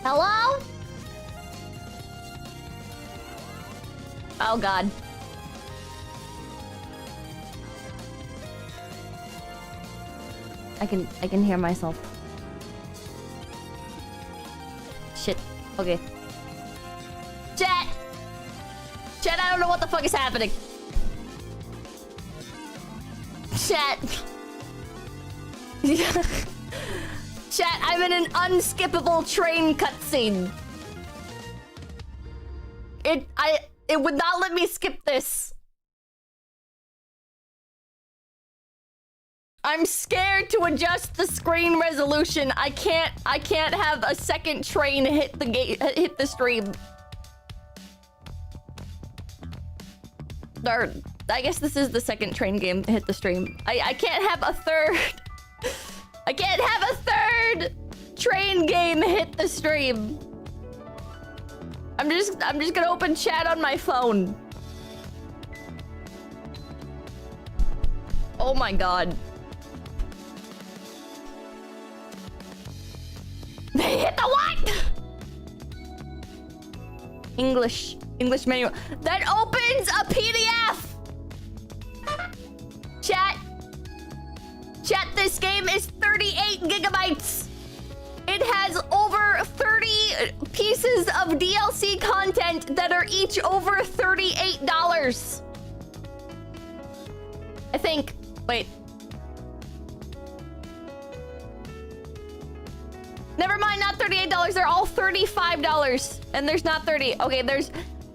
Hello? Oh god. I can hear myself. Shit. Okay. Chat! Chat, I don't know what the fuck is happening. Chat. Chat, I'm in an unskippable train cutscene. It would not let me skip this. I'm scared to adjust the screen resolution. I can't have a second train hit the stream. Or I guess this is the second train game hit the stream. I can't have a third. I can't have a third train game hit the stream. I'm just gonna open chat on my phone. Oh my god. They hit the what? English menu. That opens a PDF! Chat, this game is 38 gigabytes. It has over 30 pieces of DLC content that are each over $38. I think. Wait. Never mind, not $38. They're all $35. And there's not 30. Okay, there's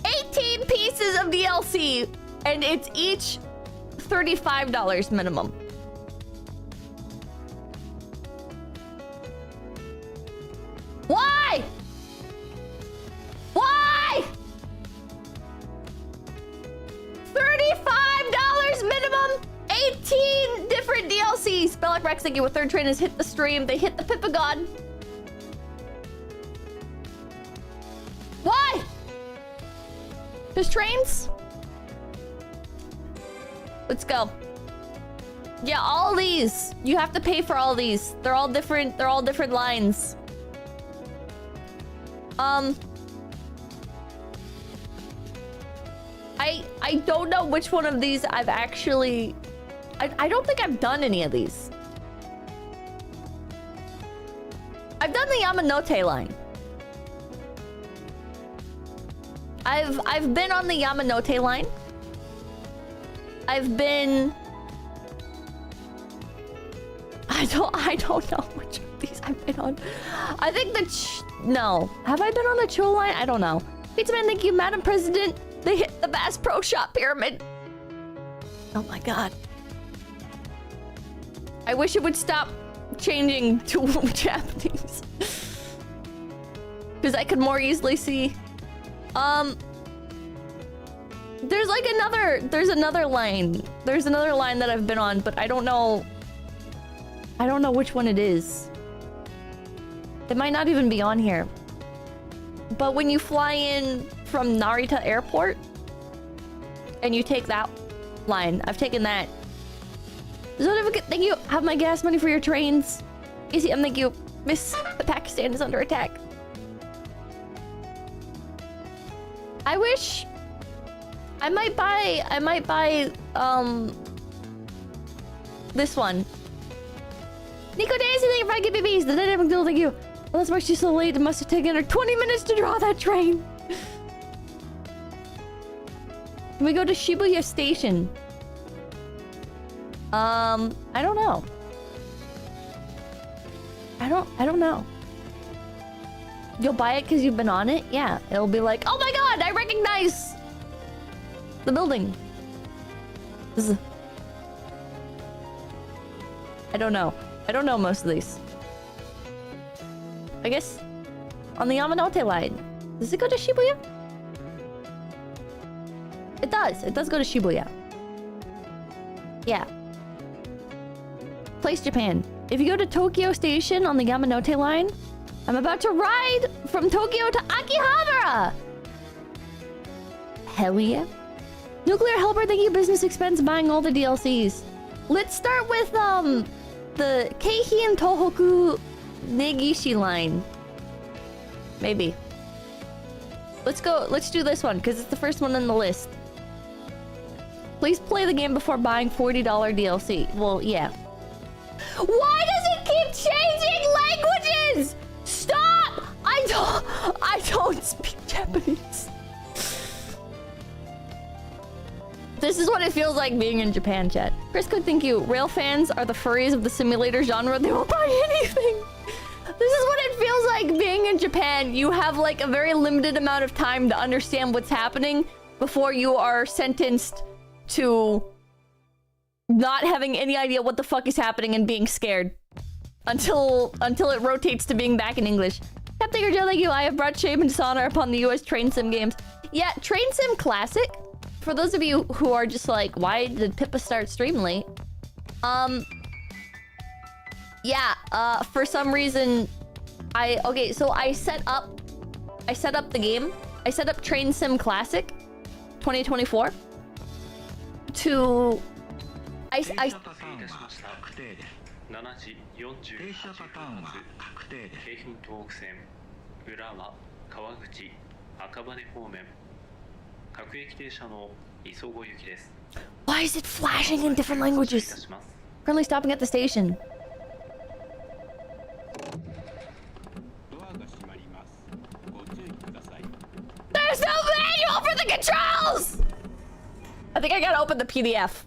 18 pieces of DLC. And it's each $35 minimum. Why? Why? $35 minimum? 18 different DLCs. Spell like Rex, thank you. A third train has hit the stream. They hit the Pippa God. Why? There's trains? Let's go. Yeah, all these. You have to pay for all these. They're all different lines. I don't know which one of these I've actually... I don't think I've done any of these. I've done the Yamanote line. I've been on the Yamanote line. I've been... I don't know which of these I've been on. I think no. Have I been on the Cho line? I don't know. Pizza Man, thank you, Madam President. They hit the Bass Pro Shop pyramid. Oh my god. I wish it would stop changing to Japanese. Because I could more easily see. There's like another line. There's another line that I've been on, but I don't know which one it is. It might not even be on here. But when you fly in from Narita Airport and you take that line, I've taken that. Thank you. Have my gas money for your trains. Easy, thank you. Miss Pakistan is under attack. I wish I might buy this one. Nico Daisy, thank you for Pipipipi. The dynamic deal, thank you. Well, that's why she's so late. It must have taken her 20 minutes to draw that train. Can we go to Shibuya Station? I don't know. I don't know. You'll buy it because you've been on it? Yeah. It'll be like, oh my god, I recognize the building. I don't know. I don't know most of these. I guess on the Yamanote line. Does it go to Shibuya? It does. It does go to Shibuya. Yeah. Place Japan. If you go to Tokyo Station on the Yamanote line, I'm about to ride from Tokyo to Akihabara! Hell yeah. Nuclear Helper, thank you, business expense buying all the DLCs. Let's start with, the Keihin Tohoku Negishi line. Maybe. Let's go. Let's do this one because it's the first one on the list. Please play the game before buying $40 DLC. Well, yeah. Why does it keep changing languages? Stop! I don't speak Japanese. This is what it feels like being in Japan, chat. Chris Cook, thank you. Rail fans are the furries of the simulator genre. They will buy anything. This is what it feels like being in Japan. You have like a very limited amount of time to understand what's happening before you are sentenced to not having any idea what the fuck is happening and being scared until it rotates to being back in English. Captain Joe, thank you. I have brought shame and dishonor upon the US Train Sim games. Yeah, Train Sim Classic. For those of you who are just like, why did Pippa start stream late? Yeah, for some reason, so I set up the game. I set up Train Sim Classic 2024 to Why is it flashing in different languages? Currently stopping at the station. There's no manual for the controls! I think I gotta open the PDF.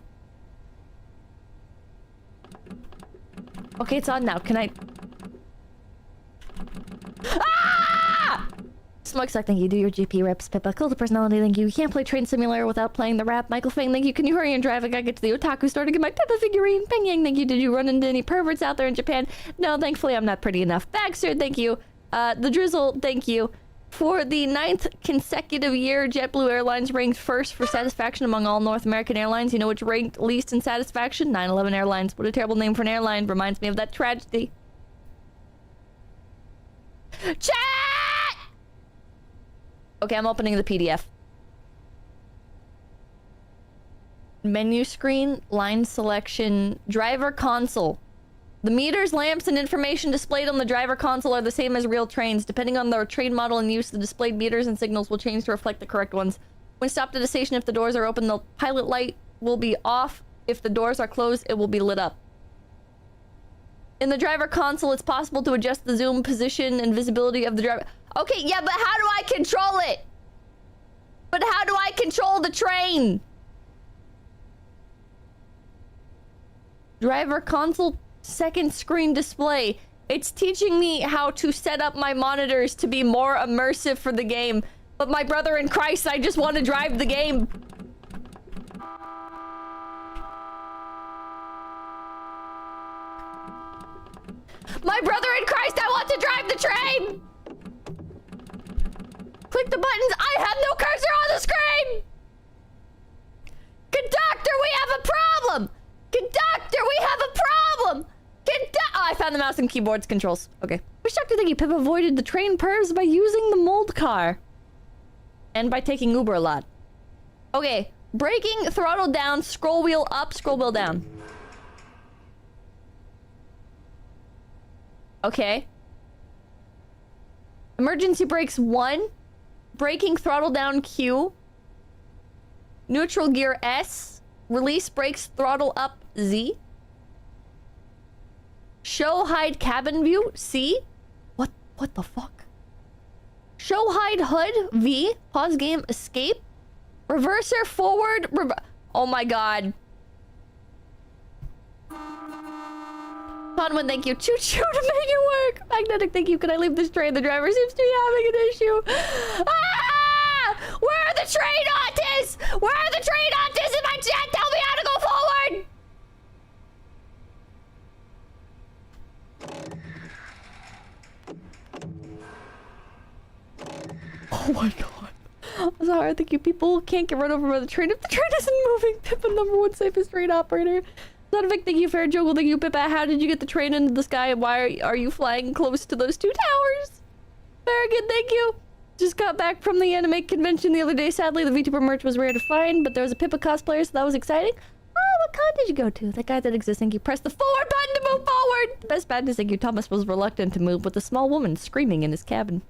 Okay, it's on now. Can I... Ah! Smokestack, thank you. Do your GP reps. Pippa, cool the personality, thank you. You can't play Train Simulator without playing the rap. Michael Fang, thank you. Can you hurry and drive? I gotta get to the otaku store to get my Pippa figurine. Peng Yang, thank you. Did you run into any perverts out there in Japan? No, thankfully I'm not pretty enough. Baxter, thank you. The Drizzle, thank you. For the 9th consecutive year, JetBlue Airlines ranked first for satisfaction among all North American airlines. You know which ranked least in satisfaction? 9/11 Airlines. What a terrible name for an airline. Reminds me of that tragedy. Chat! Okay, I'm opening the PDF. Menu screen, line selection, driver console. The meters, lamps, and information displayed on the driver console are the same as real trains. Depending on the train model and use, the displayed meters and signals will change to reflect the correct ones. When stopped at a station, if the doors are open, the pilot light will be off. If the doors are closed, it will be lit up. In the driver console, it's possible to adjust the zoom, position, and visibility of the driver. Okay, yeah, but how do I control it? But how do I control the train? Driver console, second screen display. It's teaching me how to set up my monitors to be more immersive for the game. But my brother in Christ, I just want to drive the game. My brother in Christ, I want to drive the train! Click the buttons. I have no cursor on the screen! Conductor, we have a problem! Conductor, we have a problem! Oh, I found the mouse and keyboard's controls. Okay. Wish Dr. Thingy Pip avoided the train pervs by using the mold car. And by taking Uber a lot. Okay. Braking, throttle down, scroll wheel up, scroll wheel down. Okay. Emergency brakes 1. Braking, throttle down Q. Neutral gear S. Release brakes, throttle up Z. Show hide cabin view C. What the fuck? Show hide HUD V. Pause game escape. Reverser forward oh my god. Conwin, thank you. Choo choo to make it work. Magnetic, thank you. Can I leave this train? The driver seems to be having an issue. Ah! Where are the train autists? Where are the train autists in my chat? Tell me how to go forward. Oh my god. I'm sorry, I think you people can't get run over by the train if the train isn't moving. Pippa, #1 safest train operator. Ludwig, thank you. Fair Joggle, thank you. Pippa, how did you get the train into the sky? And why are you flying close to those 2 towers? Very good, thank you. Just got back from the anime convention the other day. Sadly, the VTuber merch was rare to find, but there was a Pippa cosplayer, so that was exciting. Oh, what con did you go to? That guy that exists, thank you. Press the forward button to move forward. The best bad news, thank you. Thomas was reluctant to move with a small woman screaming in his cabin.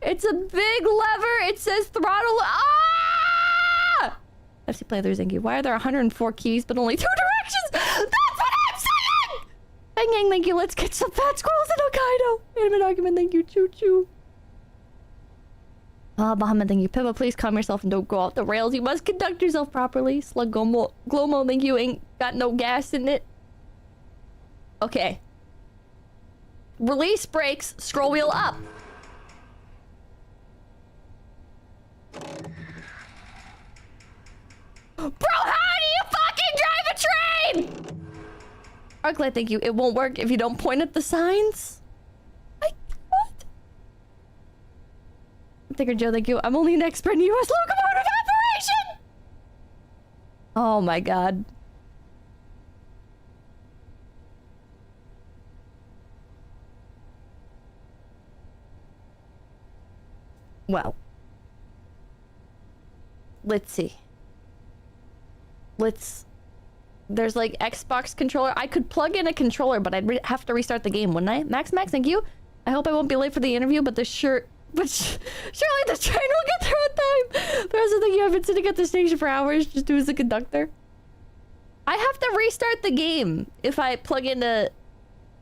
It's a big lever. It says throttle. Ah! FC playthrough, thank you. Why are there 104 keys but only 2 directions? That's what I'm saying! Bang gang, thank you. Let's get some fat squirrels in Hokkaido. Anime document, thank you. Choo choo. Bahamut, thank you. Pippa, please calm yourself and don't go off the rails. You must conduct yourself properly. Slug Glomo, thank you. Ain't got no gas in it. Okay. Release brakes. Scroll wheel up. Bro, how do you fucking drive a train? Arclight, thank you. It won't work if you don't point at the signs. What? Thinker Joe, thank you. I'm only an expert in U.S. locomotive operation. Oh my god. Well. Let's see. There's like Xbox controller. I could plug in a controller, but I'd have to restart the game, wouldn't I? Max, thank you. I hope I won't be late for the interview, but surely the train will get there on time. The rest of the thing, I've been sitting at the station for hours just doing the conductor. I have to restart the game if I plug in a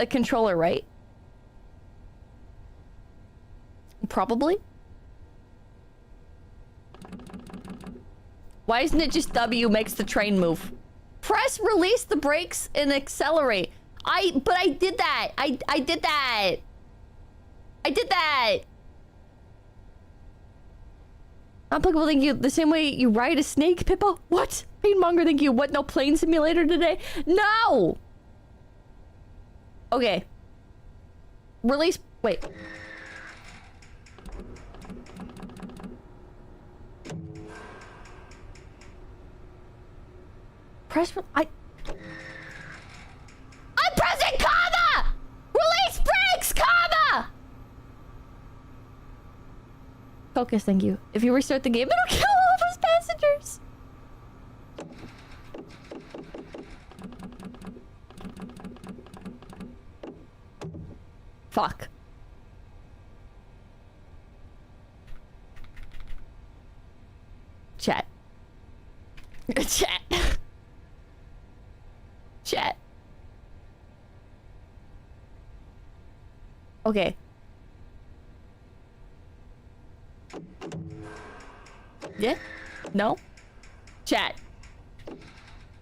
controller, right? Probably. Why isn't it just W makes the train move? Press release the brakes and accelerate. But I did that. I did that. I did that. Applicable, thank you. The same way you ride a snake, Pippa? What? Painmonger, thank you. What, no plane simulator today? No! Okay. Release, wait. I'm pressing comma! Release brakes, comma! Focus, thank you. If you restart the game, it'll kill all of us passengers. Fuck. Chat. Chat. Chat. Okay. Yeah? No? Chat.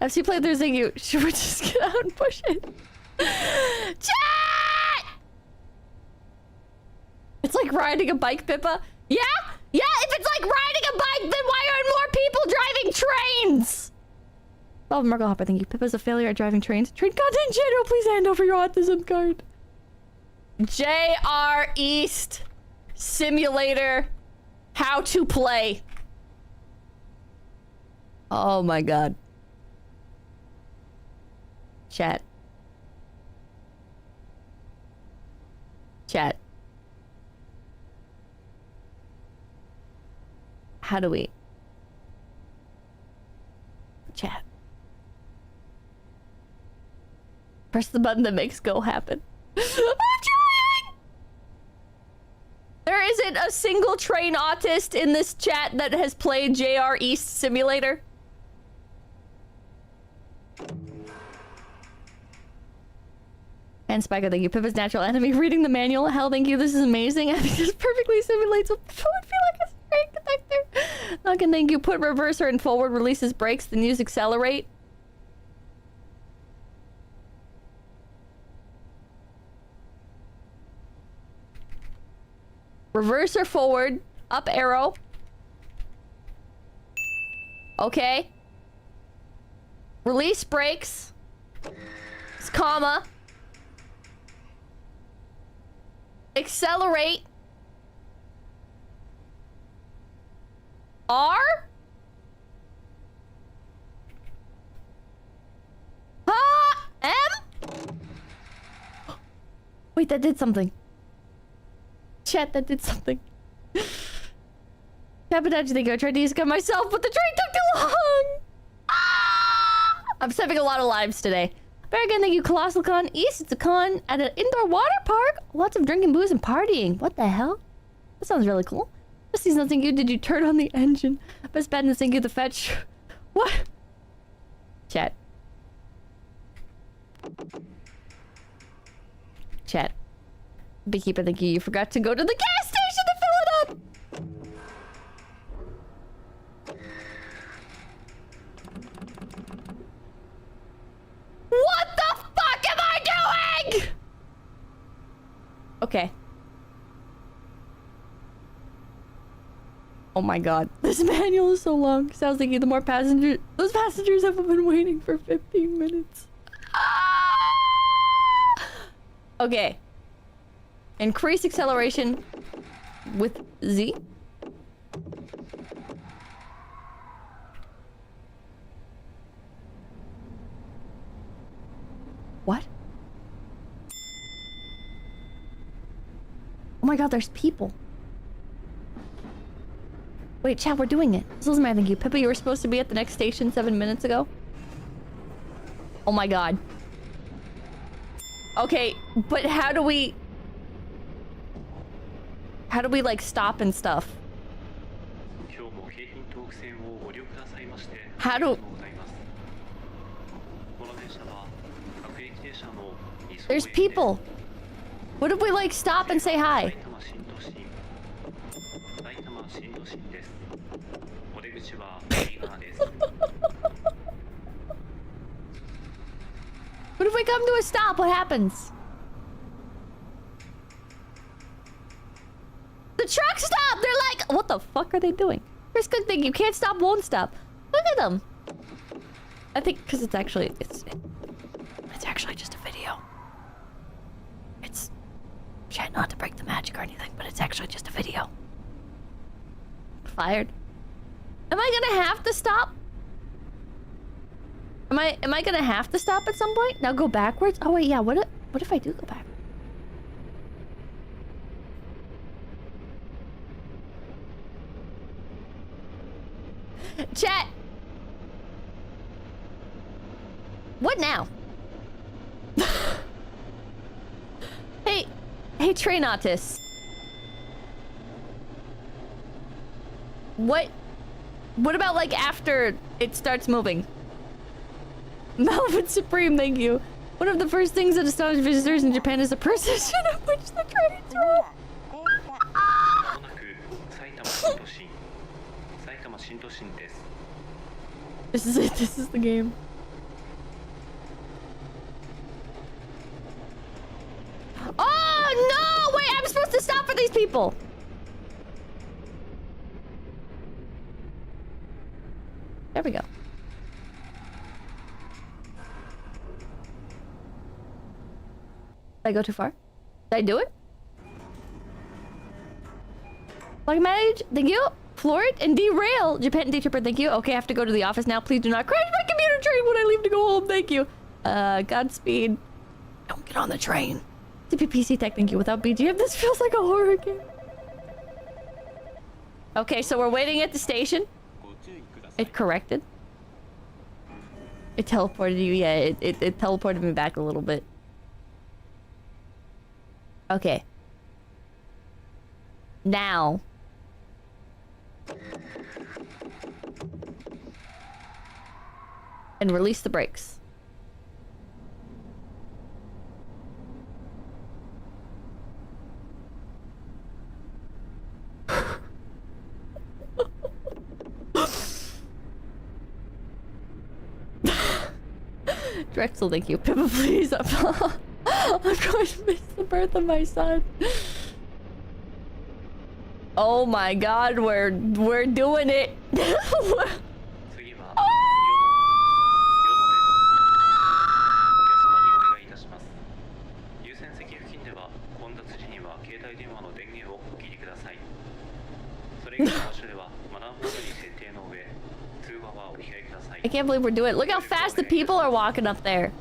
FC playthrough saying you should we just get out and push it? Chat! It's like riding a bike, Pippa. Yeah? Yeah, if it's like riding a bike, then why aren't more people driving trains? Oh, Merkel Hopper, thank you. Pippa's a failure at driving trains. Train content channel, please hand over your autism card. JR East Simulator. How to play. Oh my god. Chat. Chat. How do we... Chat. Press the button that makes go happen. I'm trying! There isn't a single train autist in this chat that has played JR East Simulator. And Spiker, thank you. Pippa's natural enemy. Reading the manual. Hell, thank you. This is amazing. I think this perfectly simulates what would feel like a train conductor. Duncan, thank you. Put reverser and forward. Releases brakes. Then use accelerate. Reverser forward. Up arrow. Okay. Release brakes. It's comma. Accelerate. R? M? Wait, that did something. Chat, that did something. Sabotage, think I tried to use it myself, but the train took too long! Ah! I'm saving a lot of lives today. Very good, thank you, Colossal Con. East, it's a con at an indoor water park. Lots of drinking, booze, and partying. What the hell? That sounds really cool. Best season, thank you. Did you turn on the engine? Best badness, thank you. The fetch. What? Chat. Chat. Beekeeper, thank you. You forgot to go to the gas station to fill it up! What the fuck am I doing?! Okay. Oh my god. This manual is so long. Sounds like the more passengers... Those passengers have been waiting for 15 minutes. Okay. Increase acceleration with Z. What? Oh my god, there's people. Wait, chat, we're doing it. This is my thank you. Pippa, you were supposed to be at the next station 7 minutes ago. Oh my god. Okay, but how do we like stop and stuff? How do... There's people. What if we like stop and say hi? What if we come to a stop? What happens? The truck stopped! They're like, what the fuck are they doing? Here's good thing, you can't stop, won't stop. Look at them. I think because it's actually it's actually just a video. It's try not to break the magic or anything, but it's actually just a video. Fired. Am I gonna have to stop? Am I gonna have to stop at some point? Now go backwards? Oh wait, yeah, what if I do go back? Chat! What now? Hey, train artist. What about like after it starts moving? Melvin Supreme, thank you. One of the first things that astonish visitors in Japan is the precision at which the trains run. This is it. This is the game. Oh no! Wait, I'm supposed to stop for these people. There we go. Did I go too far? Did I do it? Like manage, thank you. Florid and derail. Japan day tripper, thank you. Okay, I have to go to the office now. Please do not crash my commuter train when I leave to go home. Thank you. Godspeed. Don't get on the train. TPPC tech, thank you. Without BGM, this feels like a horror game. Okay, so we're waiting at the station. It corrected. It teleported you. Yeah, it teleported me back a little bit. Okay. Now. And release the brakes. Drexel, thank you. Pippa, please. I'm going to miss the birth of my son. Oh my god, we're doing it. I can't believe we're doing it. Look how fast the people are walking up there.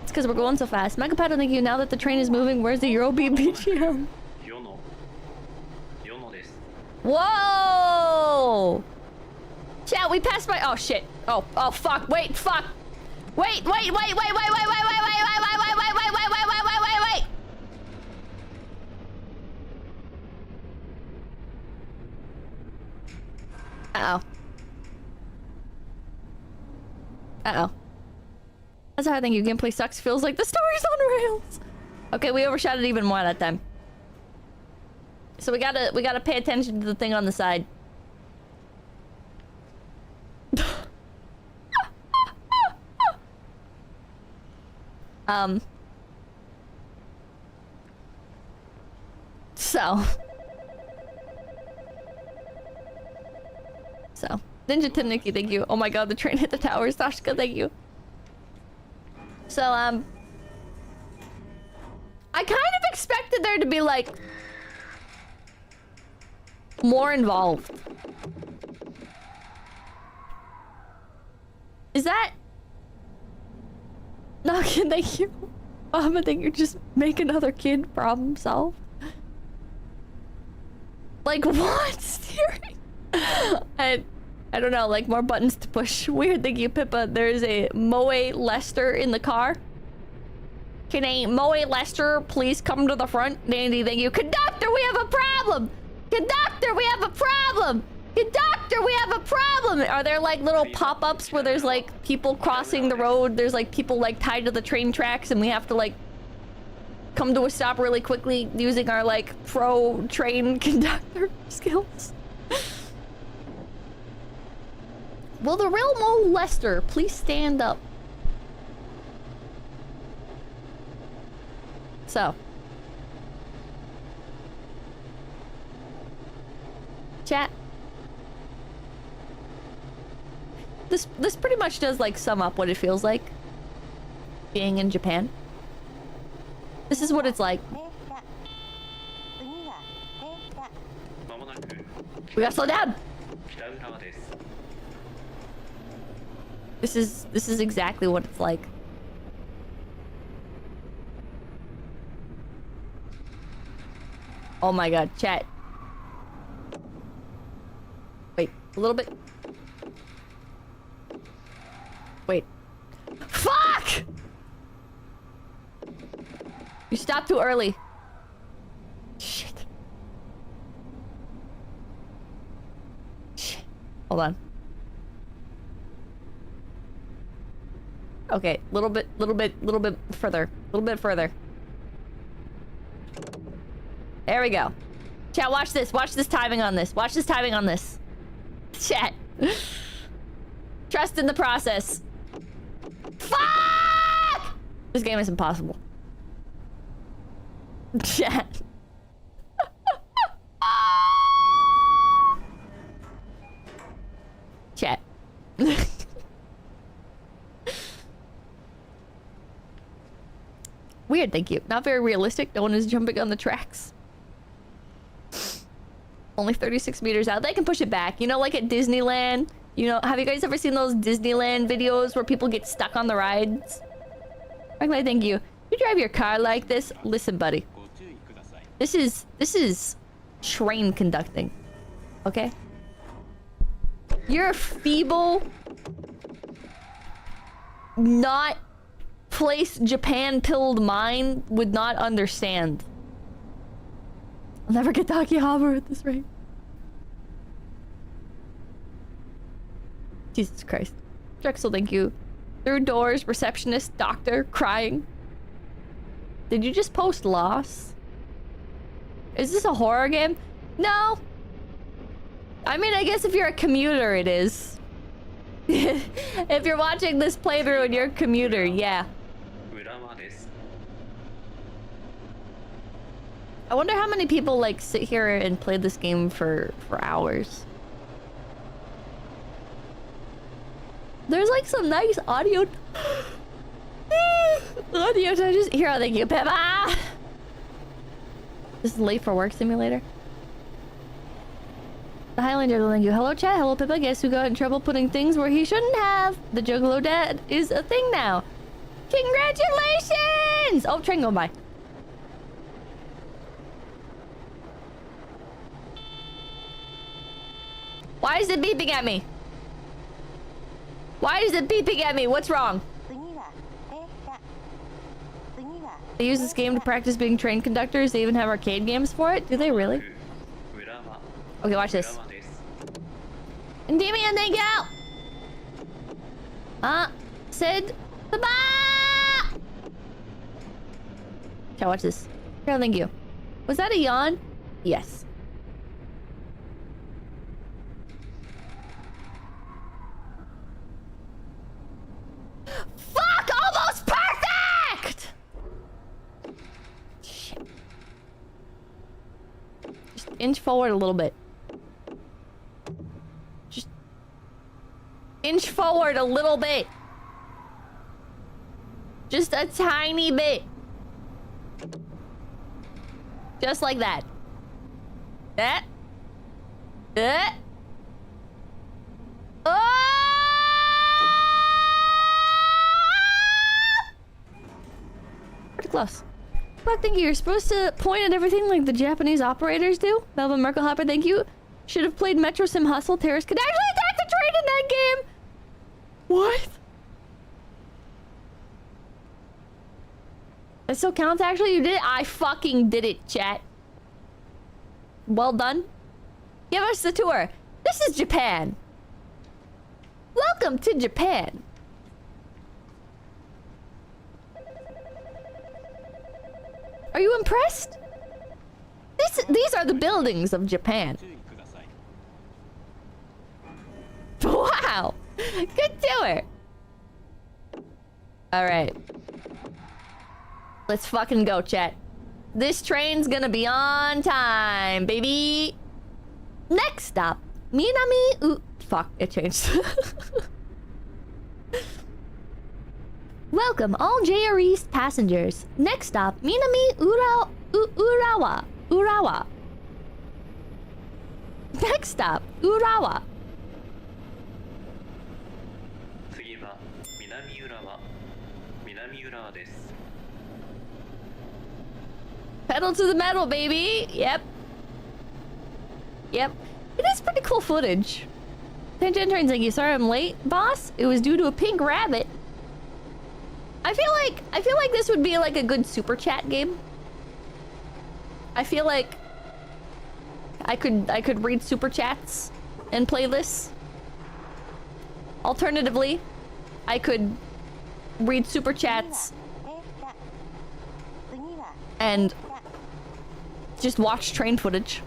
It's because we're going so fast. Megapaddle, thank you. Now that the train is moving, where's the Eurobeat BGM? Whoa! Chat, we passed by. Oh shit. Oh fuck. Wait, fuck. Wait. Uh-oh. Uh-oh. That's how I think you gameplay sucks. Feels like the story's on rails. Okay, we overshot it even more that time. So we gotta pay attention to the thing on the side. So Ninja Tim Nikki, thank you. Oh my god, the train hit the tower. Sashka, thank you. So I kind of expected there to be like more involved. Is that? No, thank you. I think you just make another kid problem solve. Like what? Steering? I don't know, like more buttons to push. Weird, thank you, Pippa. There's a Moe Lester in the car. Can a Moe Lester please come to the front? Dandy, thank you. Conductor, we have a problem! Conductor, we have a problem! Conductor, we have a problem! Are there like little pop-ups where there's like people crossing the road? There's like people like tied to the train tracks and we have to like come to a stop really quickly using our like pro train conductor skills. Will the real Mo Lester please stand up? So. Chat. This pretty much does like sum up what it feels like being in Japan. This is what it's like. We gotta slow down. This is exactly what it's like. Oh my god, chat. Wait, a little bit. Wait. Fuck! You stopped too early. Shit. Shit. Hold on. Okay, little bit further. A little bit further. There we go. Chat, watch this. Watch this timing on this. Watch this timing on this. Chat. Trust in the process. Fuck! This game is impossible. Chat. Chat. Weird, thank you. Not very realistic. No one is jumping on the tracks. Only 36 meters out. They can push it back. You know, like at Disneyland. You know, have you guys ever seen those Disneyland videos where people get stuck on the rides? Okay, thank you. You drive your car like this? Listen, buddy. This is train conducting. Okay? Your feeble, not place Japan-pilled mind would not understand. I'll never get to Akihabara at this rate. Jesus Christ. Drexel, thank you. Through doors, receptionist, doctor, crying. Did you just post Lost? Is this a horror game? No. I mean, I guess if you're a commuter, it is. If you're watching this playthrough and you're a commuter, yeah. I wonder how many people like sit here and play this game for hours. There's like some nice audio. Audio. Just here. Thank you, Peppa. This is late for work simulator. The Highlander, thank you. Hello, chat. Hello, Pippa. Guess who got in trouble putting things where he shouldn't have? The Juggalo Dad is a thing now. Congratulations! Oh, train going by. Why is it beeping at me? Why is it beeping at me? What's wrong? They use this game to practice being train conductors. They even have arcade games for it. Do they really? Okay, watch this. And Damien, thank you! Sid, bye-bye! Chat, watch this. Carol, thank you. Was that a yawn? Yes. Fuck! Almost perfect! Shit. Just inch forward a little bit. Just inch forward a little bit. Just a tiny bit. Just like that. Pretty close. But thank you. You're supposed to point at everything like the Japanese operators do. Melvin Merkel Hopper, thank you. Should have played Metro Sim Hustle. Terrorists could actually attack the train in that game. What? It still counts, actually? You did it? I fucking did it, chat. Well done. Give us the tour. This is Japan. Welcome to Japan. Are you impressed? These are the buildings of Japan. Wow. Good tour. Alright. Let's fucking go, chat. This train's gonna be on time, baby. Next stop, Minami. Ooh, fuck, it changed. Welcome, all JR East passengers. Next stop, Minami Urawa. Next stop, Urawa. Pedal to the metal, baby. Yep. It is pretty cool footage. Tangent Train's like, you sorry I'm late, boss? It was due to a pink rabbit. I feel like this would be like a good super chat game. I feel like I could read super chats and play this. Alternatively, I could read super chats and just watch train footage.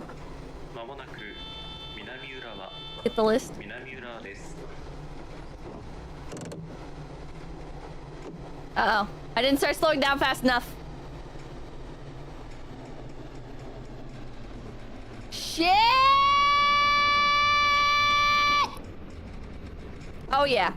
Get the list. Uh-oh. I didn't start slowing down fast enough. Shit! Oh, yeah.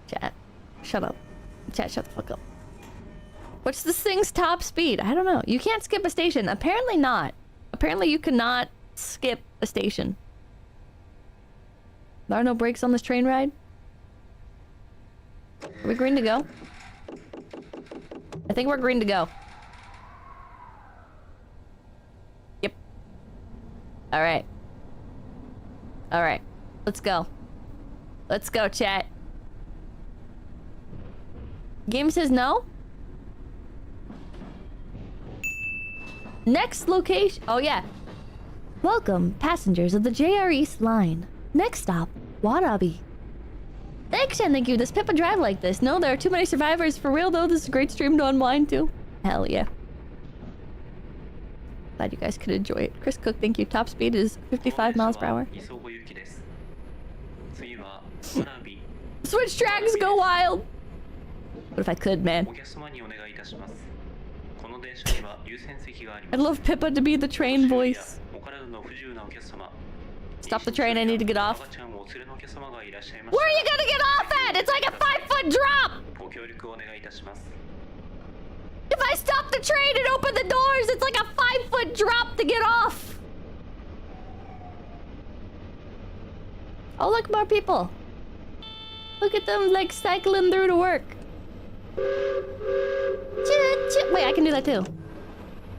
Chat. Shut up. Chat, shut the fuck up. What's this thing's top speed? I don't know. You can't skip a station. Apparently not. Apparently you cannot skip a station. There are no brakes on this train ride? Are we green to go? I think we're green to go. Yep. Alright. Alright. Let's go. Let's go, chat. Game says no? Next location. Oh, yeah. Welcome, passengers of the JR East line. Next stop, Warabi. Thanks, and thank you. Does Pippa drive like this? No, there are too many survivors. For real, though, this is a great stream to unwind to. Hell yeah. Glad you guys could enjoy it. Chris Cook, thank you. Top speed is 55 miles per hour. Switch tracks, go wild. What if I could, man? I'd love Pippa to be the train voice. Stop the train, I need to get off. Where are you gonna get off at? It's like a 5-foot drop! If I stop the train and open the doors, it's like a 5-foot drop to get off! Oh, look, more people. Look at them, like, cycling through to work. Wait, I can do that too.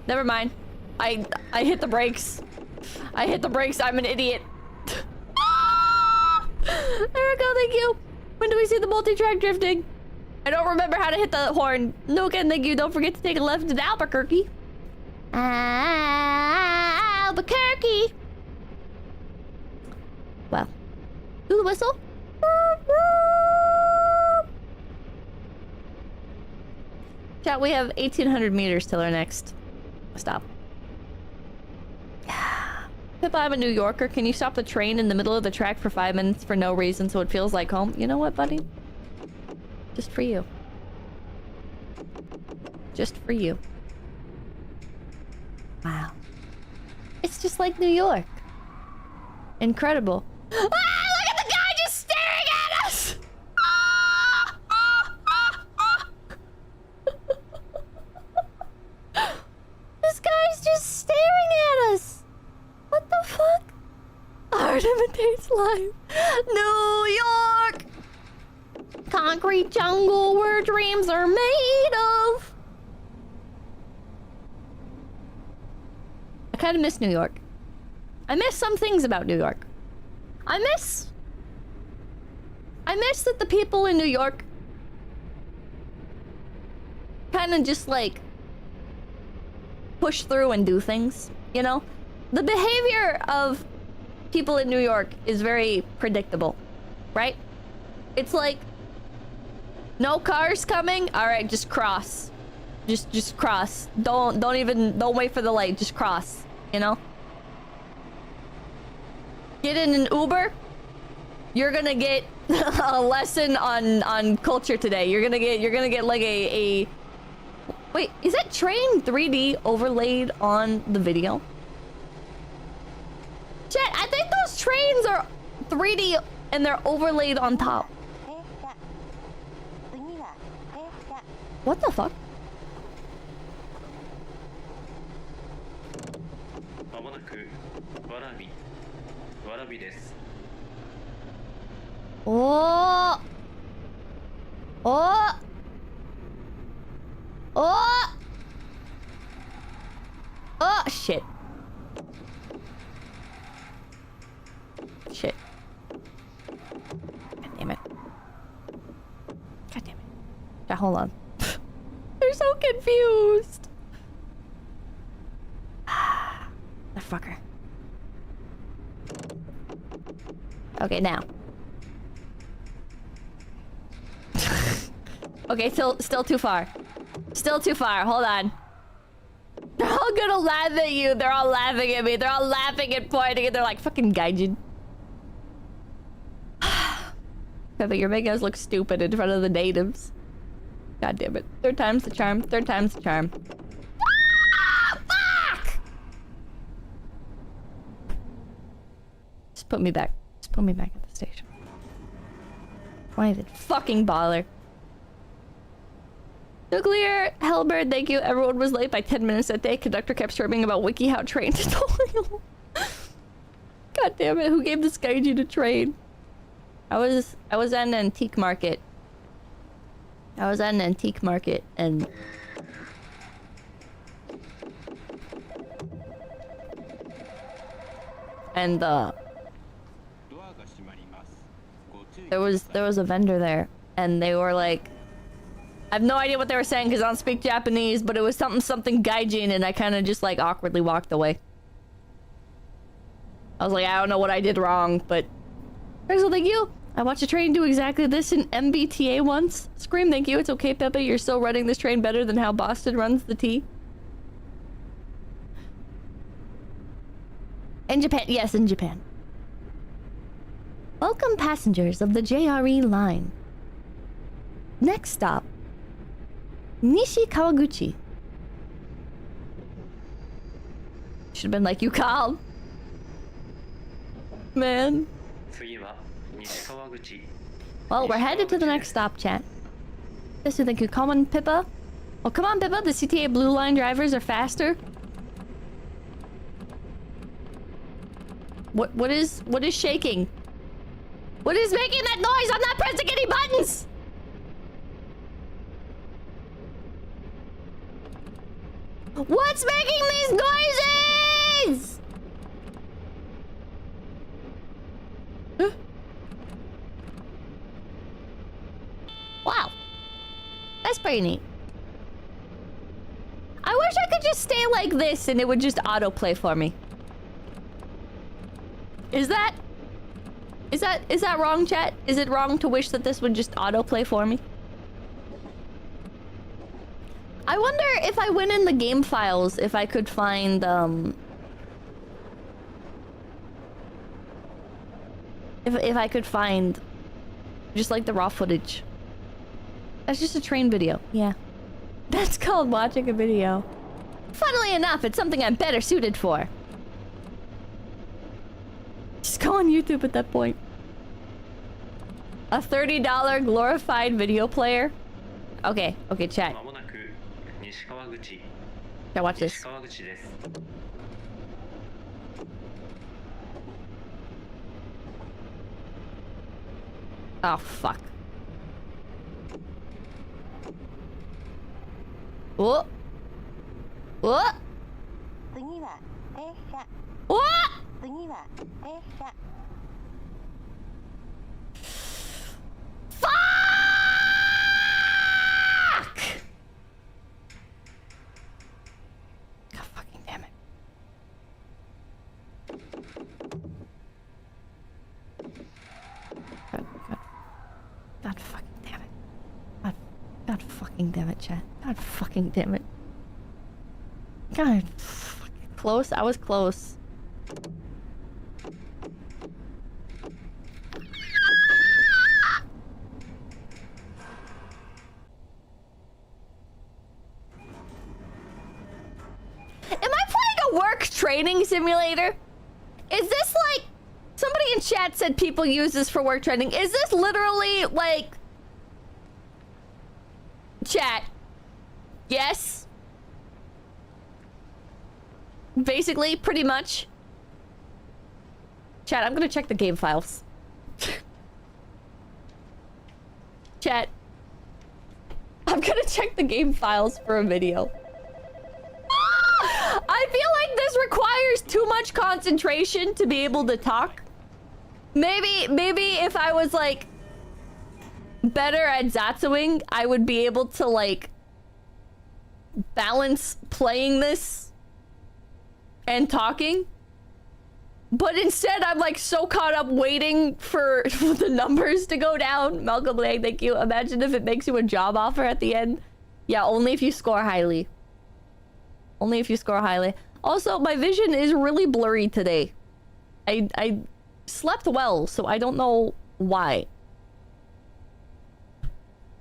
Never mind. I hit the brakes. I hit the brakes. I'm an idiot. Erika, thank you. When do we see the multi-track drifting? I don't remember how to hit the horn. Nuka, thank you. Don't forget to take a left to Albuquerque. Albuquerque. Well, do the whistle. Chat, we have 1,800 meters till our next stop. Pippa, I'm a New Yorker. Can you stop the train in the middle of the track for 5 minutes for no reason so it feels like home? You know what, buddy? Just for you. Just for you. Wow. It's just like New York. Incredible. Ah! Look at the guy just staring at us! This guy's just staring at us! What the fuck? Art imitates life. New York! Concrete jungle where dreams are made of. I kind of miss New York. I miss some things about New York. I miss that the people in New York kind of just like push through and do things, you know? The behavior of people in New York is very predictable, right? It's like, no cars coming? All right, just cross. Just cross. Don't wait for the light, just cross, you know? Get in an Uber, you're gonna get a lesson on culture today. You're gonna get like a wait, is that train 3D overlaid on the video? Chat, I think those trains are 3D and they're overlaid on top. What the fuck? Oh! Oh! Oh! Oh, shit. Shit. God damn it. God damn it. Yeah, hold on. They're so confused. The fucker. Okay, now. Okay, still too far. Still too far. Hold on. They're all gonna laugh at you. They're all laughing at me. They're all laughing and pointing and they're like, fucking gaijin. But you're making us look stupid in front of the natives. God damn it. Third time's the charm. Third time's the charm. Ah, fuck! Just put me back. Just put me back at the station. Why even fucking bother? Nuclear Hellbird, thank you. Everyone was late by 10 minutes that day. Conductor kept streaming about WikiHow train tutorial. God damn it, who gave this gaijin a train? I was at an antique market. I was at an antique market and there was a vendor there and they were like, I have no idea what they were saying because I don't speak Japanese, but it was something gaijin and I kind of just like awkwardly walked away. I was like, I don't know what I did wrong, but Rexel, thank you. I watched a train do exactly this in MBTA once. Scream, thank you. It's okay, Pepe. You're still running this train better than how Boston runs the T. In Japan. Yes, in Japan. Welcome, passengers of the JRE line. Next stop, Nishi Kawaguchi. Should've been like, you calm. Man. Well, we're headed to the next stop, chat. This is thank you. Come on, Pippa. Oh, come on, Pippa. The CTA Blue Line drivers are faster. What is shaking? What is making that noise? I'm not pressing any buttons! What's making these noises? pretty neat. I wish I could just stay like this and it would just autoplay for me. Is that wrong, chat? Is it wrong to wish that this would just autoplay for me? I wonder if I went in the game files, if I could find, if I could find just like the raw footage. That's just a train video. Yeah. That's called watching a video. Funnily enough, it's something I'm better suited for. Just go on YouTube at that point. A $30 glorified video player? Okay, okay, chat. Yeah, watch this. Oh, fuck. Oh! What? What? Fuck! God fucking damn it. God fucking damn it. God fucking damn it, chat. God fucking damn it. God, close. I was close. Am I playing a work training simulator? Is this like... Somebody in chat said people use this for work training. Is this literally like... Chat. Yes? Basically, pretty much. Chat, I'm gonna check the game files. Chat. I'm gonna check the game files for a video. I feel like this requires too much concentration to be able to talk. Maybe if I was like better at 𝐒𝐴𝐻𝐸𝐽, I would be able to like balance playing this and talking. But instead, I'm like so caught up waiting for the numbers to go down. Malcolm Lang, thank you. Imagine if it makes you a job offer at the end. Yeah, only if you score highly. Only if you score highly. Also, my vision is really blurry today. I slept well, so I don't know why.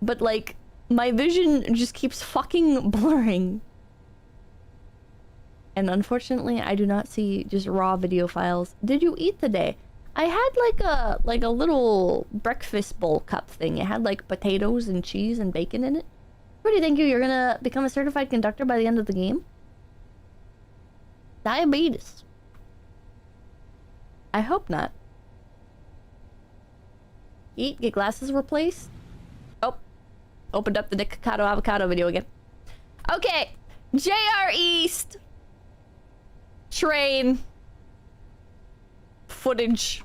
But like, my vision just keeps fucking blurring. And unfortunately, I do not see just raw video files. Did you eat today? I had like a little breakfast bowl cup thing. It had like potatoes and cheese and bacon in it. Pretty thank you. You're gonna become a certified conductor by the end of the game. Diabetes. I hope not. Eat, get glasses replaced. Oh, opened up the Nikocado avocado video again. Okay, JR East. Train. Footage.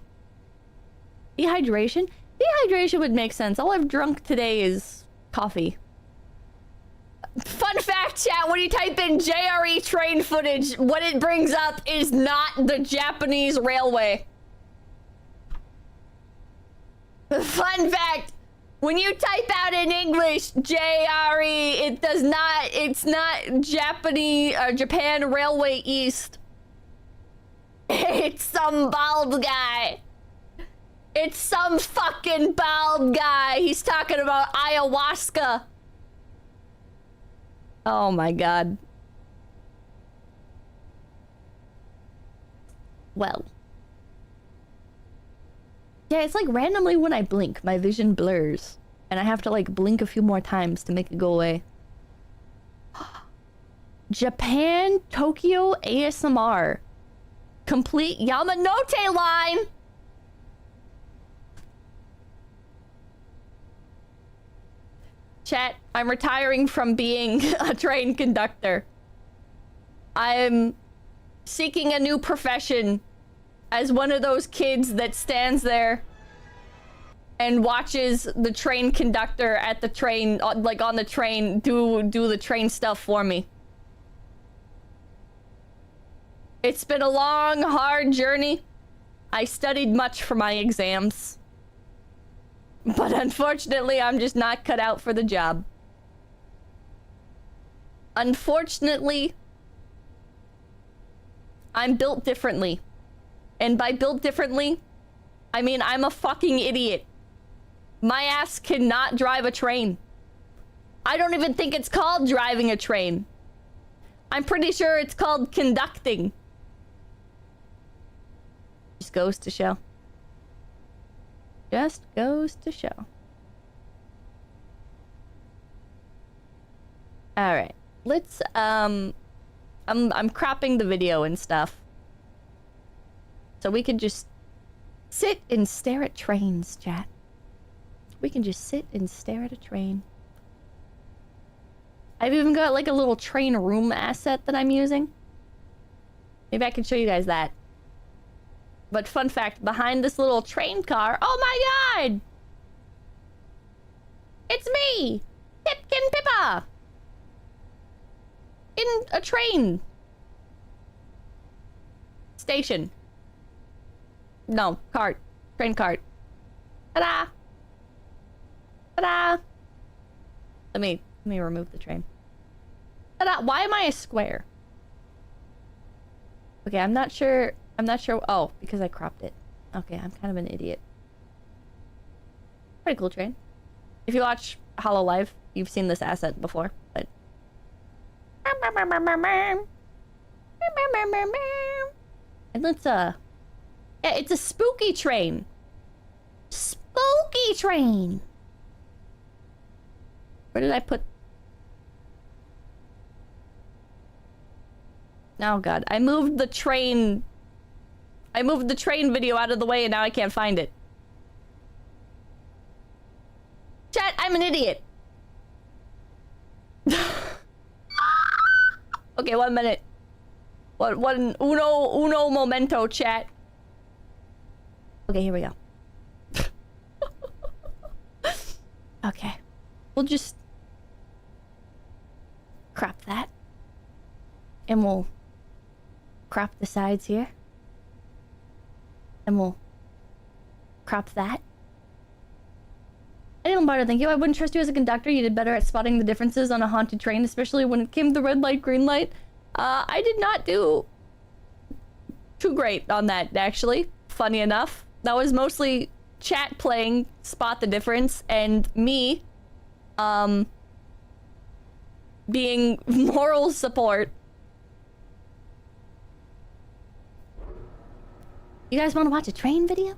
Dehydration? Dehydration would make sense. All I've drunk today is coffee. Fun fact, chat, when you type in JRE train footage, what it brings up is not the Japanese railway. Fun fact, when you type out in English JRE, it does not, it's not Japanese or Japan Railway East. It's some bald guy. It's some fucking bald guy. He's talking about ayahuasca. Oh my god. Well. Yeah, it's like randomly when I blink, my vision blurs. And I have to like blink a few more times to make it go away. Japan, Tokyo, ASMR. Complete Yamanote line! Chat, I'm retiring from being a train conductor. I'm seeking a new profession as one of those kids that stands there and watches the train conductor at the train, like on the train, do the train stuff for me. It's been a long, hard journey. I studied much for my exams. But unfortunately, I'm just not cut out for the job. Unfortunately, I'm built differently. And by built differently, I mean I'm a fucking idiot. My ass cannot drive a train. I don't even think it's called driving a train. I'm pretty sure it's called conducting. Just goes to show. Just goes to show. Alright. Let's, I'm cropping the video and stuff. So we can just sit and stare at trains, chat. We can just sit and stare at a train. I've even got like a little train room asset that I'm using. Maybe I can show you guys that. But fun fact, behind this little train car, oh my god! It's me! Pipkin Pippa! In a train. Station. No, cart. Train cart. Ta-da! Ta-da! Let me remove the train. Ta-da! Why am I a square? Okay, I'm not sure. Oh, because I cropped it. Okay, I'm kind of an idiot. Pretty cool train. If you watch HoloLive, you've seen this asset before, but... And let's, yeah, it's a spooky train. Spooky train! Where did I put... Oh god, I moved the train video out of the way and now I can't find it. Chat, I'm an idiot. Okay, 1 minute. Uno momento, chat. Okay, here we go. Okay. We'll just crop that. And we'll crop the sides here. And we'll crop that. Hey, Lombardo, thank you. I wouldn't trust you as a conductor. You did better at spotting the differences on a haunted train, especially when it came to red light, green light. I did not do too great on that, actually. Funny enough. That was mostly chat playing spot the difference and me, being moral support. You guys want to watch a train video?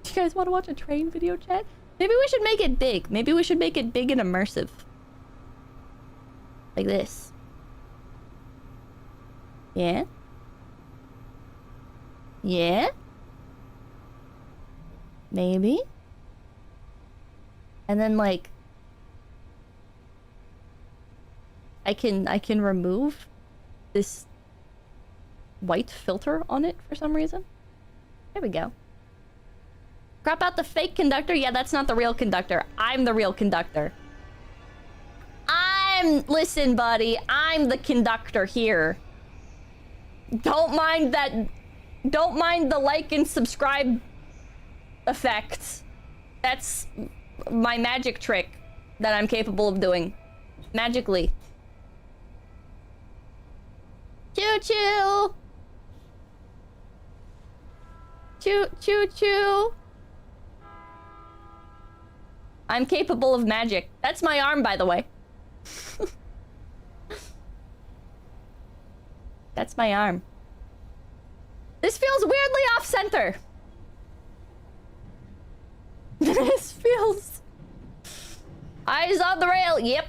You guys want to watch a train video, chat? Maybe we should make it big. Maybe we should make it big and immersive. Like this. Yeah? Yeah? Maybe? And then, like... I can remove this white filter on it for some reason. There we go. Crop out the fake conductor? Yeah, that's not the real conductor. I'm the real conductor. Listen, buddy. I'm the conductor here. Don't mind that... Don't mind the like and subscribe effect. That's my magic trick that I'm capable of doing. Magically. Choo-choo! Choo-choo-choo! I'm capable of magic. That's my arm, by the way. That's my arm. This feels weirdly off-center. This feels... Eyes on the rail. Yep.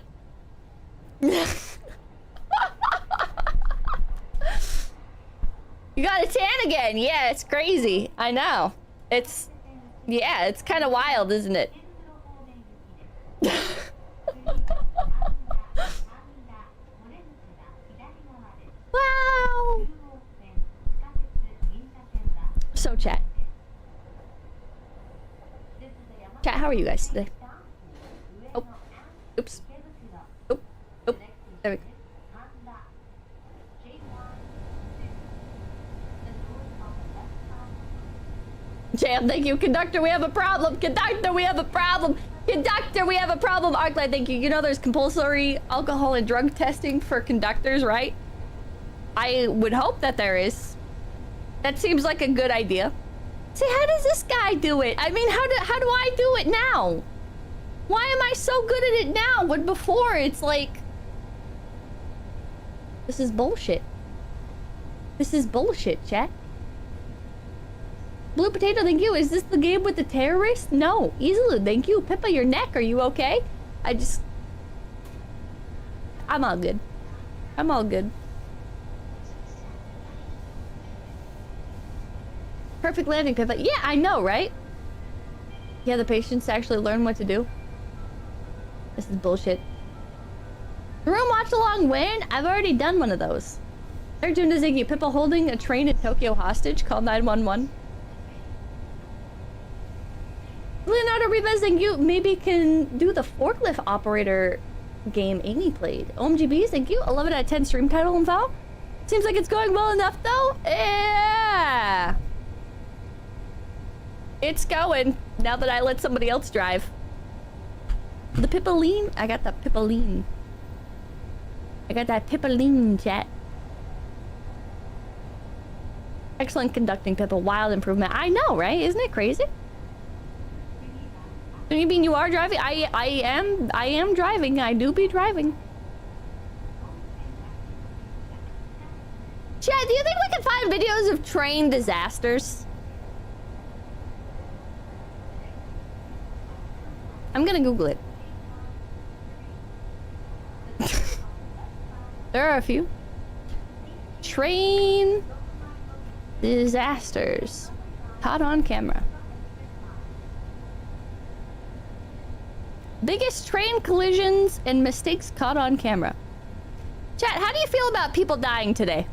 You got a tan again. Yeah, it's crazy. I know. It's... Yeah, it's kind of wild, isn't it? Wow. So chat. Chat, how are you guys today? Oh, oops. Oh, oh, there we go. Jam, thank you. Conductor, we have a problem. Conductor, we have a problem. Conductor, we have a problem. Arclight, thank you. You know there's compulsory alcohol and drug testing for conductors, right? I would hope that there is. That seems like a good idea. See, how does this guy do it? I mean, how do I do it now? Why am I so good at it now when before it's like... This is bullshit. This is bullshit, chat. Blue Potato, thank you. Is this the game with the terrorist? No. Easily, thank you. Pippa, your neck, are you okay? I'm all good. I'm all good. Perfect landing, Pippa. Yeah, I know, right? Yeah, the patience to actually learn what to do. This is bullshit. The room watch along when? I've already done one of those. They're tuned to Ziggy. Pippa holding a train in Tokyo hostage. Call 911. Leonardo Rivas, thank you. Maybe can do the forklift operator game Amy played. OMGBs, thank you. 11 out of 10 stream title info. Seems like it's going well enough though. Yeah. It's going now that I let somebody else drive. The Pipoline. I got the Pipoline. I got that Pipoline, chat. Excellent conducting, Pippa. Wild improvement. I know, right? Isn't it crazy? You mean you are driving? I am driving. I do be driving. Chad, do you think we can find videos of train disasters? I'm gonna Google it. There are a few. Train disasters. Caught on camera. Biggest train collisions and mistakes caught on camera. Chat, how do you feel about people dying today?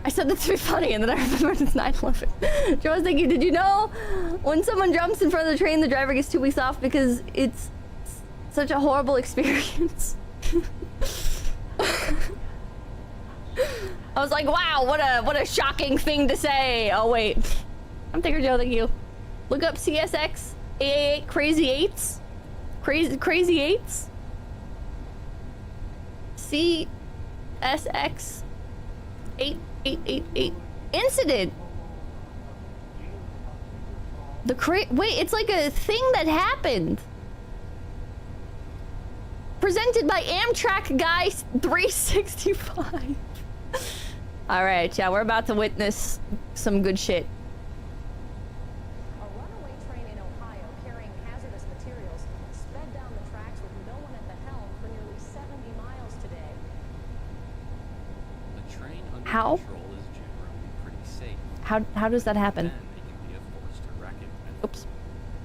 I said that to be funny and then I remembered it's 9/11. Joe was thinking, did you know when someone jumps in front of the train, the driver gets 2 weeks off because it's such a horrible experience? I was like, wow, what a shocking thing to say. Oh wait, I'm thinking Joe, thank you. Look up CSX AA8 Crazy Eights. Crazy Eights. CSX 8888 incident. Wait, it's like a thing that happened. Presented by Amtrak Guy 365. All right, yeah, we're about to witness some good shit. A runaway train in Ohio carrying hazardous materials sped down the tracks with no one at the helm for nearly 70 miles today. The train under How? control is generally pretty safe. How does that happen? Then they can be a force to reckon with. Oops.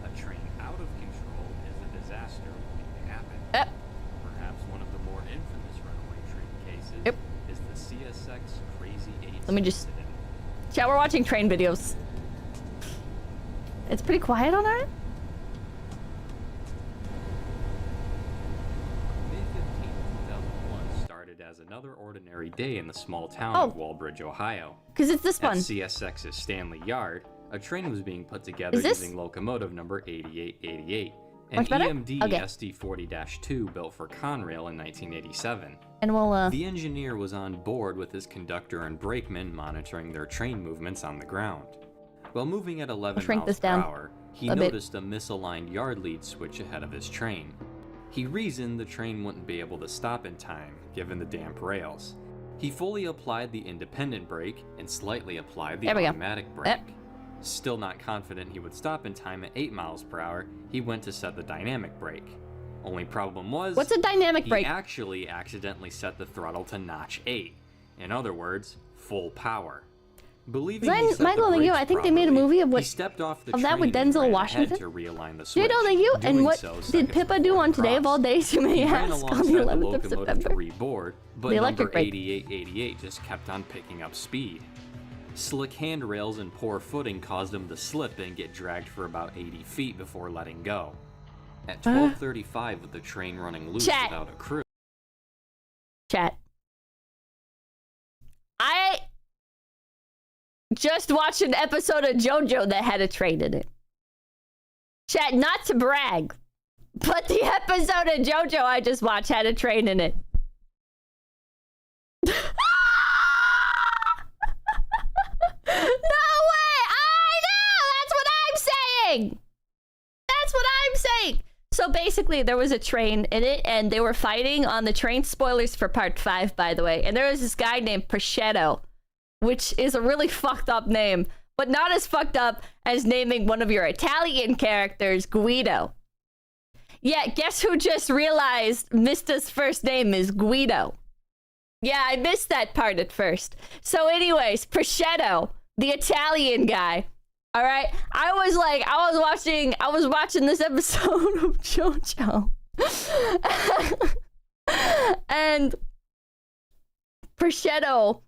A train out of control is a disaster waiting to happen. Yep. Perhaps one of the more infamous runaway train cases Yep. is the CSX Crazy 8 Let me just- incident. Chat, we're watching train videos. It's pretty quiet on our end. May 15, 2001 started as another ordinary day in the small town Oh. of Walbridge, Ohio. Because it's this At one. CSX's Stanley Yard, a train was being put together Is this- using locomotive number 8888, an Much better? EMD Okay. SD40-2 built for Conrail in 1987. And we'll, The engineer was on board with his conductor and brakeman monitoring their train movements on the ground. While moving at 11 shrink miles this per down hour, he a bit. noticed a misaligned yard lead switch ahead of his train. He reasoned the train wouldn't be able to stop in time, given the damp rails. He fully applied the independent brake and slightly applied the There we go. automatic brake. Yep. Still not confident he would stop in time at 8 miles per hour, he went to set the dynamic brake. Only problem was, What's a dynamic he brake? actually accidentally set the throttle to notch 8. In other words, full power. Believing Then, he set the Michael, thank you. brakes I think they made a properly, movie of he what stepped off the of that with train and Denzel ran Washington. ahead to realign the switch. JoJo, thank you. And doing what so did seconds Pippa do before on it today of all crossed. days, you may He ran ask, on alongside the the 11th of locomotive September? to reboard, but The number electric brake. 8888 just kept on picking up speed. Slick handrails and poor footing caused him to slip and get dragged for about 80 feet before letting go. At 12:35 with the train running loose Chat. without a crew. Chat. I just watched an episode of JoJo that had a train in it. Chat, not to brag, but the episode of JoJo I just watched had a train in it. No way! I know! That's what I'm saying! That's what I'm saying! So basically, there was a train in it, and they were fighting on the train. Spoilers for part 5, by the way. And there was this guy named Prosciutto, which is a really fucked up name, but not as fucked up as naming one of your Italian characters Guido. Yeah, guess who just realized Mista's first name is Guido? Yeah, I missed that part at first. So anyways, Prosciutto, the Italian guy. All right, I was watching this episode of JoJo, and Prosciutto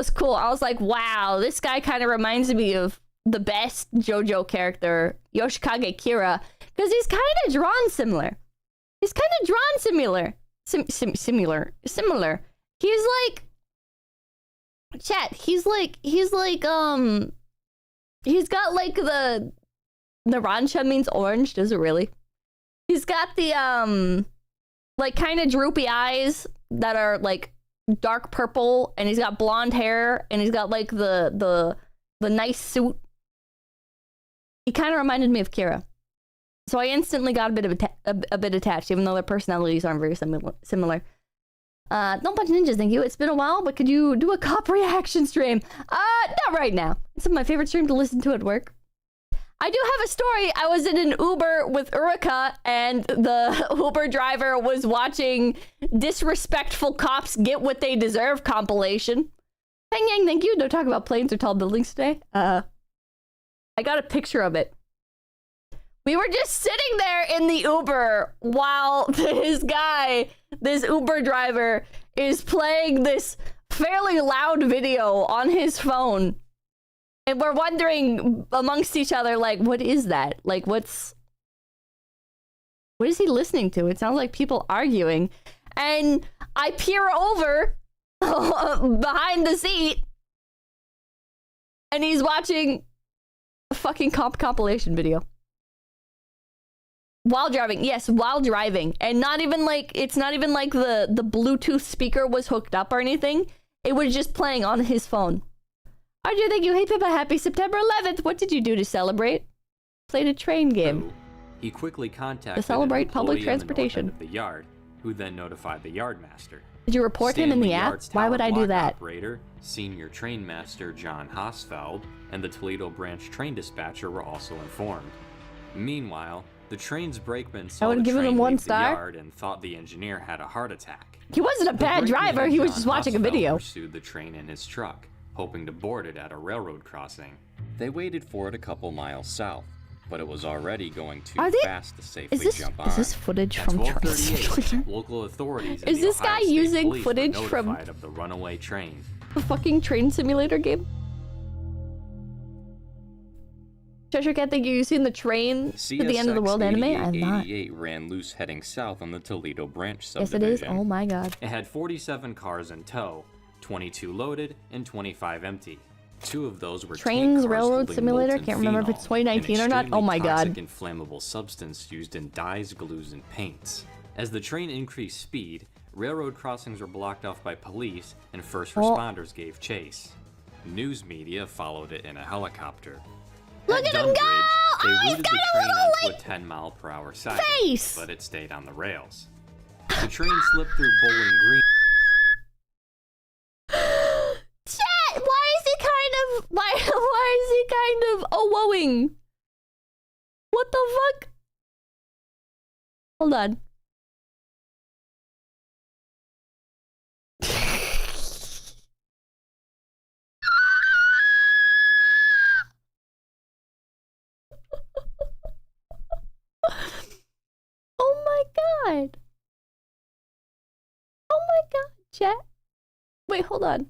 is cool. I was like, wow, this guy kind of reminds me of the best JoJo character, Yoshikage Kira, because he's kind of drawn similar. Similar. He's like, chat. He's got like the rancha means orange, does it really? He's got the like kind of droopy eyes that are like dark purple, and he's got blonde hair, and he's got like the nice suit. He kind of reminded me of Kira, so I instantly got a bit attached, even though their personalities aren't very similar. Don't punch ninjas, thank you. It's been a while, but could you do a cop reaction stream? Not right now. It's my favorite stream to listen to at work. I do have a story. I was in an Uber with Uruka, and the Uber driver was watching Disrespectful Cops Get What They Deserve compilation. Peng Yang, thank you. Don't talk about planes or tall buildings today. I got a picture of it. We were just sitting there in the Uber while this Uber driver, is playing this fairly loud video on his phone. And we're wondering amongst each other, like, what is that? Like, what is he listening to? It sounds like people arguing. And I peer over behind the seat, and he's watching a fucking compilation video. While driving, yes, while driving. And not even like, it's not even like the Bluetooth speaker was hooked up or anything. It was just playing on his phone. RJ, thank you. Hey, Pippa, happy September 11th. What did you do to celebrate? Played a train game. He quickly contacted To celebrate an public employee on the north transportation. end of the yard, who then notified the yardmaster. Did you report him in the app? Yard's Why would tower I do block that? Operator, senior train master John Hosfeld, and the Toledo branch train dispatcher were also informed. Meanwhile, the train's brakeman saw would the give him train one leave the star. yard and thought the engineer had a heart attack. He wasn't a The bad brakeman driver. and He was John just watching a Hosfeld video. pursued the train in his truck, hoping to board it at a railroad crossing. They waited for it a couple miles south, but it was already going too fast to safely jump on. Is this footage At from Train 12:38, Simulator? local authorities Is and the this Ohio guy State using Police were footage from- notified of the runaway train. The fucking Train Simulator game? Treasure Cat, thank you. You seen the train to the end of the world anime? I'm not. 8888 ran loose heading south on the Toledo branch Yes, subdivision. it is. Oh my god. It had 47 cars in tow, 22 loaded and 25 empty. 2 of those were Trains, tank cars Railroad holding Simulator? molten Can't remember if phenol, it's 2019 or not. an Oh my god. extremely toxic and flammable substance used in dyes, glues, and paints. As the train increased speed, railroad crossings were blocked off by police, and first responders gave chase. News media followed it in a helicopter. Look at him go! They Oh, he's routed got the a train little, onto like, a 10-mile-per-hour siding, face! but it stayed on the rails. The train slipped through Bowling Green. Chat! Why is he kind of oh-woing? What the fuck? Hold on. chat? Wait, hold on.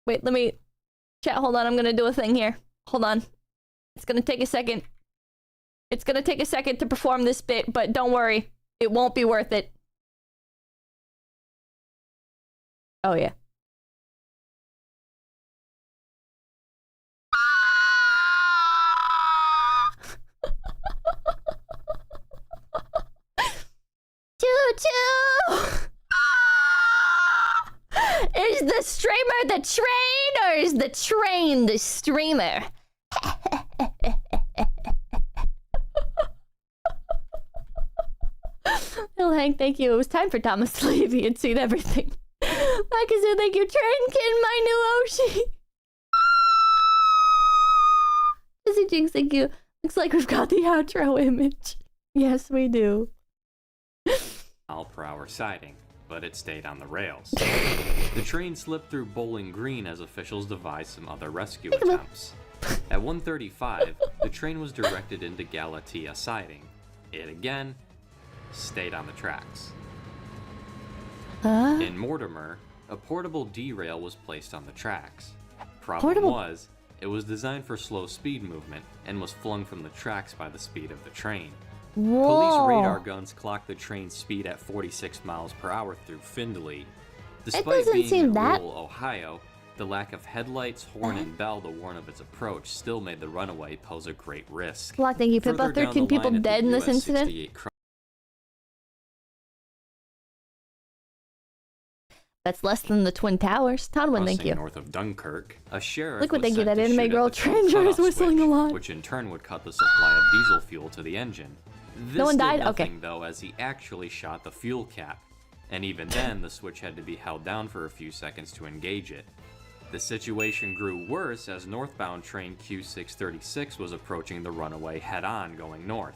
Wait, let me... Chat, hold on, I'm gonna do a thing here. Hold on. It's gonna take a second. It's gonna take a second to perform this bit, but don't worry. It won't be worth it. Oh, yeah. Choo-choo! Is the streamer the train, or is the train the streamer? Well, Hank, thank you. It was time for Thomas to leave. He had seen everything. Makazu, thank you. Trainkin, my new Oshi. Jizzy Jinx, thank you. Looks like we've got the outro image. Yes, we do. mile/hour siding, but it stayed on the rails. The train slipped through Bowling Green as officials devised some other rescue attempts. At 1:35, the train was directed into Galatea siding. It again stayed on the tracks. In Mortimer, a portable derail was placed on the tracks. Problem was, it was designed for slow speed movement and was flung from the tracks by the speed of the train. Whoa. Police radar guns clocked the train's speed at 46 miles per hour through Findlay. Despite being in rural Ohio, the lack of headlights, horn, and bell to warn of its approach still made the runaway pose a great risk. Block, thank you, Pippa. 13 people dead in this incident. That's less than the Twin Towers. Tonwin, thank you. North of Dunkirk, a sheriff Liquid, was thank you. sent That to anime shoot girl at the Tranger is whistling a lot. which in turn would cut the supply of diesel fuel to the engine. This No one died? did nothing, Okay. though, as he actually shot the fuel cap. And even then, the switch had to be held down for a few seconds to engage it. The situation grew worse as northbound train Q636 was approaching the runaway head-on going north.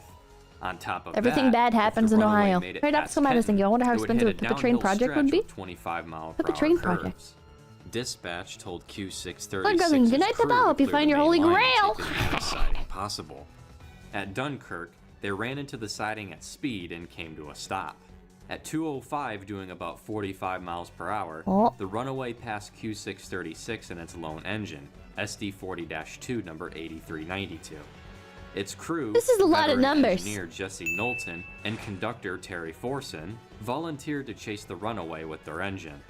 On top of Everything that, bad happens if the in runaway Ohio. made it Right up past to matters, thank you. I wonder how Kenton, it would expensive hit the Pippa Train downhill project would stretch be. with 25 mile per Pippa hour Train curves. project. Dispatch told Q636 Look, Gavin, good night, Pippa. Hope you find your holy grail. Possible. At Dunkirk, they ran into the siding at speed and came to a stop. At 2:05, doing about 45 miles per hour, the runaway passed Q636 in its lone engine, SD40-2 number 8392. Its crew, this is a lot of numbers. Engineer Jesse Knowlton and conductor Terry Forson, volunteered to chase the runaway with their engine.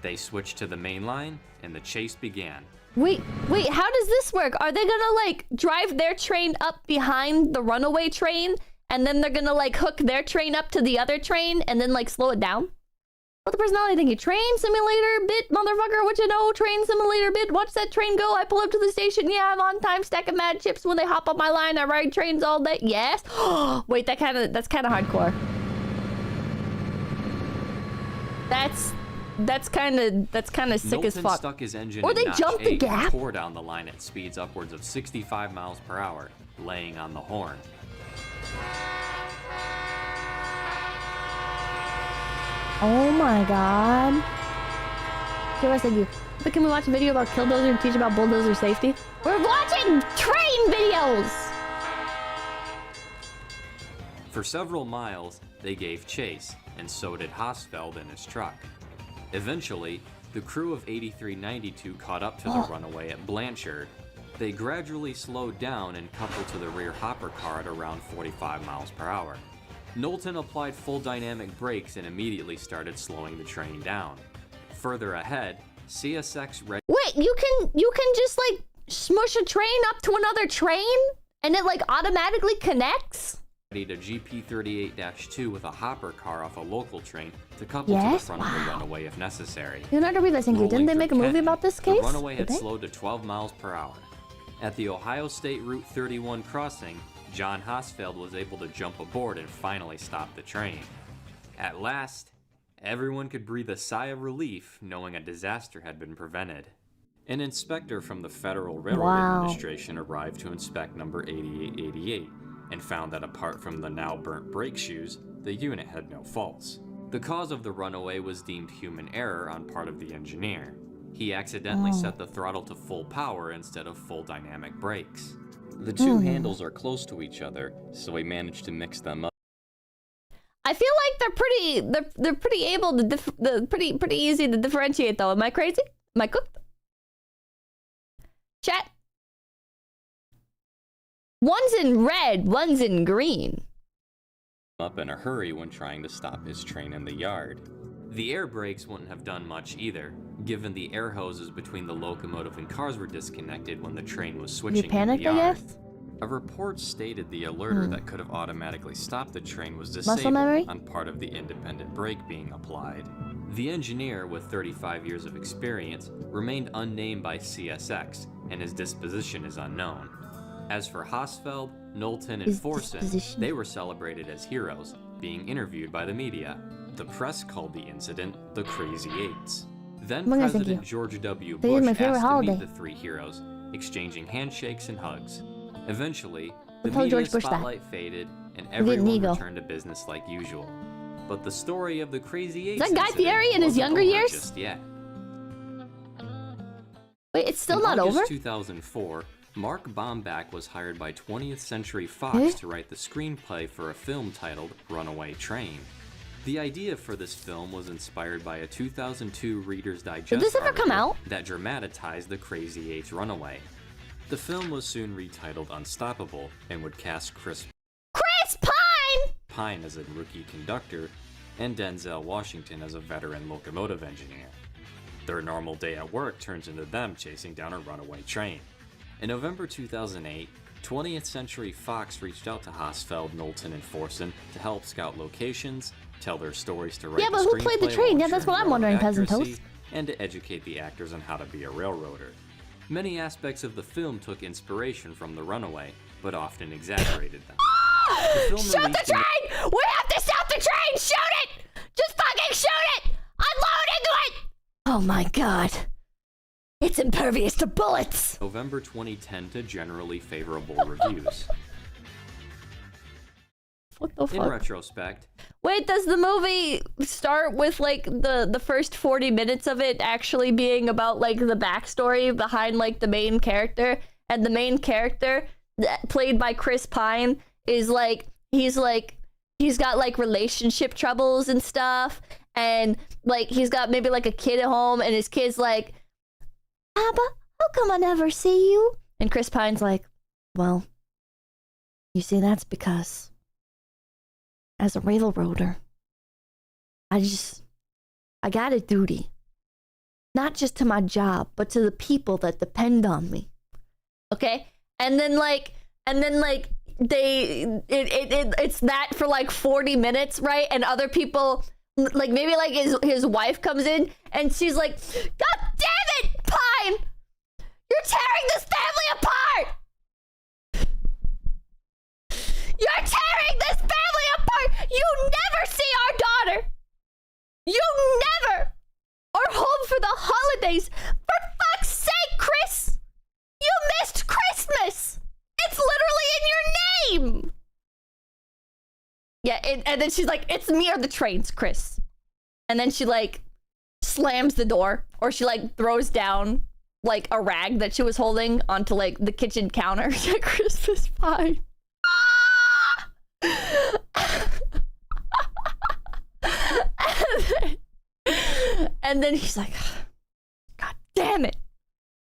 They switched to the main line, and the chase began. Wait, how does this work? Are they gonna, like, drive their train up behind the runaway train, and then they're gonna, like, hook their train up to the other train, and then, like, slow it down? What the personality thinking? Train simulator bit, motherfucker, what you know? Train simulator bit, watch that train go. I pull up to the station, yeah, I'm on time, stacking mad chips. When they hop on my line, I ride trains all day. Yes? Wait, that's kind of hardcore. That's kind of sick as fuck. Stuck his engine or they jump the gap. Tore down the line at speeds upwards of 65 miles per hour, laying on the horn. Oh my god. Kira, thank you. But can we watch a video about Killdozer and teach about bulldozer safety? We're watching train videos! For several miles, they gave chase, and so did Hosfeld in his truck. Eventually, the crew of 8392 caught up to the runaway at Blanchard. They gradually slowed down and coupled to the rear hopper car at around 45 miles per hour. Knowlton applied full dynamic brakes and immediately started slowing the train down. Further ahead, CSX ready. Wait, you can just like smush a train up to another train and it like automatically connects? To GP38-2 with a hopper car off a local train to couple to the front of the runaway if necessary. Leonardo Rivas, thank you. Didn't they make a movie about this case? The runaway had slowed to 12 miles per hour. At the Ohio State Route 31 crossing, John Hosfeld was able to jump aboard and finally stop the train. At last, everyone could breathe a sigh of relief knowing a disaster had been prevented. An inspector from the Federal Railroad Administration arrived to inspect number 8888 and found that apart from the now burnt brake shoes, the unit had no faults. The cause of the runaway was deemed human error on part of the engineer. He accidentally set the throttle to full power instead of full dynamic brakes. The two handles are close to each other, so he managed to mix them up. I feel like they're pretty able to pretty easy to differentiate though. Am I crazy? Am I cooked? Chat. One's in red, one's in green. Up in a hurry when trying to stop his train in the yard. The air brakes wouldn't have done much either, given the air hoses between the locomotive and cars were disconnected when the train was switching You panicked, in the I yard. guess? A report stated the alerter that could have automatically stopped the train was Muscle disabled memory? on part of the independent brake being applied. The engineer, with 35 years of experience, remained unnamed by CSX, and his disposition is unknown. As for 𝐒𝐎𝐍𝐿, Knowlton, and His Forsen, disposition? they were celebrated as heroes, being interviewed by the media. The press called the incident the Crazy Eights. Then Well, thank President you. George W. They is Bush my asked favorite to holiday. meet the three heroes, exchanging handshakes and hugs. Eventually, the Tell media George Bush that. spotlight faded, and didn't everyone ego. returned to business like usual. But the story of the Crazy Eights that Guy incident Fieri in his wasn't younger over years? just yet. Wait, it's still In not August over? 2004, Mark Bomback was hired by 20th Century Fox Eh? to write the screenplay for a film titled Runaway Train. The idea for this film was inspired by a 2002 Reader's Digest Did this ever come article out? that dramatized the Crazy Eights runaway. The film was soon retitled Unstoppable and would cast Chris Pine as a rookie conductor and Denzel Washington as a veteran locomotive engineer. Their normal day at work turns into them chasing down a runaway train. In November 2008, 20th Century Fox reached out to 𝐒𝐎𝐿, Knowlton, and Forsen to help scout locations, tell their stories to write Yeah, the but who played the screenplay train? while Yeah, that's what ensuring I'm wondering, railroad Peasant accuracy, Toast. and to educate the actors on how to be a railroader. Many aspects of the film took inspiration from The Runaway, but often exaggerated them. The film Shoot the released in- train! We have to stop the train! Shoot it! Just fucking shoot it! Unload into it! Oh my god. It's impervious to bullets! November 2010 to generally favorable reviews. What the In fuck? retrospect, Wait, does the movie start with like the first 40 minutes of it actually being about like the backstory behind like the main character? And the main character, played by Chris Pine, is like he's got like relationship troubles and stuff, and like he's got maybe like a kid at home, and his kid's like, Abba, how come I never see you? And Chris Pine's like, well, you see, that's because as a railroader, I got a duty. Not just to my job, but to the people that depend on me. Okay? And then it's that for like 40 minutes, right? And other people, like maybe like his wife comes in and she's like, God damn it, Pine! You're tearing this family apart! You're tearing this family apart! You never see our daughter! You never are home for the holidays! For fuck's sake, Chris! You missed Christmas! It's literally in your name! Yeah, and then she's like, it's me or the trains, Chris. And then she like slams the door, or she like throws down like a rag that she was holding onto like the kitchen counter at Christmas pie. And then he's like, God damn it.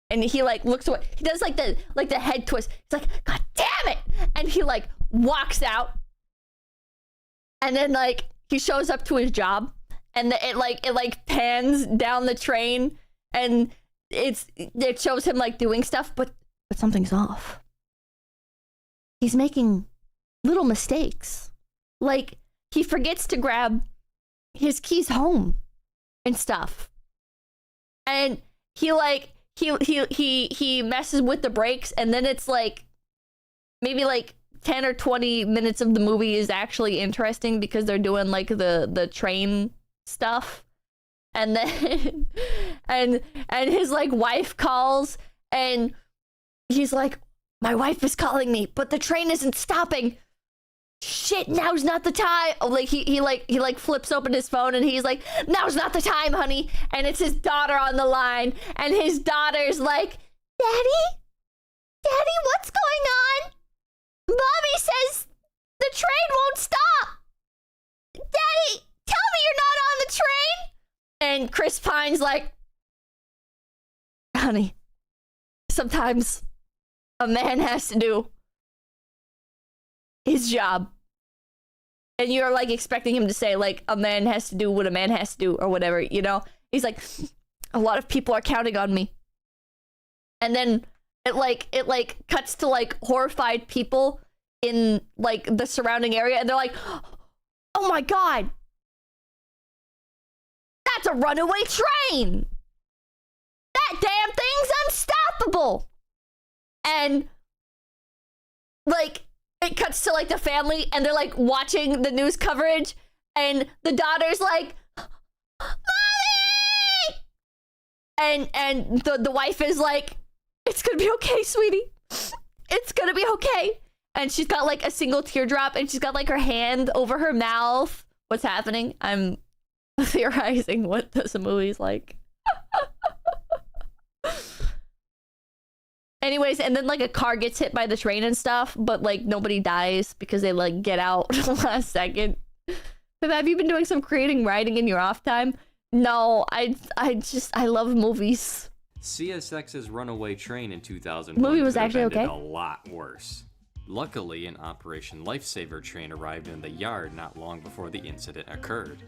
And he like looks away. He does like the head twist. He's like, God damn it. And he like walks out. And then like he shows up to his job, and it pans down the train, and it shows him like doing stuff, but something's off. He's making little mistakes. Like he forgets to grab his keys home and stuff. And he messes with the brakes, and then it's like maybe like 10 or 20 minutes of the movie is actually interesting because they're doing like the train stuff. And then and his like wife calls, and he's like, my wife is calling me, but the train isn't stopping. Shit, now's not the time. Like he flips open his phone, and he's like, now's not the time, honey. And it's his daughter on the line, and his daughter's like, Daddy, what's going on? Mommy says the train won't stop. Daddy, me you're not on the train? And Chris Pine's like, honey, sometimes a man has to do his job. And you're like expecting him to say like a man has to do what a man has to do or whatever, you know? He's like, a lot of people are counting on me. And then it cuts to like horrified people in like the surrounding area, and they're like, oh my god, that's a runaway train! That damn thing's unstoppable! And like it cuts to like the family, and they're like watching the news coverage, and the daughter's like, Mommy! And the wife is like, it's gonna be okay, sweetie. It's gonna be okay. And she's got like a single teardrop, and she's got like her hand over her mouth. What's happening? I'm theorizing what this movie's like. Anyways, and then like a car gets hit by the train and stuff, but like nobody dies because they like get out last second. But have you been doing some creating writing in your off time? No, I love movies. CSX's runaway train in 2001 The movie was could have actually ended okay. a lot worse. Luckily, an Operation Lifesaver train arrived in the yard not long before the incident occurred.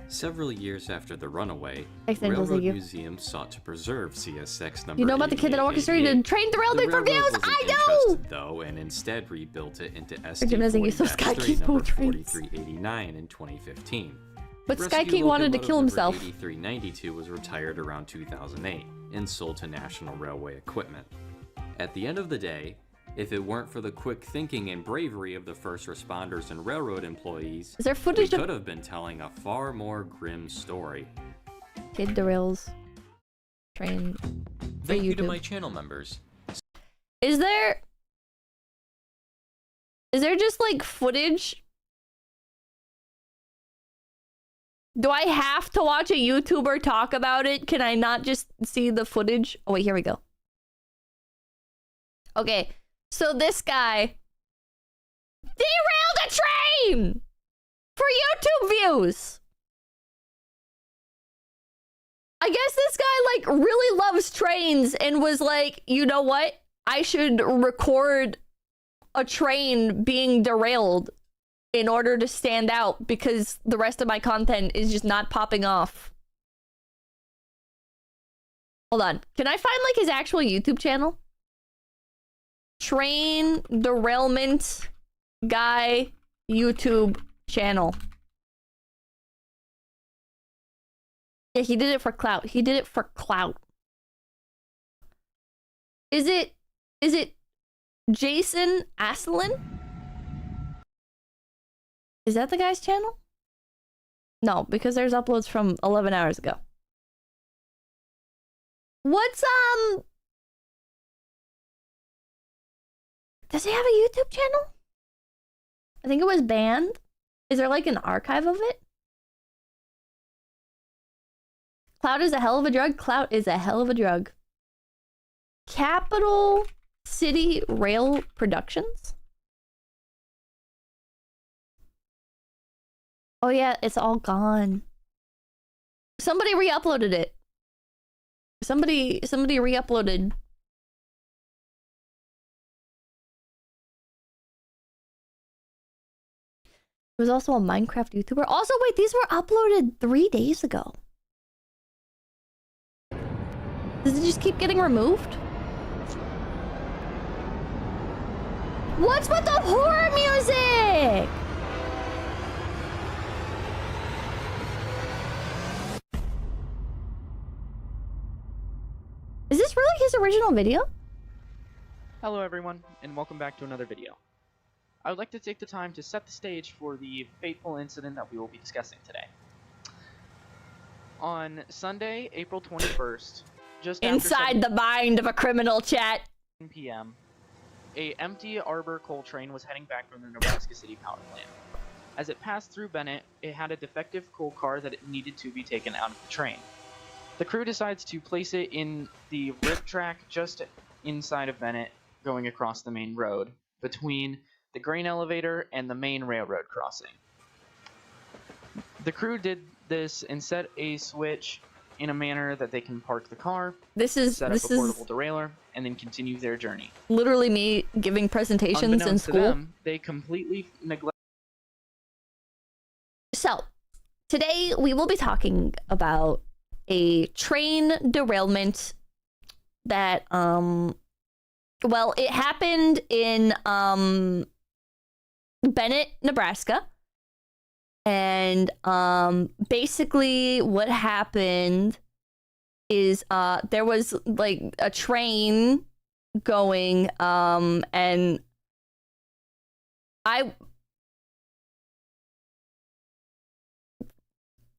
Several years after the runaway, railroad museums sought to preserve CSX number. You know about the kid that orchestrated train derailment for views? I know! Though, and instead rebuilt it into ST-4389 in 2015. But Sky King wanted to kill himself. 8392 was retired around 2008 and sold to National Railway Equipment. At the end of the day, if it weren't for the quick thinking and bravery of the first responders and railroad employees, is there footage we could have been telling a far more grim story. Kid derails train. Thank you to my channel members. Is there just like footage? Do I have to watch a YouTuber talk about it? Can I not just see the footage? Oh wait, here we go. Okay, so this guy derailed a train for YouTube views. I guess this guy like really loves trains and was like, you know what? I should record a train being derailed in order to stand out because the rest of my content is just not popping off. Hold on. Can I find like his actual YouTube channel? Train derailment guy YouTube channel. Yeah, he did it for clout. He did it for clout. Is it Jason Asselin? Is that the guy's channel? No, because there's uploads from 11 hours ago. What's does he have a YouTube channel? I think it was banned. Is there like an archive of it? Clout is a hell of a drug. Clout is a hell of a drug. Capital City Rail Productions? Oh yeah, it's all gone. Somebody re-uploaded it. Somebody re-uploaded. It was also a Minecraft YouTuber. Also, wait, these were uploaded 3 days ago. Does it just keep getting removed? What's with the horror music? Is this really his original video? Hello everyone, and welcome back to another video. I would like to take the time to set the stage for the fateful incident that we will be discussing today. On Sunday, April 21st, just inside the mind of a criminal, chat. 7 p.m., a empty Arbor coal train was heading back from the Nebraska City power plant. As it passed through Bennett, it had a defective coal car that it needed to be taken out of the train. The crew decides to place it in the rip track just inside of Bennett, going across the main road, between the grain elevator and the main railroad crossing. The crew did this and set a switch in a manner that they can park the car, This is set up a portable derailleur, and then continue their journey. literally me giving presentations in Unbeknownst to school. them, they completely neglect. So, today we will be talking about a train derailment that, well, it happened in, Bennett, Nebraska. And, basically what happened is, there was, like, a train going, and I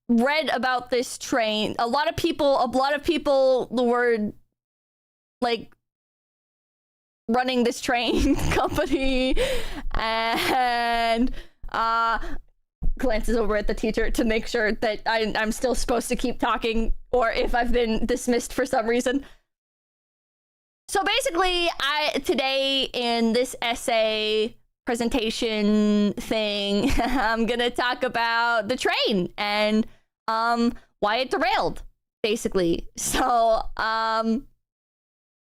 read about this train. A lot of people were like running this train company, and glances over at the teacher to make sure that I'm still supposed to keep talking, or if I've been dismissed for some reason. So basically, today in this essay presentation thing, I'm gonna talk about the train and why it derailed, basically. So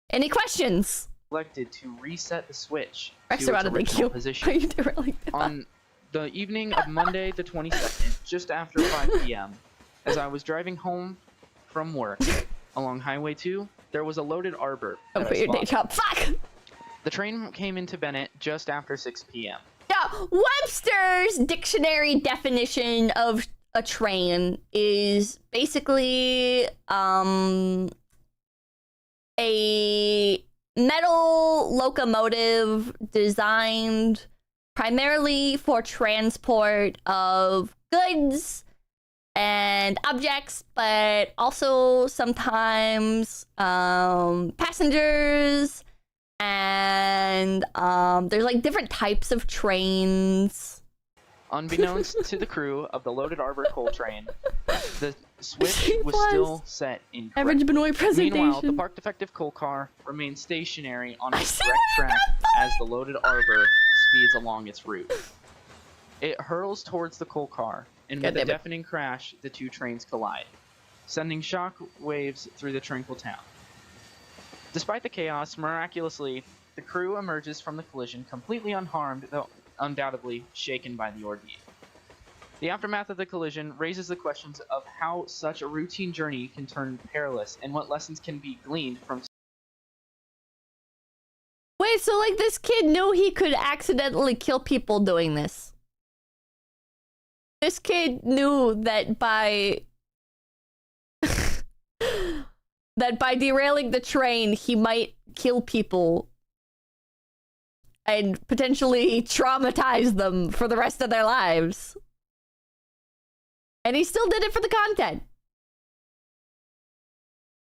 any questions? Elected to reset the switch Rex to around its to thank original you. position Are you derailing? on the evening of Monday the 22nd, just after 5 p.m. As I was driving home from work along Highway 2, there was a loaded arbor. Don't that put I your day spotted. job. Fuck! The train came into Bennett just after 6 p.m. Yeah, Webster's dictionary definition of a train is basically a metal locomotive designed primarily for transport of goods and objects, but also sometimes passengers, and there's like different types of trains. Unbeknownst to the crew of the loaded arbor coal train, the switch was still set in Average correct. Benoit presentation. Meanwhile, the park defective coal car remains stationary on its correct track as the loaded arbor speeds along its route. It hurls towards the coal car, and with a deafening crash, the two trains collide, sending shock waves through the tranquil town. Despite the chaos, miraculously, the crew emerges from the collision completely unharmed, though undoubtedly shaken by the ordeal. The aftermath of the collision raises the questions of how such a routine journey can turn perilous, and what lessons can be gleaned from. Wait, so like this kid knew he could accidentally kill people doing this. This kid knew that by derailing the train, he might kill people and potentially traumatize them for the rest of their lives. And he still did it for the content.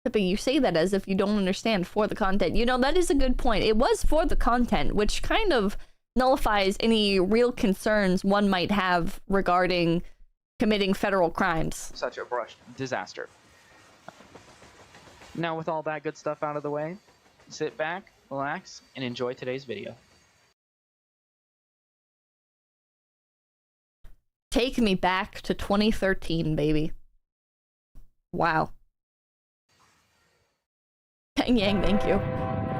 But you say that as if you don't understand for the content. You know, that is a good point. It was for the content, which kind of nullifies any real concerns one might have regarding committing federal crimes. Such a brushed disaster. Now, with all that good stuff out of the way, sit back, relax, and enjoy today's video. Take me back to 2013, baby. Wow. Yang, thank you.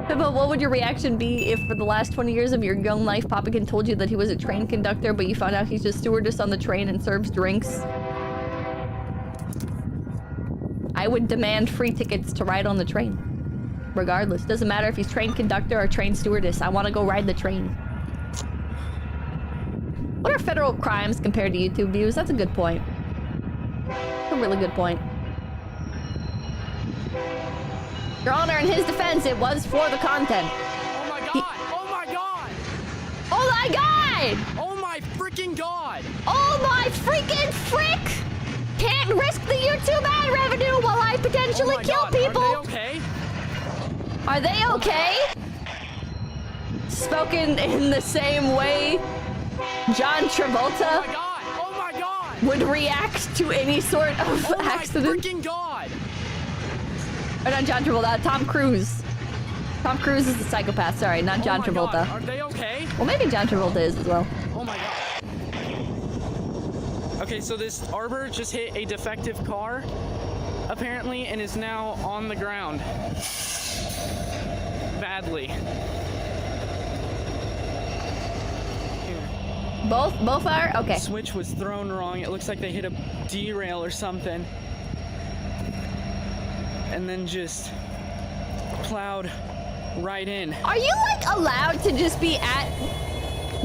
But what would your reaction be if for the last 20 years of your young life, Papakin told you that he was a train conductor, but you found out he's a stewardess on the train and serves drinks? I would demand free tickets to ride on the train. Regardless. Doesn't matter if he's train conductor or train stewardess. I want to go ride the train. What are federal crimes compared to YouTube views? That's a good point. That's a really good point. Your Honor, in his defense, it was for the content. Oh my god! Oh my god! Oh my god! Oh my freaking god! Oh my freaking frick! Can't risk the YouTube ad revenue while I potentially kill people! Are they okay? Are they okay? Spoken in the same way John Travolta Oh my god! Oh my god! would react to any sort of Oh my accident. freaking god! Or not John Travolta, Tom Cruise. Tom Cruise is the psychopath, sorry, not John Oh my Travolta. God. Are they okay? Well, maybe John Travolta is as well. Oh my god. Okay, so this arbor just hit a defective car, apparently, and is now on the ground. Badly. Here. Both are? Okay. Switch was thrown wrong. It looks like they hit a derail or something. And then just plowed right in. Are you like allowed to just be at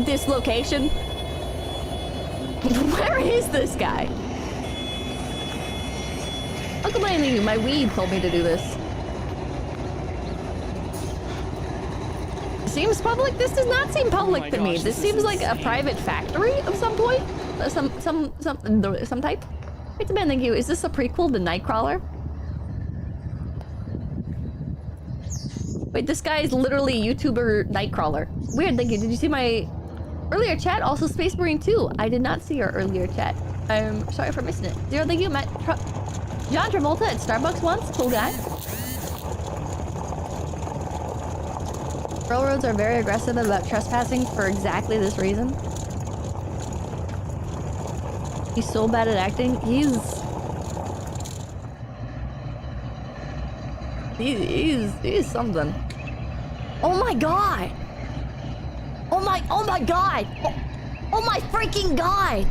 this location? Where is this guy? I'm complaining you. My weed told me to do this. Seems public? This does not seem public to me. gosh, This this seems is like a insane. private factory of some point. Some type. It's a man, thank you. Is this a prequel to Nightcrawler? Wait, this guy is literally YouTuber Nightcrawler. Weird, thank you. Did you see my earlier chat? Also Space Marine 2. I did not see your earlier chat. I'm sorry for missing it. Zero, thank you. John Travolta at Starbucks once. Cool guy. Railroads are very aggressive about trespassing for exactly this reason. He's so bad at acting. He's something. Oh my god! Oh my god! Oh my freaking god!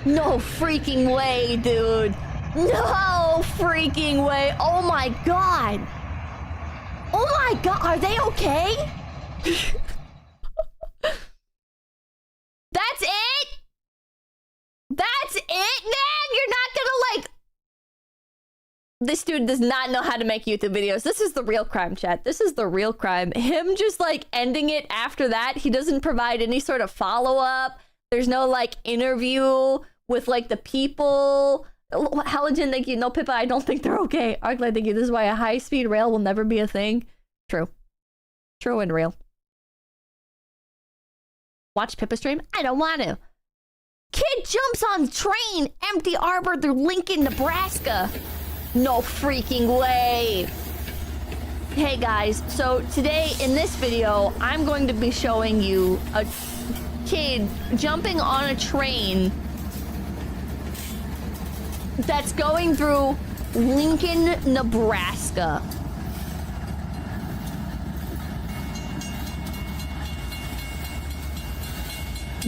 No freaking way, dude! No freaking way! Oh my god! Oh my god, are they okay? That's it? That's it, man? You're not gonna like... This dude does not know how to make YouTube videos. This is the real crime, chat. This is the real crime. Him just like ending it after that. He doesn't provide any sort of follow-up. There's no like interview with like the people. Halogen, thank you. No, Pippa, I don't think they're okay. Arclight, thank you. This is why a high-speed rail will never be a thing. True. True and real. Watch Pippa stream? I don't want to. Kid jumps on train, empty arbor through Lincoln, Nebraska. No freaking way. Hey guys, so today in this video, I'm going to be showing you a kid jumping on a train that's going through Lincoln, Nebraska.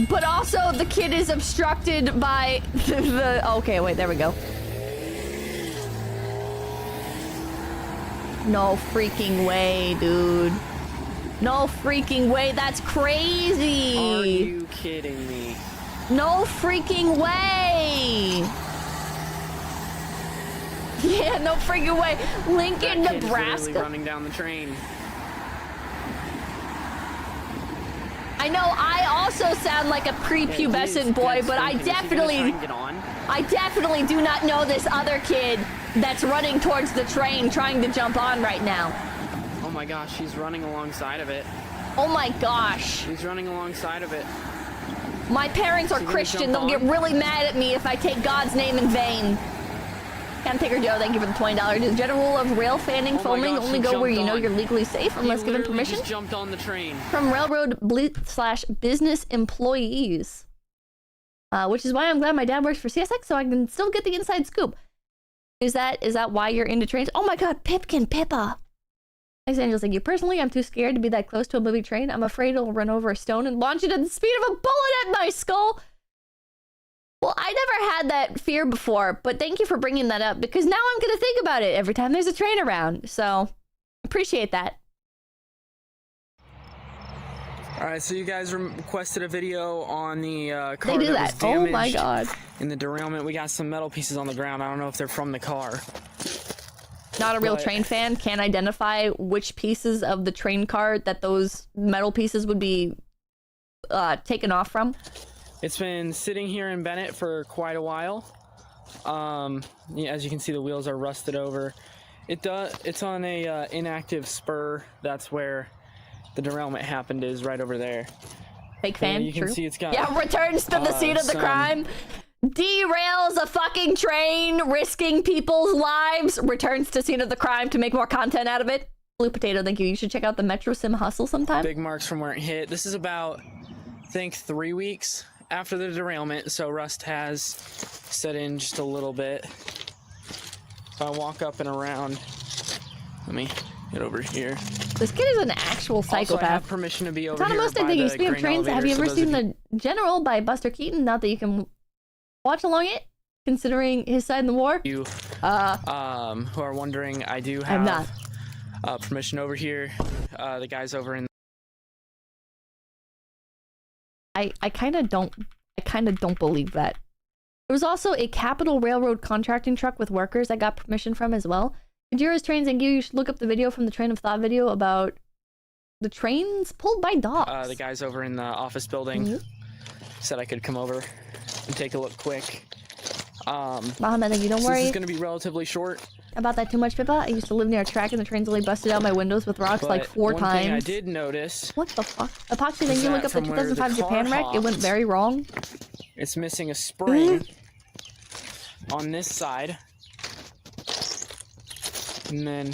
But also the kid is obstructed by the okay, wait, there we go. No freaking way, dude. No freaking way, that's crazy. Are you kidding me? No freaking way. Yeah, no freaking way. Lincoln, That kid is Nebraska. literally running down the train. I know I also sound like a prepubescent boy, but I definitely do not know this other kid that's running towards the train trying to jump on right now. Oh my gosh, he's running alongside of it. Oh my gosh. He's running alongside of it. My parents are Christian. They'll get really mad at me if I take God's name in vain. Cam Taker Joe, thank you for the $20. Does general rule of rail fanning filming only go where you know you're legally safe unless given permission? He just jumped on the train. From railroad /business employees. Which is why I'm glad my dad works for CSX so I can still get the inside scoop. Is that why you're into trains? Oh my god, Pipkin Pippa! Thanks, Angel's like, you personally, I'm too scared to be that close to a moving train. I'm afraid it'll run over a stone and launch it at the speed of a bullet at my skull. Well, I never had that fear before, but thank you for bringing that up because now I'm going to think about it every time there's a train around. So, appreciate that. All right, so you guys requested a video on the car They do that was that. Oh my damaged god. in the derailment. We got some metal pieces on the ground. I don't know if they're from the car. Not a real But- train fan. Can't identify which pieces of the train car that those metal pieces would be taken off from. It's been sitting here in Bennett for quite a while. Yeah, as you can see, the wheels are rusted over. It's on a inactive spur. That's where the derailment happened, is right over there. Fake fan, you can true. see it's got, yeah, returns to the scene of the crime. Derails a fucking train, risking people's lives. Returns to scene of the crime to make more content out of it. Blue Potato, thank you. You should check out the Metro Sim Hustle sometime. Big marks from where it hit. This is about, I think, 3 weeks after the derailment, so rust has set in just a little bit. If I walk up and around, let me get over here. This kid is an actual psychopath. Also, I have permission to be over here Autonomous by thinking, the speaking of grain trains, have elevator, you so ever those seen of you- The General by Buster Keaton? Not that you can watch along it, considering his side in the war. You, who are wondering, I do have I'm not. Permission over here. The guys over in. I kind of don't believe that. There was also a Capital Railroad contracting truck with workers I got permission from as well. Kojira's Trains and you should look up the video from the Train of Thought video about the trains pulled by dogs. The guys over in the office building said I could come over and take a look quick. Mohammed, you don't This worry is going to be relatively short. about that too much, Pippa. I used to live near a track and the trains only busted out my windows with rocks like 4 one times. thing I did notice. What the fuck? Epoxy, then is you look that up the from where the 2005 Japan car wreck. It went hops, very wrong. It's missing a spring on this side. And then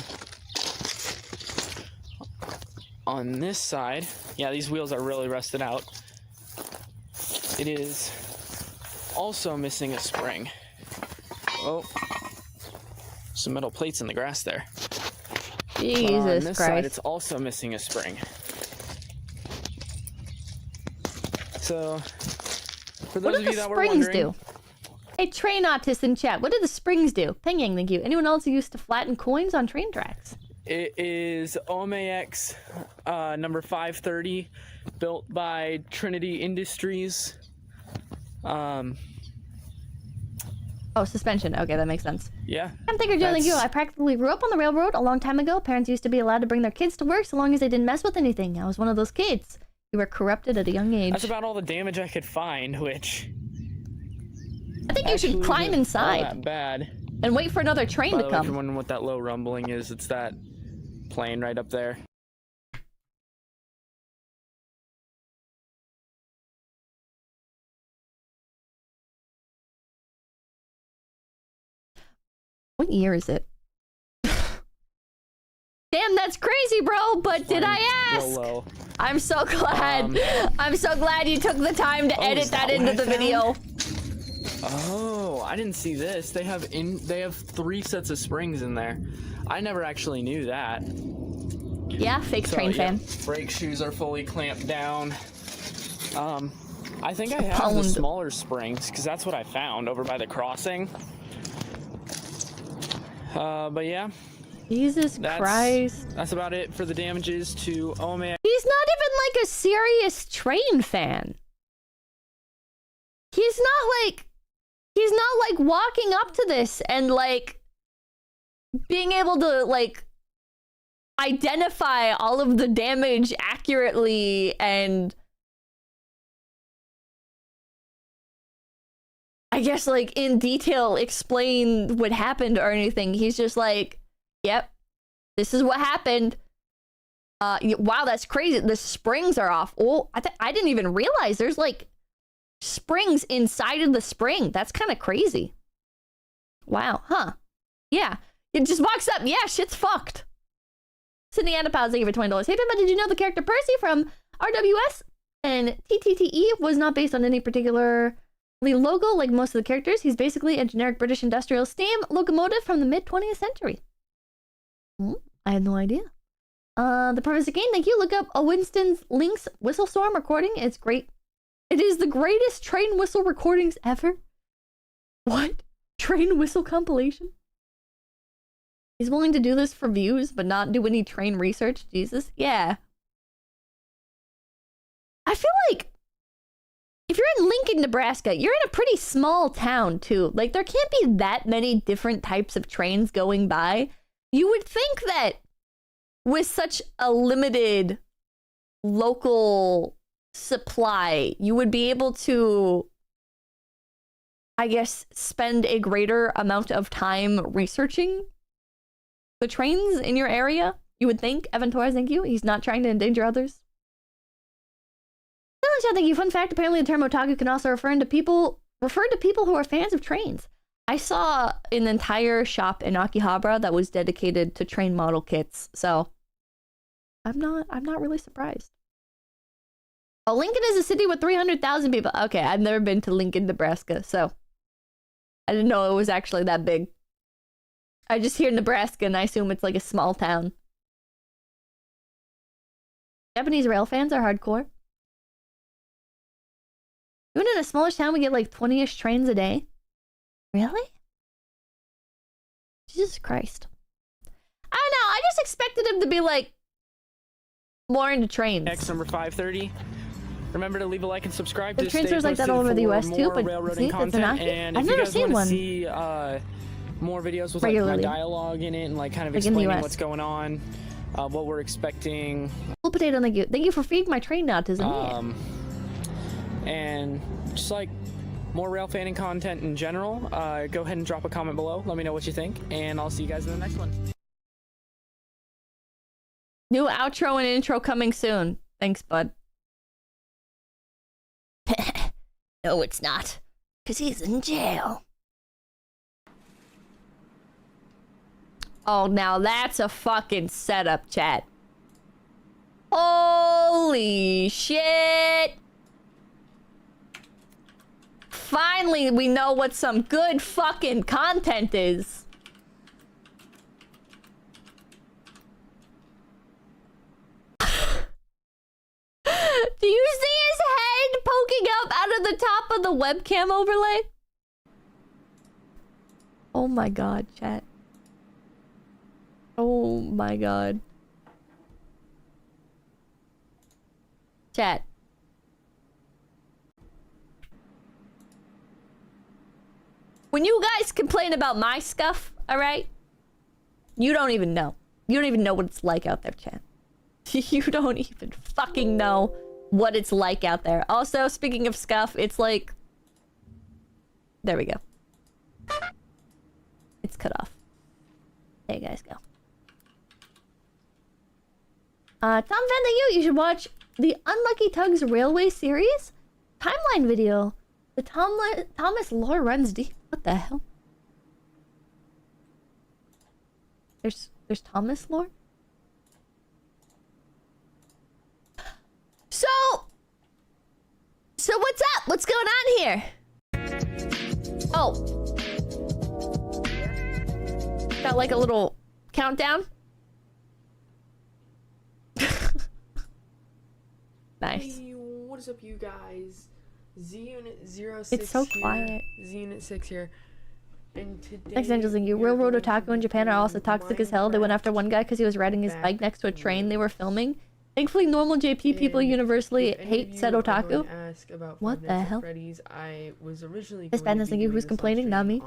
on this side, yeah, these wheels are really rusted out. It is also missing a spring. Oh, some metal plates in the grass there. But on Jesus this side, Christ. it's also missing a spring. So, for What those did of you the that were springs wondering, do? Hey, train artist in chat, what did the springs do? Ping Yang, thank you. Anyone else who used to flatten coins on train tracks? it is 𝐒𝐻𝐿 number 530, built by Trinity Industries. Oh, suspension. Okay, that makes sense. Yeah. I'm Thinker Joe, thank you. I practically grew up on the railroad a long time ago. Parents used to be allowed to bring their kids to work so long as they didn't mess with anything. I was one of those kids. You were corrupted at a young age. That's about all the damage I could find, which I think you should actually climb isn't all inside that bad. and wait for another train By to the way, if you're come. wondering what that low rumbling is, it's that plane right up there. What year is it? Damn, that's crazy, bro. But did I Real ask? low. I'm so glad. I'm so glad you took the time to edit is that that into what I the video. Oh, I didn't see this. They have 3 sets of springs in there. I never actually knew that. Yeah, fake So, train yeah, fan. brake shoes are fully clamped down. I think I have the Pound. smaller springs because that's what I found over by the crossing. But yeah, Jesus Christ. that's about it for the damages to 𝐒𝐻𝐿. He's not even like a serious train fan. He's not like walking up to this and like being able to like identify all of the damage accurately and I guess like in detail explain what happened or anything. He's just like, yep, this is what happened. Wow, that's crazy. The springs are off. Oh, I didn't even realize there's like springs inside of the spring. That's kind of crazy. Wow, huh? Yeah, it just walks up. Yeah, shit's fucked. Sydney Anapaz, thank you for $20. Hey, Pippa, did you know the character Percy from RWS and TTTE was not based on any particular logo like most of the characters? He's basically a generic British industrial steam locomotive from the mid-20th century. I had no idea. The premise again, thank you. Look up a Winston's Lynx whistle storm recording. It's great. It is the greatest train whistle recordings ever. What? Train whistle compilation? He's willing to do this for views, but not do any train research? Jesus. Yeah. I feel like if you're in Lincoln, Nebraska, you're in a pretty small town too. Like there can't be that many different types of trains going by. You would think that with such a limited local supply, you would be able to, I guess, spend a greater amount of time researching the trains in your area. You would think. Evan Torres, thank you. He's not trying to endanger others. Thank you. Fun fact, apparently the term otaku can also refer to people who are fans of trains. I saw an entire shop in Akihabara that was dedicated to train model kits, so I'm not really surprised. Oh, Lincoln is a city with 300,000 people. Okay, I've never been to Lincoln, Nebraska, so I didn't know it was actually that big. I just hear Nebraska and I assume it's like a small town. Japanese rail fans are hardcore. Even in a smaller town, we get like 20-ish trains a day. Really? Jesus Christ. I don't know. I just expected him to be like more into trains. X number 530. Remember to leave a like and subscribe. The transfers like that all over the US too, but see, that's not. I've never seen one. See more videos with like my dialogue in it and like kind of explaining what's going on, what we're expecting. Full potato, thank you. Thank you for feeding my train autism. And just like more rail fanning content in general, go ahead and drop a comment below. Let me know what you think, and I'll see you guys in the next one. New outro and intro coming soon. Thanks, bud. No, it's not. Because he's in jail. Oh, now that's a fucking setup, chat. Holy shit. Finally, we know what some good fucking content is. Do you see his head poking up out of the top of the webcam overlay? Oh my god, chat. Oh my god. Chat. When you guys complain about my scuff, alright? You don't even know. You don't even know what it's like out there, chat. You don't even fucking know what it's like out there. Also, speaking of scuff, it's like... There we go. It's cut off. There you guys go. Tom Van, you should watch the Unlucky Tugs Railway series timeline video. The Thomas lore runs deep. What the hell? There's Thomas lore? So what's up? What's going on here? Oh. Got like a little countdown. Nice. Hey, what is up, you guys? Z-Unit 06 It's so here. quiet. Z-Unit 6 here. And today... Next Angels thinking, Railroad Otaku in Japan are also toxic as hell. They went after one guy because he was riding his bike next to a train they were filming. Thankfully, normal JP people universally hate said otaku. What the hell? I was originally this bad thinking who's complaining, not me.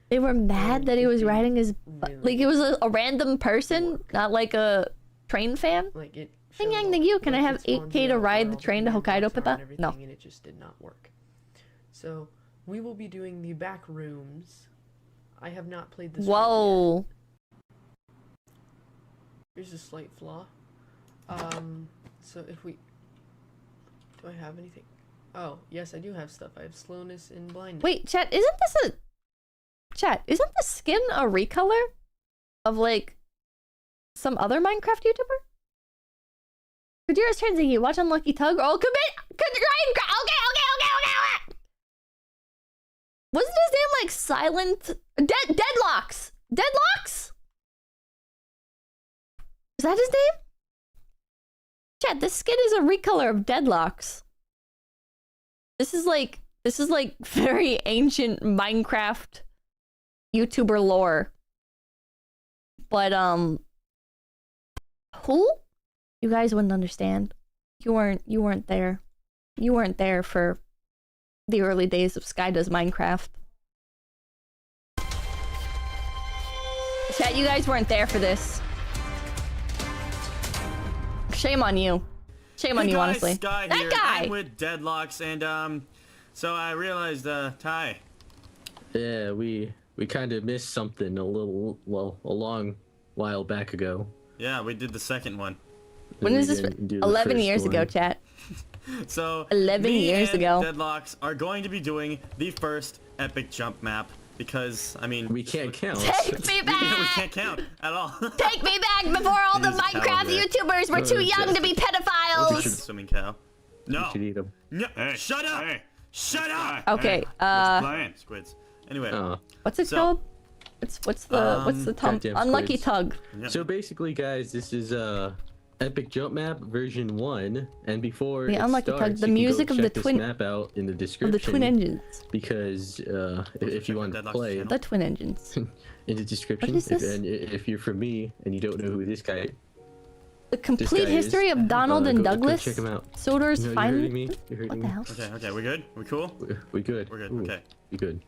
They were mad that he was riding his like it was a random person, not like a train fan. Like it. Ding yang ding you. Can I have 8K to ride the train to Hokkaido, Pippa? No. And it just did not work. So we will be doing the back rooms. I have not played this. Whoa. Here's a slight flaw. So if we... Do I have anything? Oh, yes, I do have stuff. I have slowness and blindness. Wait, chat, isn't this a... Chat, isn't the skin a recolor of, like, some other Minecraft YouTuber? Kujira's Transit, you watch Unlucky Tug? Oh, okay. Wasn't his name, like, Silent... Deadlocks! Deadlocks? Is that his name? Chat, this skin is a recolor of Deadlocks. This is like very ancient Minecraft YouTuber lore. But who? You guys wouldn't understand. You weren't there. You weren't there for the early days of Sky Does Minecraft. Chat, you guys weren't there for this. Shame on you. Shame on you, honestly. Sky that here. guy! I'm with Deadlocks, and, so I realized, Ty. Yeah, we kind of missed something a long while back ago. Yeah, we did the second one. When is this? 11 years ago, chat. So, 11 years ago. Deadlocks are going to be doing the first epic jump map. Because, I mean... We can't count. Take me back! We can't count at all. Take me back before all the Minecraft YouTubers were too young to be pedophiles! Swimming cow. No. You should eat them. No. Shut up. Shut up. Okay. Playing squids. Anyway. What's it So- called? What's the goddamn unlucky squids. tug? Yep. So basically, guys, this is Epic Jump Map version 1, and before The it unlucky starts, tug, the you can go music of the check this twin map out in the description. of the twin engines. Because if you want to Deadlock's play channel. The twin engines. in the description, What is this? and if you're from me and you don't know who this guy, The complete guy history is, of Donald and go Douglas. check him out. Sodor's No, you're fine. hurting me. You're hurting What me. the hell? Okay. We good? We cool? We good. We're good. Ooh, Okay. We good.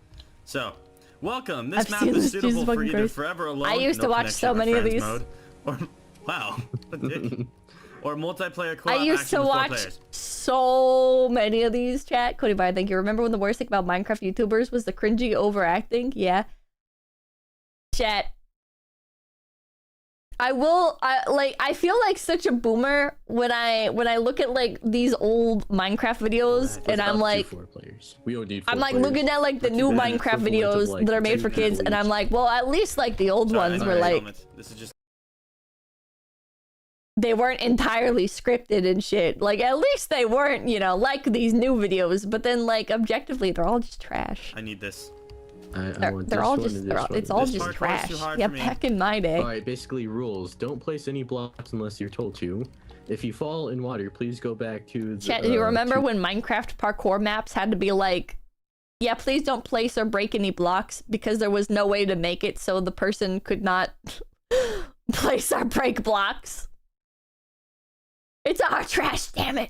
So, welcome. This I've map seen is this, suitable Jesus for fucking either Christ. forever alone. I used no to watch connection, so or many of friends these. Mode, or wow, a dick. Or multiplayer co-op I used action to with 4 watch players. so many of these, chat. Cody Bye, thank you. Remember when the worst thing about Minecraft YouTubers was the cringy overacting? Yeah. Chat. I feel like such a boomer when I look at like these old Minecraft videos and I'm like, 4 players. We don't need 4 I'm like players. looking at like the new bad. Minecraft It's equivalent of, videos like, that are made for 2 kids and I'm each. like, well, at least like the old Sorry, ones I were know like, moments. This is just they weren't entirely scripted and shit. Like at least they weren't, you know, like these new videos, but then like objectively they're all just trash. I need this. I want They're this all one just and this one. it's all This just parkour's trash. too hard Yeah, for me. back in my day. Alright, basically rules. Don't place any blocks unless you're told to. If you fall in water, please go back to the... Chat, do you remember when Minecraft parkour maps had to be like, yeah, please don't place or break any blocks because there was no way to make it so the person could not place or break blocks? It's our trash, damn it.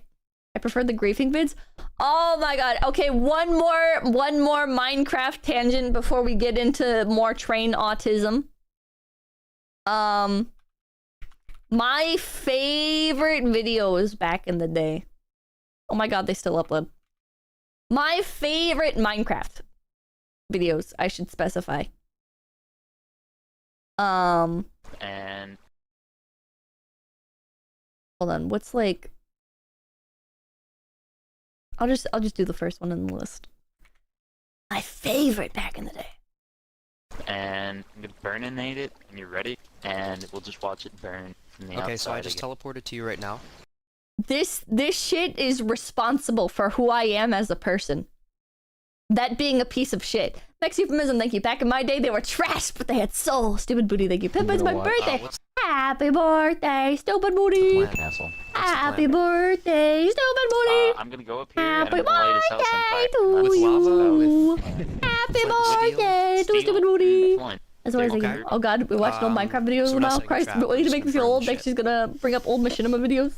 I prefer the griefing vids. Oh my god. Okay, one more Minecraft tangent before we get into more train autism. My favorite videos back in the day. Oh my god, they still upload. My favorite Minecraft videos, I should specify. And Hold on, what's like... I'll just do the first one in the list. My favorite back in the day. I'm gonna burninate it, and you're ready, and we'll just watch it burn from the outside. Okay, so I just again. teleported to you right now. This shit is responsible for who I am as a person. That being a piece of shit. Next euphemism, thank you. Back in my day, they were trash, but they had soul. Stupid booty, thank you. Pip, it's my birthday. Happy birthday, stupid booty. Plan, asshole. Happy birthday, stupid booty. I'm gonna go up here, and Happy I'm gonna light his house on birthday fire. to With lava, you. with Happy steel, birthday to Steel, stupid booty. flint. That's what I was Okay. thinking. Oh god, we watched old Minecraft videos so we're not now. setting a Christ, trap, but we're wait to just make me feel confirming old. Like shit. she's gonna bring up old Machinima videos.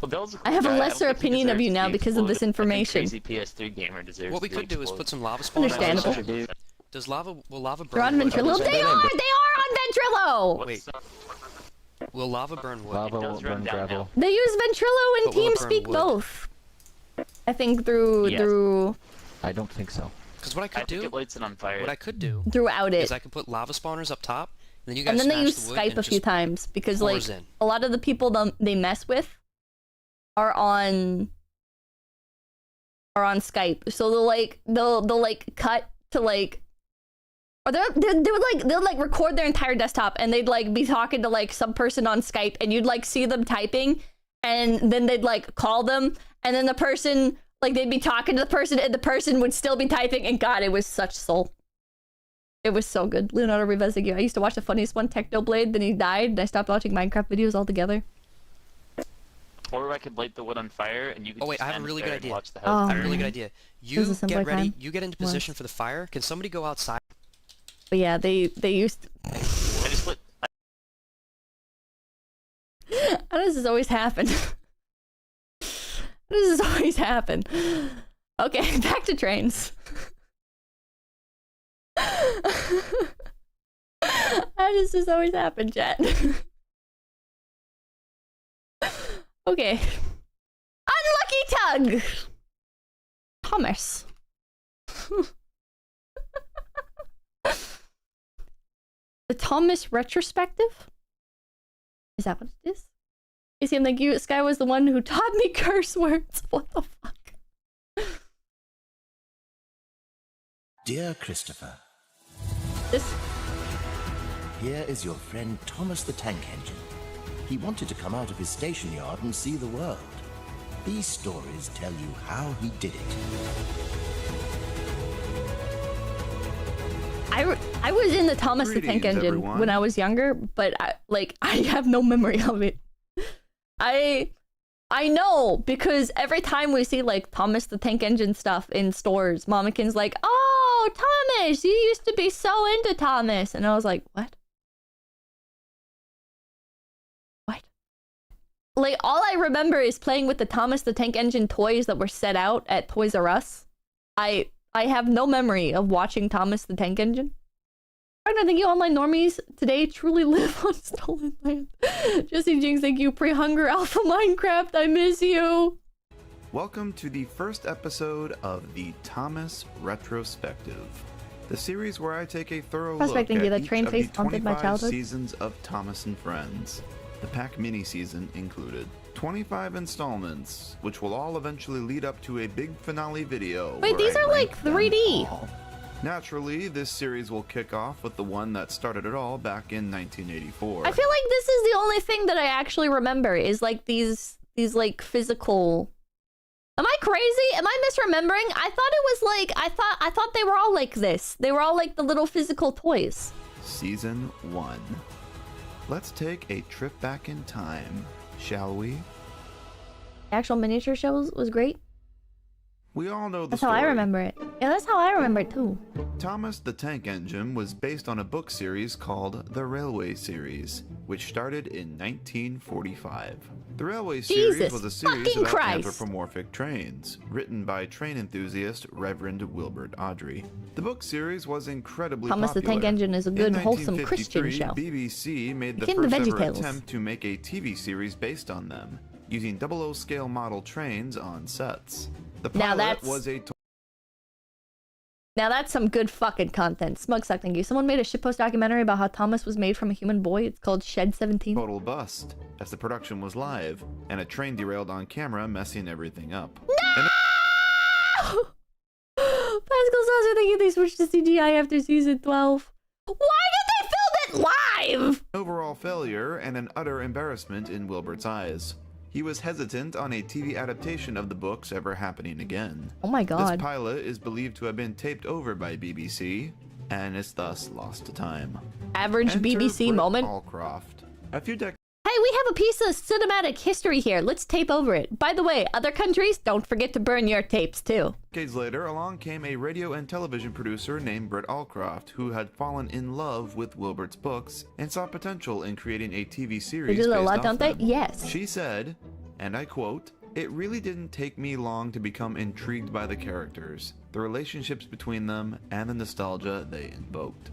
Well, that was a cool I have a guy. don't lesser think he opinion of deserves you to now be because of this exploded. I think information. Crazy PS3 gamer deserves What we to be could do is exploded. put some lava spawners. Understandable. Will lava burn They're on wood? Ventrilo. They are on Ventrilo! What's Wait. up? Will lava burn wood? It does run downhill. They use Ventrilo and But will it burn TeamSpeak wood? both. I think through Yes. I don't think so. Because what I I could think do, it lights it on fire. what I could do, throughout is it. I could put lava spawners up top, and then you guys And then they smash use the wood Skype and a few just times because like pours in. a lot of the people they mess with are on Skype. So they'll like cut to like, or they'll like record their entire desktop and they'd like be talking to like some person on Skype and you'd like see them typing and then they'd like call them and then the person like they'd be talking to the person and the person would still be typing and god, it was such soul. It was so good. Leonardo Rivez, I used to watch the funniest one, Technoblade, then he died and I stopped watching Minecraft videos altogether. Or I could light the wood on fire, and you could Oh wait, just I have a stand really there good and idea. watch the Oh, house I have a really burn. good idea. This You is a simpler get ready. time. You get into Was. position for the fire. Can somebody go outside? But yeah, they used I just lit. How does this always happen? How does this always happen? Okay, back to trains. How does this always happen, chat? Okay. Unlucky Tug! Thomas. The Thomas retrospective? Is that what it is? Is him thank you? This guy was the one who taught me curse words. What the fuck? Dear Christopher, This here is your friend Thomas the Tank Engine. He wanted to come out of his station yard and see the world. These stories tell you how he did it. I was in the Thomas the Tank Engine everyone. when I was younger, but I have no memory of it. I know because every time we see like Thomas the Tank Engine stuff in stores, Mamakin's like, "Oh, Thomas, you used to be so into Thomas," and I was like, "What? What?" Like all I remember is playing with the Thomas the Tank Engine toys that were set out at Toys R Us. I have no memory of watching Thomas the Tank Engine. I don't think you online normies today truly live on stolen land. Jesse Jinx, thank you. Pre-hunger alpha Minecraft, I miss you. Welcome to the first episode of the Thomas Retrospective, the series where I take a thorough look at Prospecting you, that each train of face the haunted my 25 childhood. seasons of Thomas and Friends, the pack mini season included. 25 installments, which will all eventually lead up to a big finale video. Wait, where these I are like rank them 3D. all. Naturally, this series will kick off with the one that started it all back in 1984. I feel like this is the only thing that I actually remember is like these like physical. Am I crazy? Am I misremembering? I thought it was like I thought they were all like this. They were all like the little physical toys. Season 1. Let's take a trip back in time, shall we? The actual miniature shows was great. We all know the That's story. how I remember it. Yeah, that's how I remember it too. Thomas the Tank Engine was based on a book series called The Railway Series, which started in 1945. The Railway Series Jesus was a series fucking about Christ. anthropomorphic trains, written by train enthusiast Reverend Wilbert Awdry. The book series was incredibly Thomas the popular. Tank Engine is a good, In wholesome Christian 1953, show. BBC made the Akin to first ever VeggieTales. attempt to make a TV series based on them, using 00 scale model trains on sets. The Now pilot that's- was a Now that's some good fucking content. Smug suck, thank you. Someone made a shitpost documentary about how Thomas was made from a human boy. It's called Shed 17. total bust, as the production was live, and a train derailed on camera, messing everything up. Pascal Saucer, thank you. They switched to CGI after season 12. Why did they film it live? An overall failure and an utter embarrassment in Wilbert's eyes. He was hesitant on a TV adaptation of the books ever happening again. Oh my god. This pilot is believed to have been taped over by BBC, and is thus lost to time. Average Enter BBC Britt moment. Allcroft. A few decades Hey, we have a piece of cinematic history here. Let's tape over it. By the way, other countries, don't forget to burn your tapes too. later, along came a radio and television producer named Britt Allcroft, who had fallen in love with Wilbert's books and saw potential in creating a TV series They do that a based lot, off don't they? them. Yes. She said, and I quote, "It really didn't take me long to become intrigued by the characters, the relationships between them, and the nostalgia they invoked."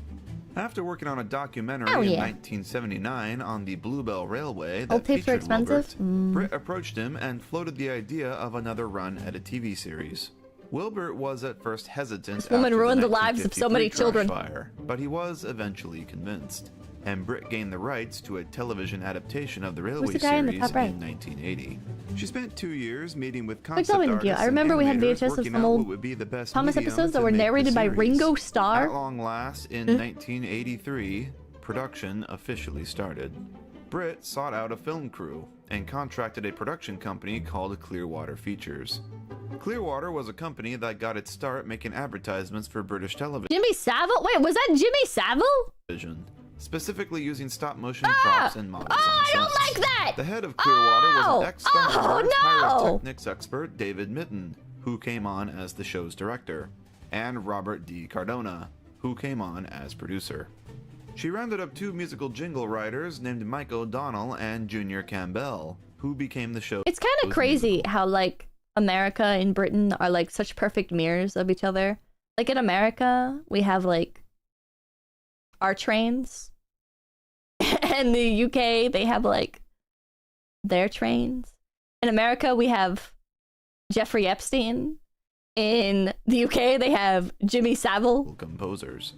After working on a documentary Oh, in yeah. 1979 on the Bluebell Railway that Old tapes are featured expensive? Wilbert, Britt approached him and floated the idea of another run at a TV series. Wilbert was at first hesitant. This woman after ruined the lives of so many 1953 children. crash fire, but he was eventually convinced. And Britt gained the rights to a television adaptation of the Railway the guy in the series top right? in 1980. She spent 2 years meeting with Quick concept tell me, thank you. artists I remember and we had animators VHS of working some out old what would be the best Thomas medium episodes that to were make the narrated by series. Ringo At Starr. long last, in 1983, production officially started. Britt sought out a film crew and contracted a production company called Clearwater Features. Clearwater was a company that got its start making advertisements for British television. Jimmy Savile? Wait, was that Jimmy Savile? Specifically using stop-motion props and models on I don't sets. like that! The head of Clearwater was an ex-Thunderbirds no! pyrotechnics expert David Mitten, who came on as the show's director, and Robert D. Cardona, who came on as producer. She rounded up 2 musical jingle writers named Mike O'Donnell and Junior Campbell, who became the show's It's kind of crazy how like America and Britain are like such perfect mirrors of each other. Like in America, we have like our trains. And the UK, they have like their trains. In America, we have Jeffrey Epstein. In the UK, they have Jimmy Savile. composers.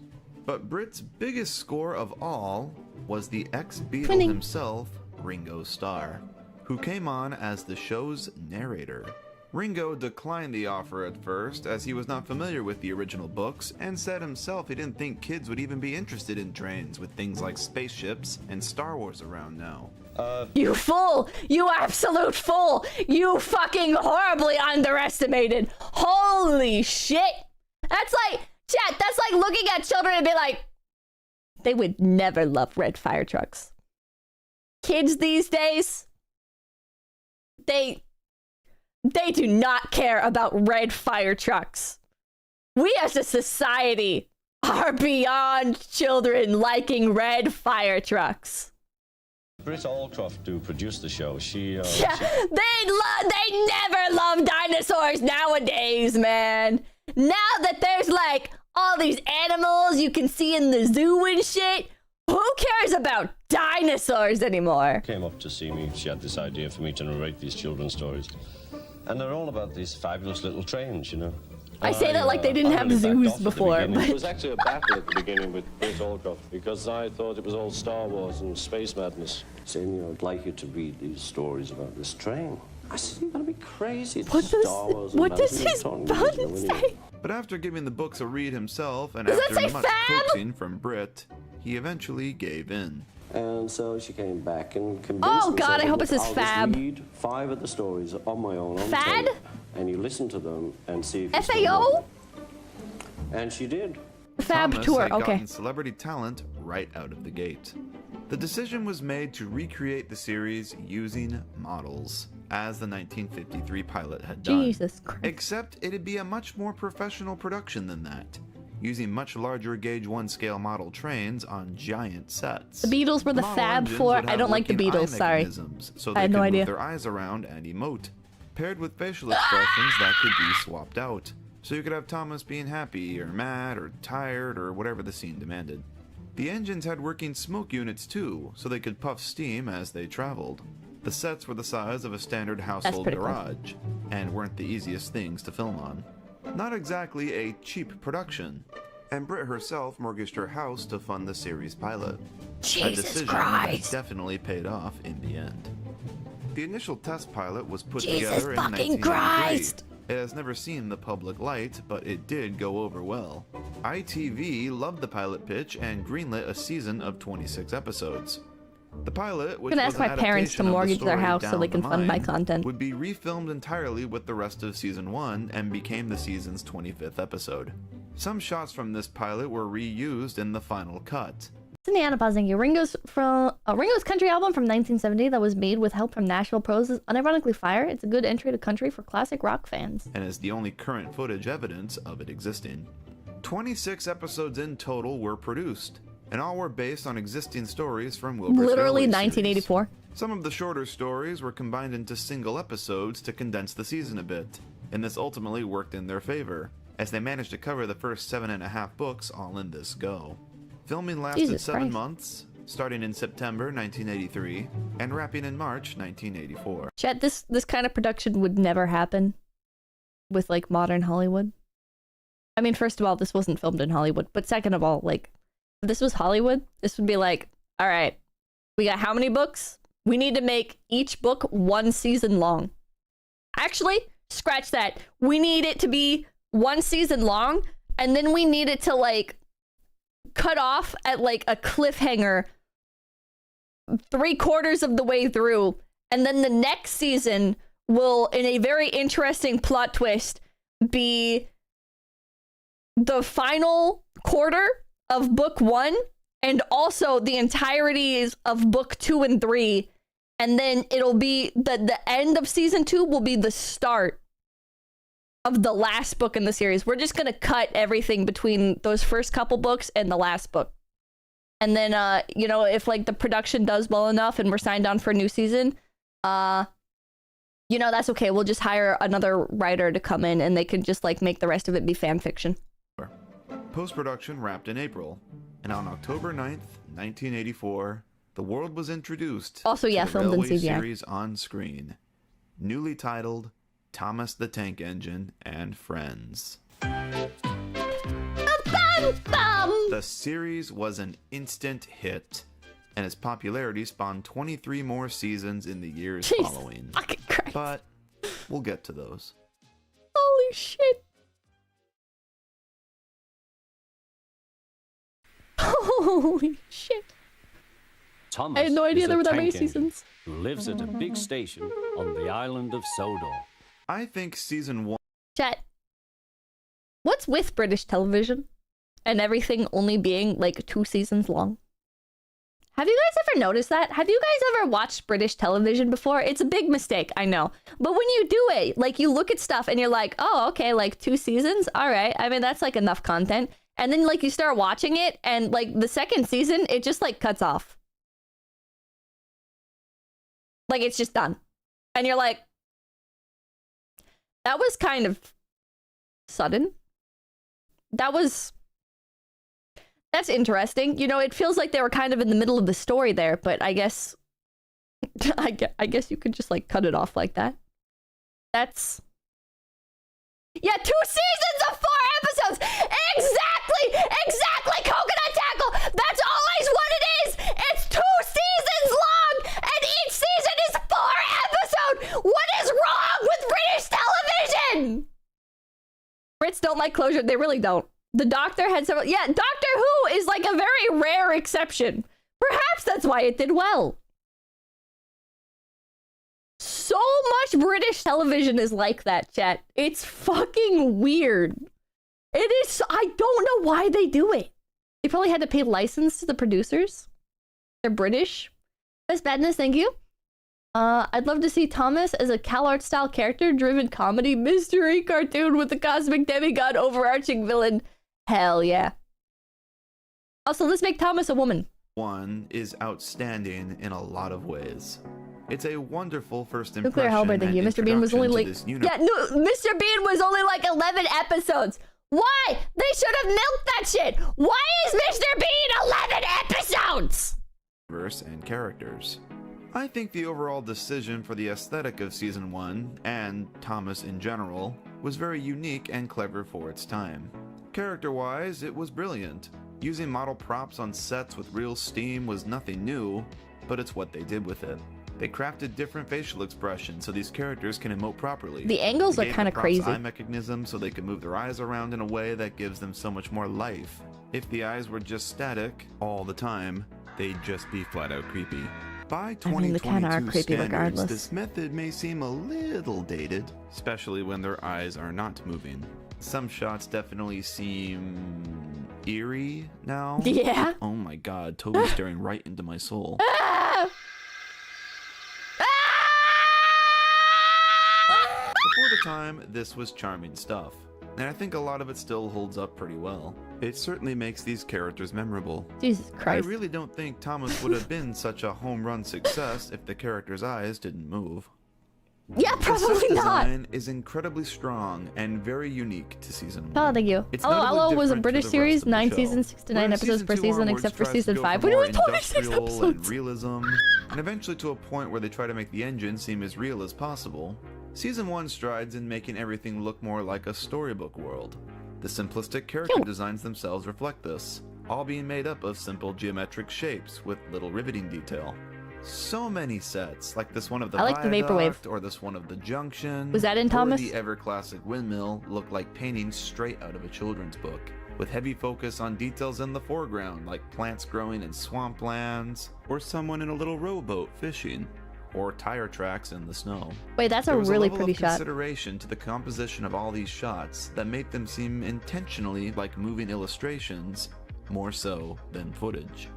But Britt's biggest score of all was the ex-Beatle Twinning. himself, Ringo Starr, who came on as the show's narrator. Rinkou declined the offer at first, as he was not familiar with the original books, and said himself he didn't think kids would even be interested in trains with things like spaceships and Star Wars around now. You fool! You absolute fool! You fucking horribly underestimated! Holy shit! That's like, chat, that's like looking at children and be like, they would never love red fire trucks. Kids these days, they do not care about red fire trucks. We as a society are beyond children liking red fire trucks. Britt Allcroft, who produced the show, they never love dinosaurs nowadays, man. Now that there's like all these animals you can see in the zoo and shit, who cares about dinosaurs anymore? Came up to see me. She had this idea for me to narrate these children's stories. And they're all about these fabulous little trains, you know. I say that like they didn't have zoos before. It was actually a battle at the beginning with Britt Allcroft because I thought it was all Star Wars and space madness. Saying, you know, I'd like you to read these stories about this train. I said, you're gonna be crazy. What does his bun say? But after giving the books a read himself and after much coaxing from Britt, he eventually gave in. And so she came back and convinced Oh god, I hope it says fab. Read 5 of the stories on my own on Fad? tape, and you listen to them and see if you FAO? And she did. Fab Thomas tour, had okay. gotten celebrity talent right out of the gate. The decision was made to recreate the series using models, as the 1953 pilot had done. Jesus Christ. Except it'd be a much more professional production than that, using much larger gauge 1 scale model trains on giant sets. The Beatles were the Model Fab engines Four. would I have don't like the working eye Beatles, sorry. mechanisms, so they I had no could idea. move their eyes around and emote, paired with facial expressions that could be swapped out. So you could have Thomas being happy or mad or tired or whatever the scene demanded. The engines had working smoke units too, so they could puff steam as they traveled. The sets were the size of a standard household pretty cool. garage, and weren't the easiest things to film on. Not exactly a cheap production, and Britt herself mortgaged her house to fund the series pilot. A decision that definitely paid off in the end. The initial test pilot was put together in 1993. It has never seen the public light, but it did go over well. ITV loved the pilot pitch and greenlit a season of 26 episodes. The pilot, which I'm gonna was ask an my parents to adaptation of the mortgage their story house so Down they the can fund my Mine, content. would be refilmed entirely with the rest of season 1 and became the season's 25th episode. Some shots from this pilot were reused in the final cut. Indiana pausing you. Ringo's country album from 1970 that was made with help from Nashville pros is unironically fire. It's a good entry to country for classic rock fans. And is the only current footage evidence of it existing. 26 episodes in total were produced, and all were based on existing stories from Wilbur's Literally early 1984. series. Some of the shorter stories were combined into single episodes to condense the season a bit, and this ultimately worked in their favor, as they managed to cover the first 7.5 books all in this go. Filming lasted 7 months, starting in September 1983 and wrapping in March 1984. Chat, this kind of production would never happen with like modern Hollywood. I mean, first of all, this wasn't filmed in Hollywood, but second of all, like, if this was Hollywood, this would be like, all right, we got how many books? We need to make each book 1 season long. Actually, scratch that. We need it to be 1 season long, and then we need it to like cut off at like a cliffhanger 3/4 of the way through, and then the next season will, in a very interesting plot twist, be the final quarter of book 1 and also the entireties of book 2 and 3, and then it'll be the end of season 2 will be the start of the last book in the series. We're just gonna cut everything between those first couple books and the last book. And then, you know, if like the production does well enough and we're signed on for a new season, you know, that's okay. We'll just hire another writer to come in and they can just like make the rest of it be fan fiction. Post-production wrapped in April, and on October 9th, 1984, the world was introduced also, yeah, to the filmed in railway CGI. series on screen, newly titled Thomas the Tank Engine and Friends. The series was an instant hit, and its popularity spawned 23 more seasons in the years following. But we'll get to those. shit. Holy shit. Thomas I had no idea is there a were that many tank engine seasons. who lives at a big station on the island of Sodor. I think season 1. Chat. What's with British television and everything only being like 2 seasons long? Have you guys ever noticed that? Have you guys ever watched British television before? It's a big mistake, I know. But when you do it, like you look at stuff and you're like, oh, okay, like 2 seasons? All right. I mean, that's like enough content. And then like you start watching it and like the second season, it just like cuts off. Like it's just done. And you're like, that was kind of sudden. That's interesting. You know, it feels like they were kind of in the middle of the story there, but I guess I guess you could just like cut it off like that. That's yeah, 2 seasons of 4 episodes. Exactly, Coconut Tackle. That's always what it is. It's 2 seasons long, and each season is 4 episodes. What is wrong with British television? Brits don't like closure. They really don't. The Doctor had several. Yeah, Doctor Who is like a very rare exception. Perhaps that's why it did well. So much British television is like that, chat. It's fucking weird. It is. I don't know why they do it. They probably had to pay license to the producers. They're British. Miss Badness, thank you. I'd love to see Thomas as a CalArt style character-driven comedy mystery cartoon with the cosmic demigod overarching villain. Hell yeah. Also, let's make Thomas a woman. 1 is outstanding in a lot of ways. It's a wonderful first Nuclear impression Hellboy, thank you. and Mr. Bean was only like... introduction to Yeah, no, Mr. Bean was only like 11 episodes. Why? They should have milked that shit. Why is Mr. Bean 11 episodes? Universe and characters. I think the overall decision for the aesthetic of Season 1, and Thomas in general, was very unique and clever for its time. Character-wise, it was brilliant. Using model props on sets with real steam was nothing new, but it's what they did with it. They crafted different facial expressions so these characters can emote properly. The angles are kind of crazy. Eye mechanism so they can move their eyes around in a way that gives them so much more life. If the eyes were just static all the time, they'd just be flat out creepy. By 2022 standards, this method may seem a little dated, especially when their eyes are not moving. Some shots definitely seem eerie now. Yeah. Oh my god, Toby's staring right into my soul. Before the time, this was charming stuff, and I think a lot of it still holds up pretty well. It certainly makes these characters memorable. Jesus Christ. I really don't think Thomas would have been such a home run success if the character's eyes didn't move. Yeah, probably the set not. design is incredibly strong and very unique to season 1. Oh, thank you. Hello was a British series, 9 seasons, 69 episodes per season, except for season 5, but it was 26 episodes. And realism, and eventually to a point where they try to make the engine seem as real as possible. Season 1 strides in making everything look more like a storybook world. The simplistic character designs themselves reflect this, all being made up of simple geometric shapes with little riveting detail. So many sets, like this one of the Viaduct, or this one of the Junction, was that in Thomas? Or the ever-classic windmill, look like paintings straight out of a children's book, with heavy focus on details in the foreground, like plants growing in swamplands, or someone in a little rowboat fishing, or tire tracks in the snow. Wait, that's a really pretty shot. Consideration to the composition of all these shots that make them seem intentionally like moving illustrations, more so than footage.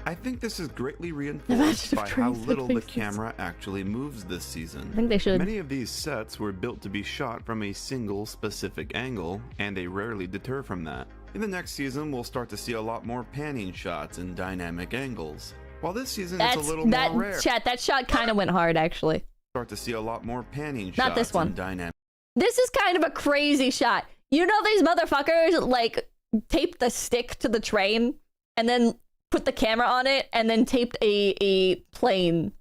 I think this is greatly reinforced by how little the camera actually moves this season. I think they should. Many of these sets were built to be shot from a single specific angle, and they rarely deter from that. In the next season, we'll start to see a lot more panning shots and dynamic angles. While this season it's a little more rare. Chat, that shot kind of went hard, actually. Start to see a lot more panning shots. Not this one. And dynamic. This is kind of a crazy shot. You know these motherfuckers, like, taped the stick to the train, and then put the camera on it, and then taped a plane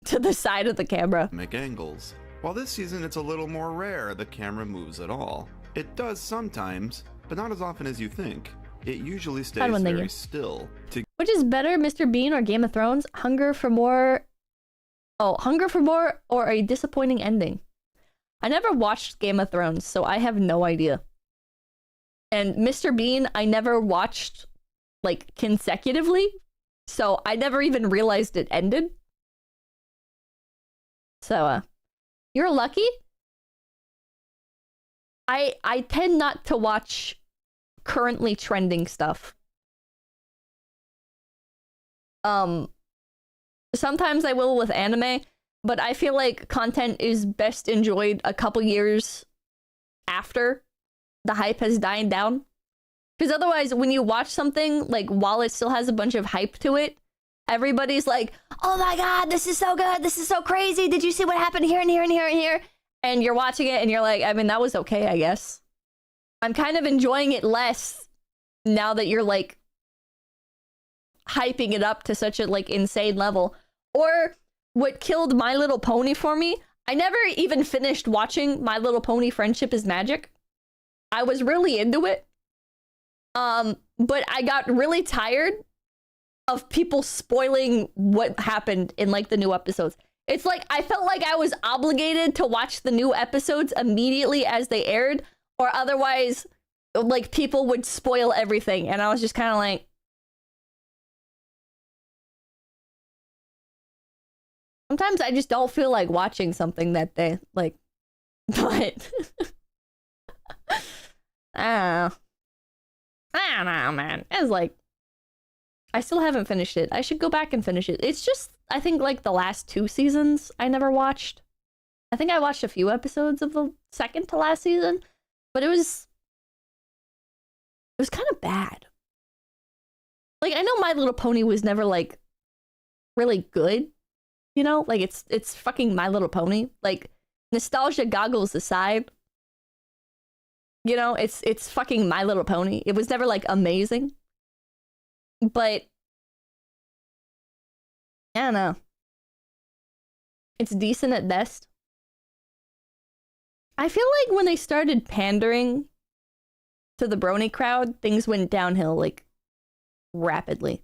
to the side of the camera. Angles. While this season it's a little more rare the camera moves at all. It does sometimes, but not as often as you think. It usually stays very still. Which is better, Mr. Bean or Game of Thrones? Hunger for more or a disappointing ending? I never watched Game of Thrones, so I have no idea. And Mr. Bean, I never watched, like, consecutively, so I never even realized it ended. So, you're lucky. I tend not to watch currently trending stuff. Sometimes I will with anime, but I feel like content is best enjoyed a couple years after the hype has died down. Because otherwise, when you watch something, like, while it still has a bunch of hype to it, everybody's like, oh my god, this is so good, this is so crazy, did you see what happened here and here and here and here? And you're watching it and you're like, I mean, that was okay, I guess. I'm kind of enjoying it less now that you're, like, hyping it up to such a, like, insane level. Or what killed My Little Pony for me, I never even finished watching My Little Pony Friendship is Magic. I was really into it. But I got really tired of people spoiling what happened in, like, the new episodes. It's like, I felt like I was obligated to watch the new episodes immediately as they aired, or otherwise, like, people would spoil everything. And I was just kind of like, sometimes I just don't feel like watching something that day, like, but I don't know, man. It's like, I still haven't finished it. I should go back and finish it. It's just, I think, like, the last 2 seasons I never watched. I think I watched a few episodes of the second to last season, but it was kind of bad. Like, I know My Little Pony was never, like, really good, you know? Like, it's fucking My Little Pony. Like, nostalgia goggles aside, you know, it's fucking My Little Pony. It was never, like, amazing. But I don't know. It's decent at best. I feel like when they started pandering to the brony crowd, things went downhill, like, rapidly.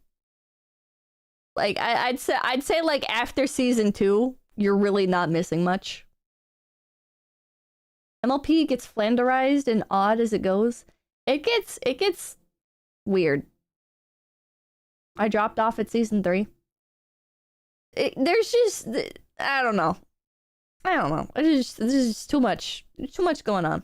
Like, I'd say like after season 2, you're really not missing much. MLP gets flanderized and odd as it goes. It gets weird. I dropped off at season 3. There's just, I don't know. This is just too much going on.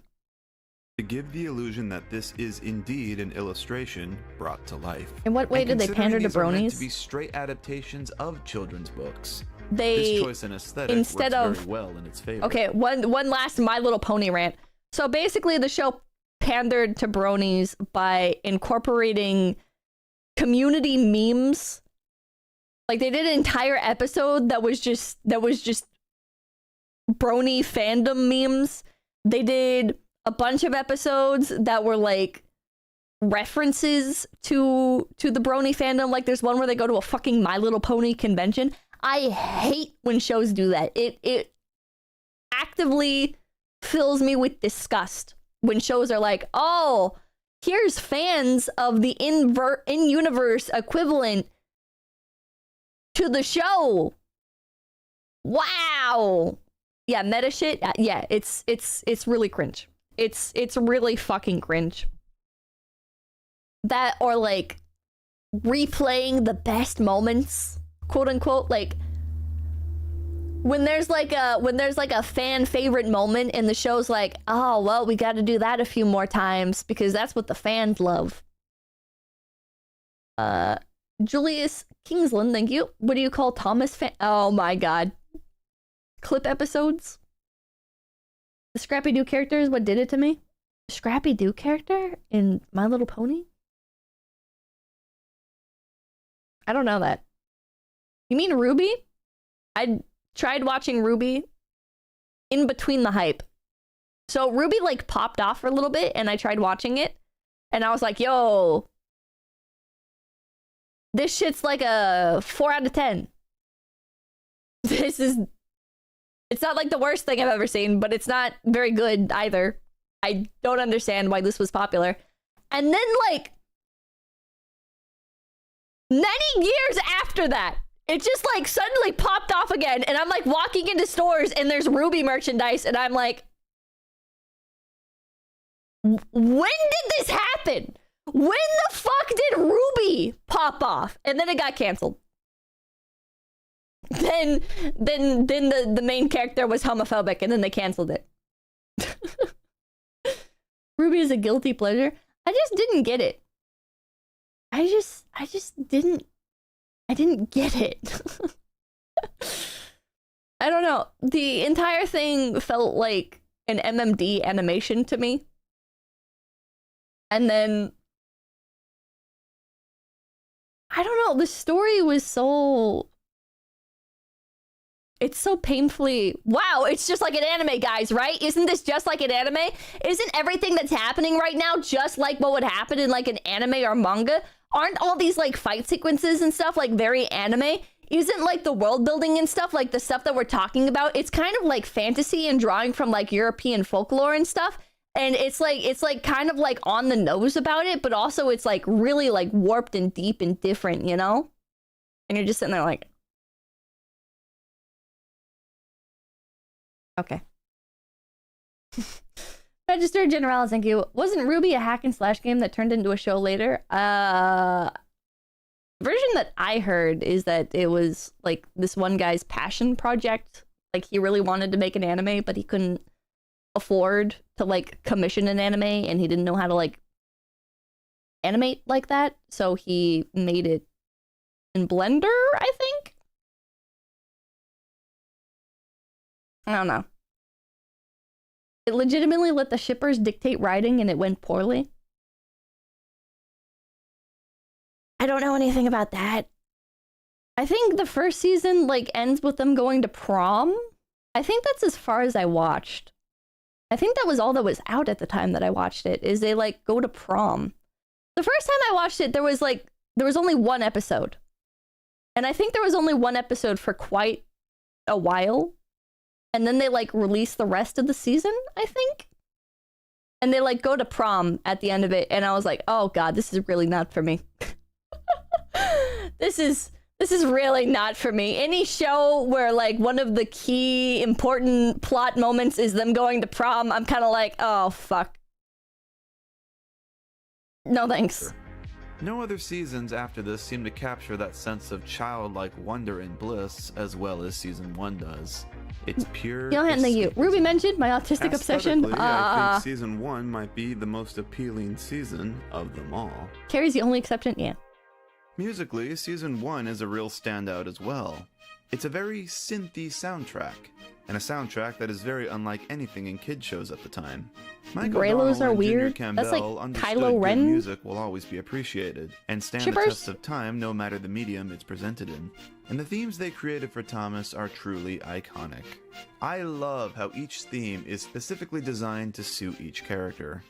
To give the illusion that this is indeed an illustration brought to life. In what way did they pander to these are meant bronies? to be straight adaptations of children's books. They, this choice in aesthetic instead works of, very well in its favor. Okay, one last My Little Pony rant. So basically the show pandered to bronies by incorporating community memes. Like, they did an entire episode that was just brony fandom memes. They did a bunch of episodes that were like references to the brony fandom. Like, there's one where they go to a fucking My Little Pony convention. I hate when shows do that. It actively fills me with disgust when shows are like, oh, here's fans of the in-universe equivalent to the show. Wow. Yeah, meta shit. Yeah, it's really cringe. It's really fucking cringe. That, or like replaying the best moments, quote unquote, like when there's like a fan favorite moment and the show's like, oh well, we got to do that a few more times because that's what the fans love. Julius Kingsland, thank you. What do you call Thomas fan? Oh my god. Clip episodes? The Scrappy-Doo character is what did it to me? The Scrappy-Doo character in My Little Pony? I don't know that. You mean Ruby? I tried watching Ruby in between the hype. So Ruby like popped off for a little bit and I tried watching it and I was like, yo, this shit's like a 4 out of 10. It's not like the worst thing I've ever seen, but it's not very good either. I don't understand why this was popular. And then like many years after that, it just like suddenly popped off again and I'm like walking into stores and there's Ruby merchandise and I'm like, When did this happen? When the fuck did Ruby pop off? And then it got canceled. Then the main character was homophobic and then they canceled it. Ruby is a guilty pleasure. I just didn't get it. I just didn't get it. I don't know. The entire thing felt like an MMD animation to me. And then I don't know, the story was so... It's so painfully... Wow, it's just like an anime, guys, right? Isn't this just like an anime? Isn't everything that's happening right now just like what would happen in like an anime or manga? Aren't all these like fight sequences and stuff like very anime? Isn't like the world building and stuff, like the stuff that we're talking about, it's kind of like fantasy and drawing from like European folklore and stuff. And it's like kind of like on the nose about it, but also it's like really like warped and deep and different, you know? And you're just sitting there like, okay. Register Generalis, thank you. Wasn't Ruby a hack and slash game that turned into a show later? The version that I heard is that it was like this one guy's passion project. Like he really wanted to make an anime, but he couldn't afford to like commission an anime and he didn't know how to like animate like that. So he made it in Blender, I think? I don't know. It legitimately let the shippers dictate writing and it went poorly. I don't know anything about that. I think the first season like ends with them going to prom. I think that's as far as I watched. I think that was all that was out at the time that I watched it, is they like go to prom. The first time I watched it, there was only one episode. And I think there was only one episode for quite a while. And then they like released the rest of the season, I think. And they like go to prom at the end of it. And I was like, oh God, this is really not for me. This is really not for me. Any show where like one of the key important plot moments is them going to prom, I'm kind of like, oh fuck. No thanks. No other seasons after this seem to capture that sense of childlike wonder and bliss as well as season 1 does. It's pure. Thank you. Ruby mentioned my autistic obsession. I think season 1 might be the most appealing season of them all. Carrie's the only exception, yeah. Musically, season 1 is a real standout as well. It's a very synthy soundtrack, and a soundtrack that is very unlike anything in kid shows at the time. Raylos are weird. That's like Kylo Ren. Music will always be appreciated and stand the test of time no matter the medium it's presented in. And the themes they created for Thomas are truly iconic. I love how each theme is specifically designed to suit each character.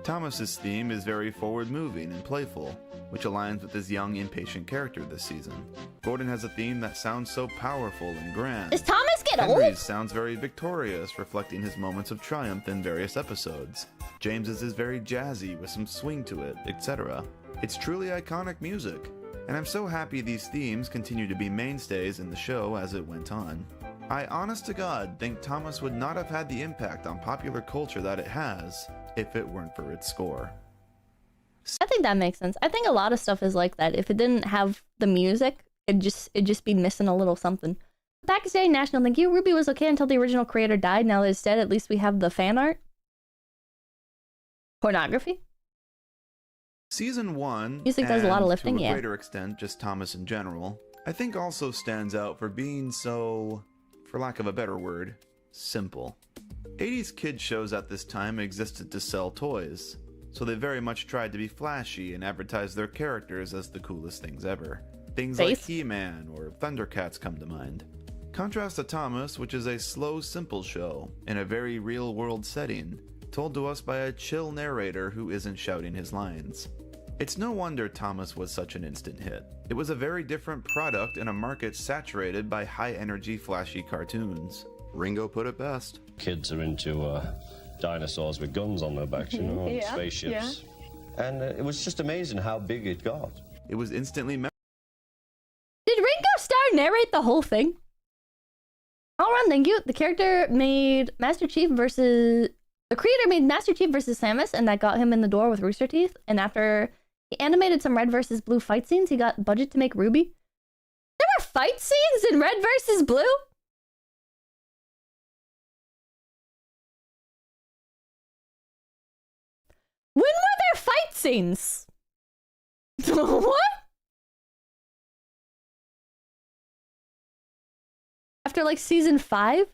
Thomas's theme is very forward-moving and playful, which aligns with his young, impatient character this season. Gordon has a theme that sounds so powerful and grand. Does Thomas get Henry's old? sounds very victorious, reflecting his moments of triumph in various episodes. James's is very jazzy with some swing to it, etc. It's truly iconic music, and I'm so happy these themes continue to be mainstays in the show as it went on. I honest to God think Thomas would not have had the impact on popular culture that it has if it weren't for its score. I think that makes sense. I think a lot of stuff is like that. If it didn't have the music, it'd just be missing a little something. Pakistani National, thank you. Ruby was okay until the original creator died. Now that it's dead, at least we have the fan art. Pornography? Season 1, music does a lot of lifting, to a yeah. greater extent, just Thomas in general, I think also stands out for being so, for lack of a better word, simple. 80s kid shows at this time existed to sell toys, so they very much tried to be flashy and advertise their characters as the coolest things ever. Things like He-Man or Thundercats come to mind. Contrast to Thomas, which is a slow, simple show in a very real-world setting, told to us by a chill narrator who isn't shouting his lines. It's no wonder Thomas was such an instant hit. It was a very different product in a market saturated by high-energy, flashy cartoons. Ringo put it best. Kids are into dinosaurs with guns on their backs, you know, and spaceships. Yeah. And it was just amazing how big it got. It was instantly... Did Ringo Starr narrate the whole thing? All around, thank you. The character made Master Chief versus The creator made Master Chief vs. Samus, and that got him in the door with Rooster Teeth. And after he animated some Red vs. Blue fight scenes, he got budget to make Ruby. There were fight scenes in Red vs. Blue? When were there fight scenes? What? After like season 5?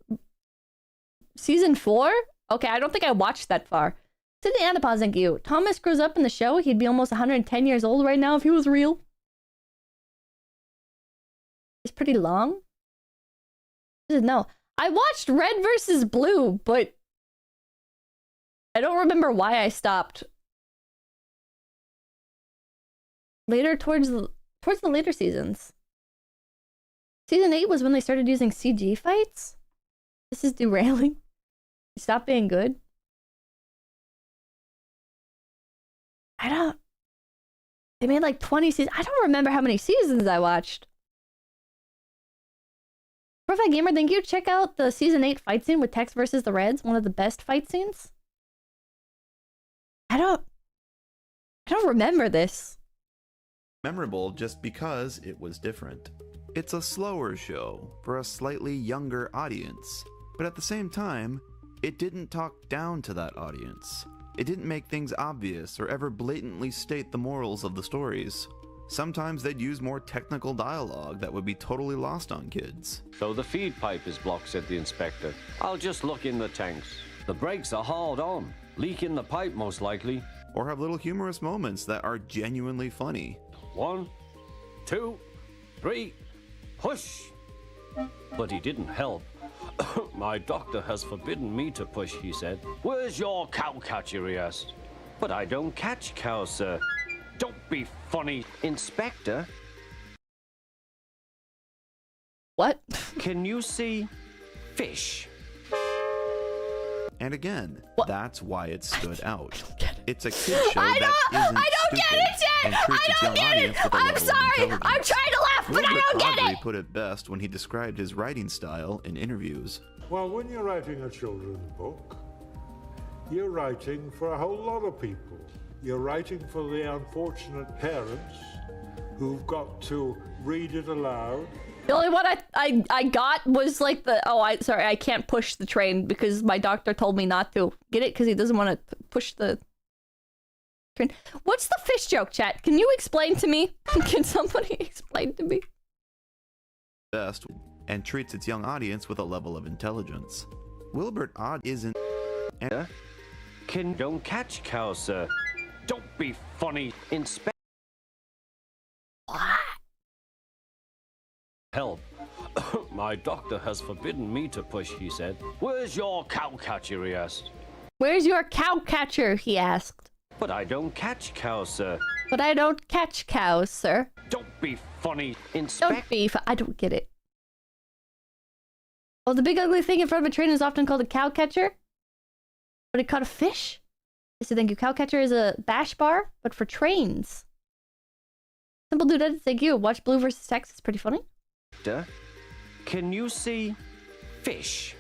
Season 4? Okay, I don't think I watched that far. Sydney Anapaz, thank you. Thomas grows up in the show. He'd be almost 110 years old right now if he was real. It's pretty long. No. I watched Red vs. Blue, but I don't remember why I stopped. Later, towards the later seasons. Season 8 was when they started using CG fights? This is derailing. Stop being good. They made like 20 seasons. I don't remember how many seasons I watched. Perfect Gamer, thank you. Check out the season 8 fight scene with Tex versus the Reds. One of the best fight scenes. I don't remember this. Memorable just because it was different. It's a slower show for a slightly younger audience, but at the same time, it didn't talk down to that audience. It didn't make things obvious or ever blatantly state the morals of the stories. Sometimes they'd use more technical dialogue that would be totally lost on kids. So the feed pipe is blocked, said the inspector. I'll just look in the tanks. The brakes are hauled on. Leak in the pipe, most likely. Or have little humorous moments that are genuinely funny. 1, 2, 3, push! But he didn't help. My doctor has forbidden me to push, he said. Where's your cow catcher, he asked. But I don't catch cows, sir. Don't be funny, Inspector. What? Can you see fish? And again, that's why it stood out. It's a kid show I don't get it, Jen! I don't get it! I'm sorry! I'm trying to laugh, but I don't get it! He put it best when he described his writing style in interviews. Well, when you're writing a children's book, you're writing for a whole lot of people. You're writing for the unfortunate parents who've got to read it aloud. The only one I got was like the, sorry, I can't push the train because my doctor told me not to. Get it? Because he doesn't want to push the train. What's the fish joke, chat? Can you explain to me? Can somebody explain to me? Best, and treats its young audience with a level of intelligence. Wilbert Odd isn't... Don't catch cows, sir. Don't be funny, Inspector. Help. My doctor has forbidden me to push, he said. Where's your cow catcher, he asked. Where's your cow catcher, he asked. But I don't catch cows, sir. But I don't catch cows, sir. Don't be funny, I don't get it. Oh, the big ugly thing in front of a train is often called a cow catcher? But it caught a fish? So thank you. Cow catcher is a bash bar, but for trains. Simple Dude, thank you. Watch Blue vs. Tex, it's pretty funny. Can you see fish?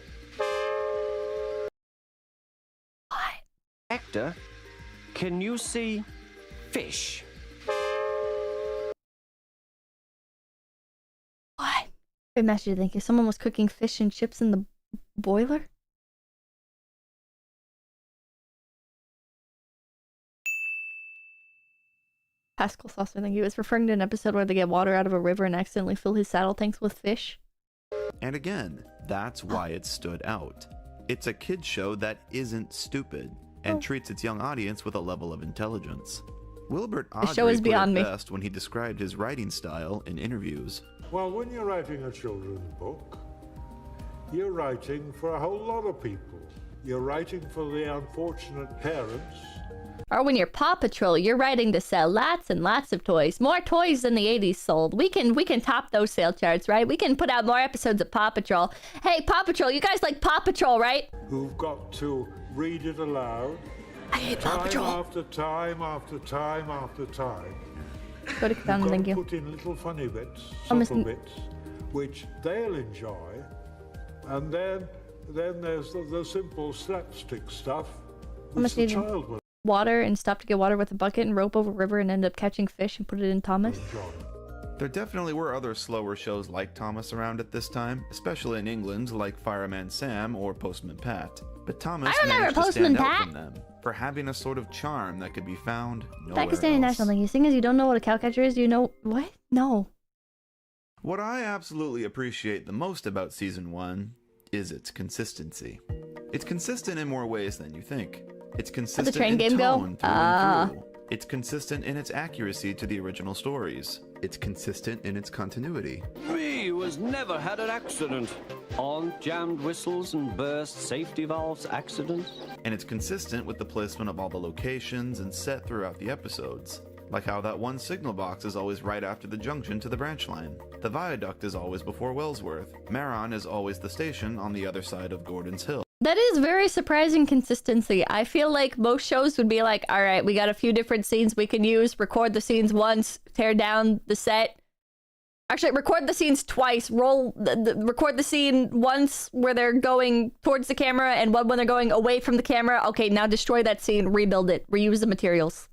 What? Hector, can you see fish? What? Great Master, thank you. Someone was cooking fish and chips in the boiler? Pascal Saucer, thank you. It's referring to an episode where they get water out of a river and accidentally fill his saddle tanks with fish. And again, that's why it stood out. It's a kid show that isn't stupid and treats its young audience with a level of intelligence. Wilbert Audrey put it best when he described his writing style in interviews. Well, when you're writing a children's book, you're writing for a whole lot of people. You're writing for the unfortunate parents. Or when you're Paw Patrol, you're writing to sell lots and lots of toys. More toys than the 80s sold. We can top those sale charts, right? We can put out more episodes of Paw Patrol. Hey, Paw Patrol, you guys like Paw Patrol, right? Who've got to read it aloud. I hate Paw Patrol. Time after time after time after time. Go to Katan, thank you. Put in little funny bits, subtle bits, which they'll enjoy. And then there's the simple slapstick stuff Thomas the needed child was water and stopped to get water with a bucket and rope over a river and ended up catching fish and put it in Thomas. There definitely were other slower shows like Thomas around at this time, especially in England, like Fireman Sam or Postman Pat. But Thomas managed to stand out from them for having a sort of charm that could be found nowhere Pakistani else. national thing. You sing as you don't know what a cow catcher is. Do you know what? No. What I absolutely appreciate the most about Season 1 is its consistency. It's consistent in more ways than you think. It's consistent train in game go? tone through and through. It's consistent in its accuracy to the original stories. It's consistent in its continuity. Me was never had an accident. On jammed whistles and burst safety valves accidents. And it's consistent with the placement of all the locations and set throughout the episodes. Like how that one signal box is always right after the junction to the branch line. The viaduct is always before Wellsworth. Maron is always the station on the other side of Gordon's Hill. That is very surprising consistency. I feel like most shows would be like, all right, we got a few different scenes we can use. Record the scenes once, tear down the set. Actually, record the scenes twice. Record the scene once where they're going towards the camera and one when they're going away from the camera. Okay, now destroy that scene, rebuild it, reuse the materials.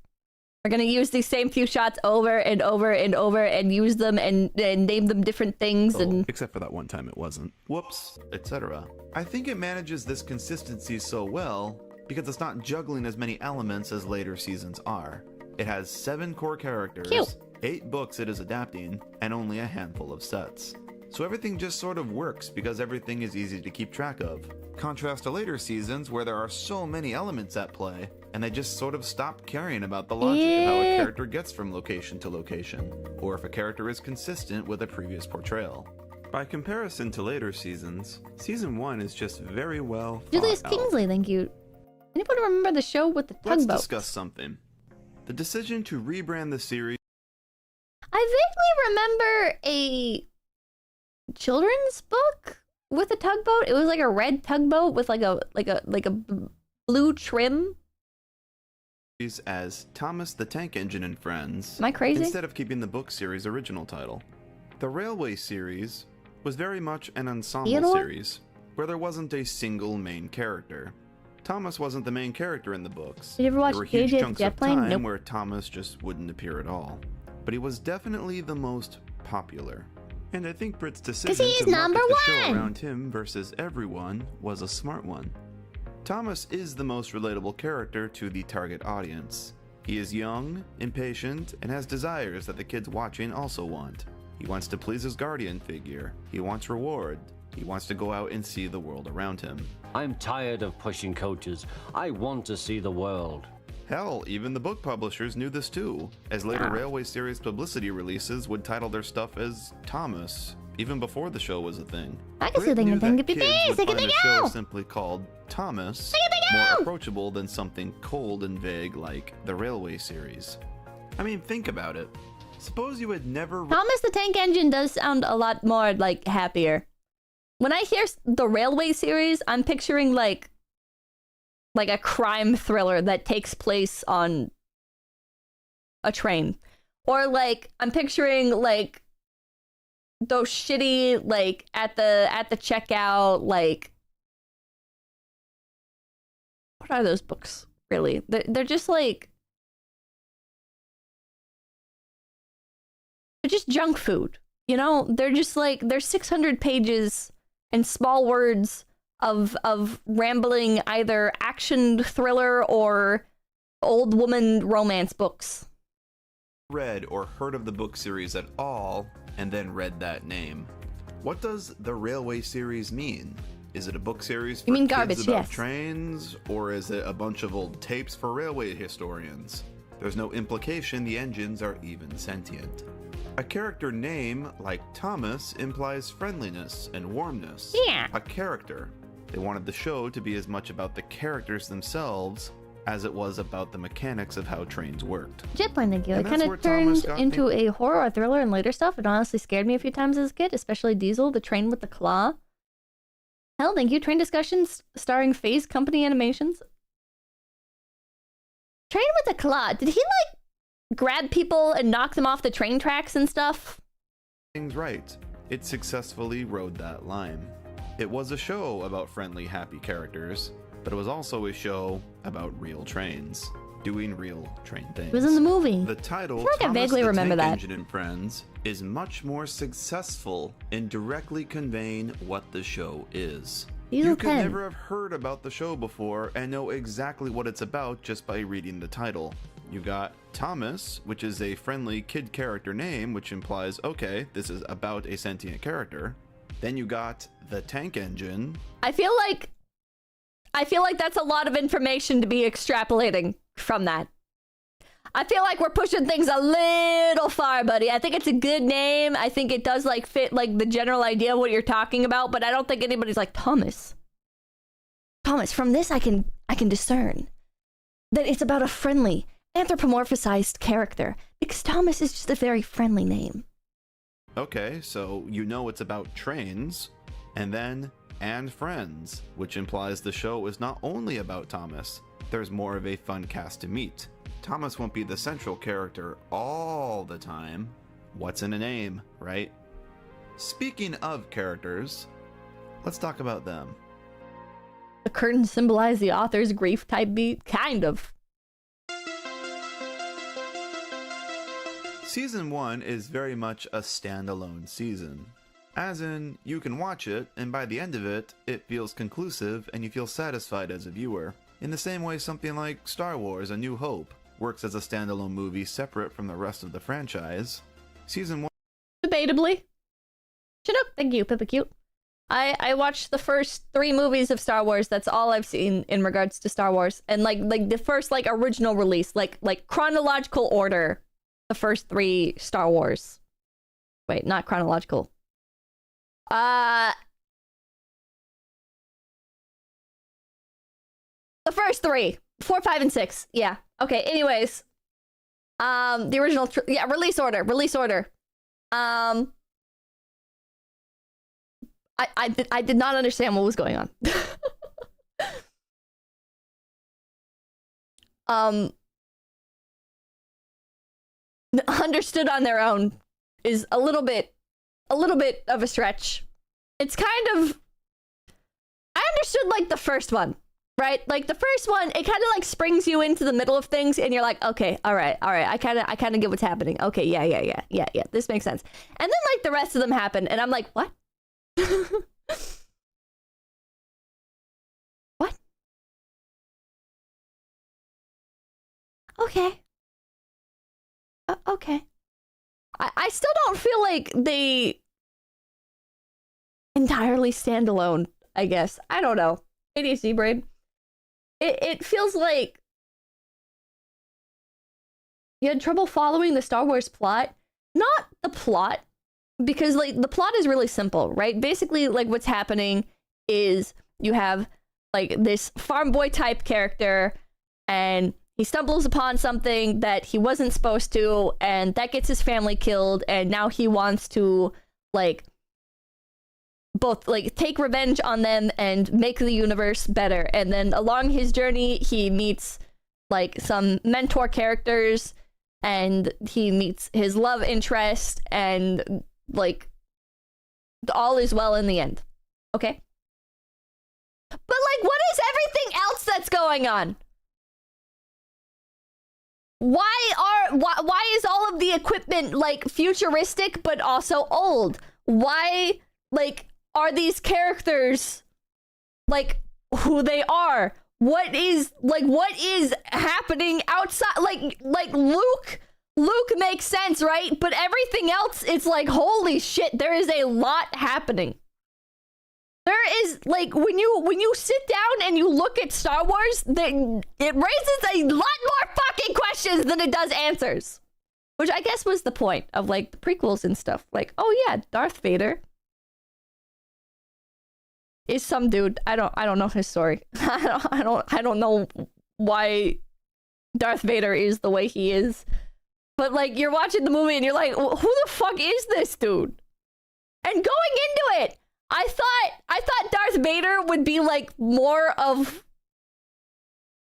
We're gonna use these same few shots over and over and over and use them and name them different things Except for that one time it wasn't. Whoops, etc. I think it manages this consistency so well because it's not juggling as many elements as later seasons are. It has 7 core characters, Cute. 8 books it is adapting, and only a handful of sets. So everything just sort of works because everything is easy to keep track of. Contrast to later seasons where there are so many elements at play, and they just sort of stop caring about the logic of how a character gets from location to location, or if a character is consistent with a previous portrayal. By comparison to later seasons, Season 1 is just very well Julius thought out. Kingsley, thank you. Anybody remember the show with the Let's tugboat? discuss something. The decision to rebrand the series. I vaguely remember a children's book with a tugboat. It was like a red tugboat with like a blue trim. As Thomas the Tank Engine and Friends. Am I crazy? Instead of keeping the book series original title. The Railway series was very much an ensemble Theodore? series, where there wasn't a single main character. Thomas wasn't the main character in the books. Did you ever watch There were huge JJ's chunks Jet of Plane? time Nope. where Thomas just wouldn't appear at all. But he was definitely the most popular. And I think Britt's decision he's to market number the show one! around him versus everyone was a smart one. Thomas is the most relatable character to the target audience. He is young, impatient, and has desires that the kids watching also want. He wants to please his guardian figure. He wants reward. He wants to go out and see the world around him. I'm tired of pushing coaches. I want to see the world. Hell, even the book publishers knew this too, as later Railway series publicity releases would title their stuff as Thomas, even before the show was a thing. I can see Britt the knew thing. that Pipipipi, kids would sing it, find sing a it, show go! simply called Thomas Sing it, more go! approachable than something cold and vague like the Railway series. I mean, think about it. Suppose you had never Thomas the Tank Engine does sound a lot more like happier. When I hear the Railway series, I'm picturing like a crime thriller that takes place on a train, or like I'm picturing like those shitty like at the checkout, like what are those books really? They're just like they're just junk food, you know? They're just like they're 600 pages and small words of rambling either action thriller or old woman romance books. read or heard of the book series at all and then read that name. What does the Railway series mean? Is it a book series for You mean kids garbage, about yes. trains, or is it a bunch of old tapes for railway historians? There's no implication the engines are even sentient. A character name like Thomas implies friendliness and warmness. Yeah. A character. They wanted the show to be as much about the characters themselves as it was about the mechanics of how trains worked. Jetplane, thank you. And It that's kind where of Thomas turned got into a horror or thriller and later stuff. It honestly scared me a few times as a kid, especially Diesel, the train with the claw. Hell, thank you. Train discussions starring Phase Company animations. Train with the claw. Did he like grab people and knock them off the train tracks and stuff? Things right. It successfully rode that line. It was a show about friendly, happy characters, but it was also a show about real trains, doing real train things. It was in the movie. The title, I feel like I Thomas vaguely the remember Tank that. Engine and Friends, is much more successful in directly conveying what the show is. You could never have heard about the show before and know exactly what it's about just by reading the title. You got Thomas, which is a friendly kid character name, which implies, okay, this is about a sentient character. Then you got the tank engine. I feel like that's a lot of information to be extrapolating from that. I feel like we're pushing things a little far, buddy. I think it's a good name. I think it does like fit like the general idea of what you're talking about, but I don't think anybody's like Thomas. Thomas, from this I can discern that it's about a friendly, anthropomorphized character, because Thomas is just a very friendly name. Okay, so you know it's about trains, and then and friends, which implies the show is not only about Thomas. There's more of a fun cast to meet. Thomas won't be the central character all the time. What's in a name, right? Speaking of characters, let's talk about them. The curtains symbolize the author's grief type beat? Kind of. Season 1 is very much a standalone season. As in, you can watch it, and by the end of it, it feels conclusive and you feel satisfied as a viewer. In the same way something like Star Wars: A New Hope works as a standalone movie separate from the rest of the franchise. Season 1... Debatably. Chinook, thank you, Pipipipi. I watched the first 3 movies of Star Wars. That's all I've seen in regards to Star Wars. And like the first like original release, like chronological order, the first 3 Star Wars. Wait, not chronological. The first 3. 4, 5, and 6. Yeah. Okay, anyways. The original... release order. I did not understand what was going on. Understood on their own is a little bit of a stretch. It's kind of... I understood like the first one, right? Like the first one, it kind of like springs you into the middle of things and you're like, okay, all right. I kind of get what's happening. Okay, yeah. This makes sense. And then like the rest of them happen and I'm like, what? What? Okay. Okay. I still don't feel like they entirely stand alone, I guess. I don't know. ADHD brain. It feels like you had trouble following the Star Wars plot. Not the plot, because like the plot is really simple, right? Basically, like what's happening is you have like this farm boy type character and he stumbles upon something that he wasn't supposed to, and that gets his family killed, and now he wants to, like, both, like, take revenge on them and make the universe better. And then along his journey, he meets, like, some mentor characters, and he meets his love interest, and, like, all is well in the end. Okay? But, like, what is everything else that's going on? Why is all of the equipment like futuristic but also old? Why like are these characters like who they are? What is happening outside? Like Luke makes sense, right? But everything else, it's like holy shit, there is a lot happening. There is, like, when you sit down and you look at Star Wars, it raises a lot more fucking questions than it does answers. Which I guess was the point of, like, the prequels and stuff. Like, oh yeah, Darth Vader is some dude. I don't know his story. I don't know why Darth Vader is the way he is. But, like, you're watching the movie and you're like, who the fuck is this dude? And going into it, I thought Darth Vader would be like more of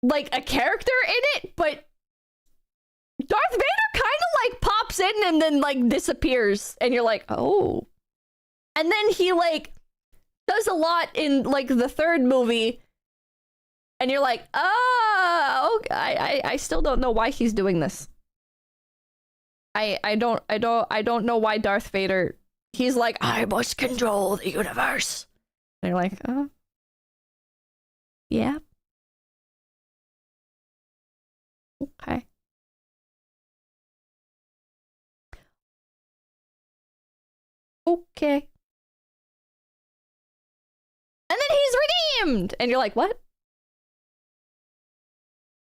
like a character in it, but Darth Vader kind of like pops in and then like disappears and you're like, "Oh." And then he like does a lot in like the third movie And you're like, oh, okay. I still don't know why he's doing this. I don't know why Darth Vader, he's like, I must control the universe. And you're like, oh. Yeah. Okay. Okay. And then he's redeemed! And you're like, what?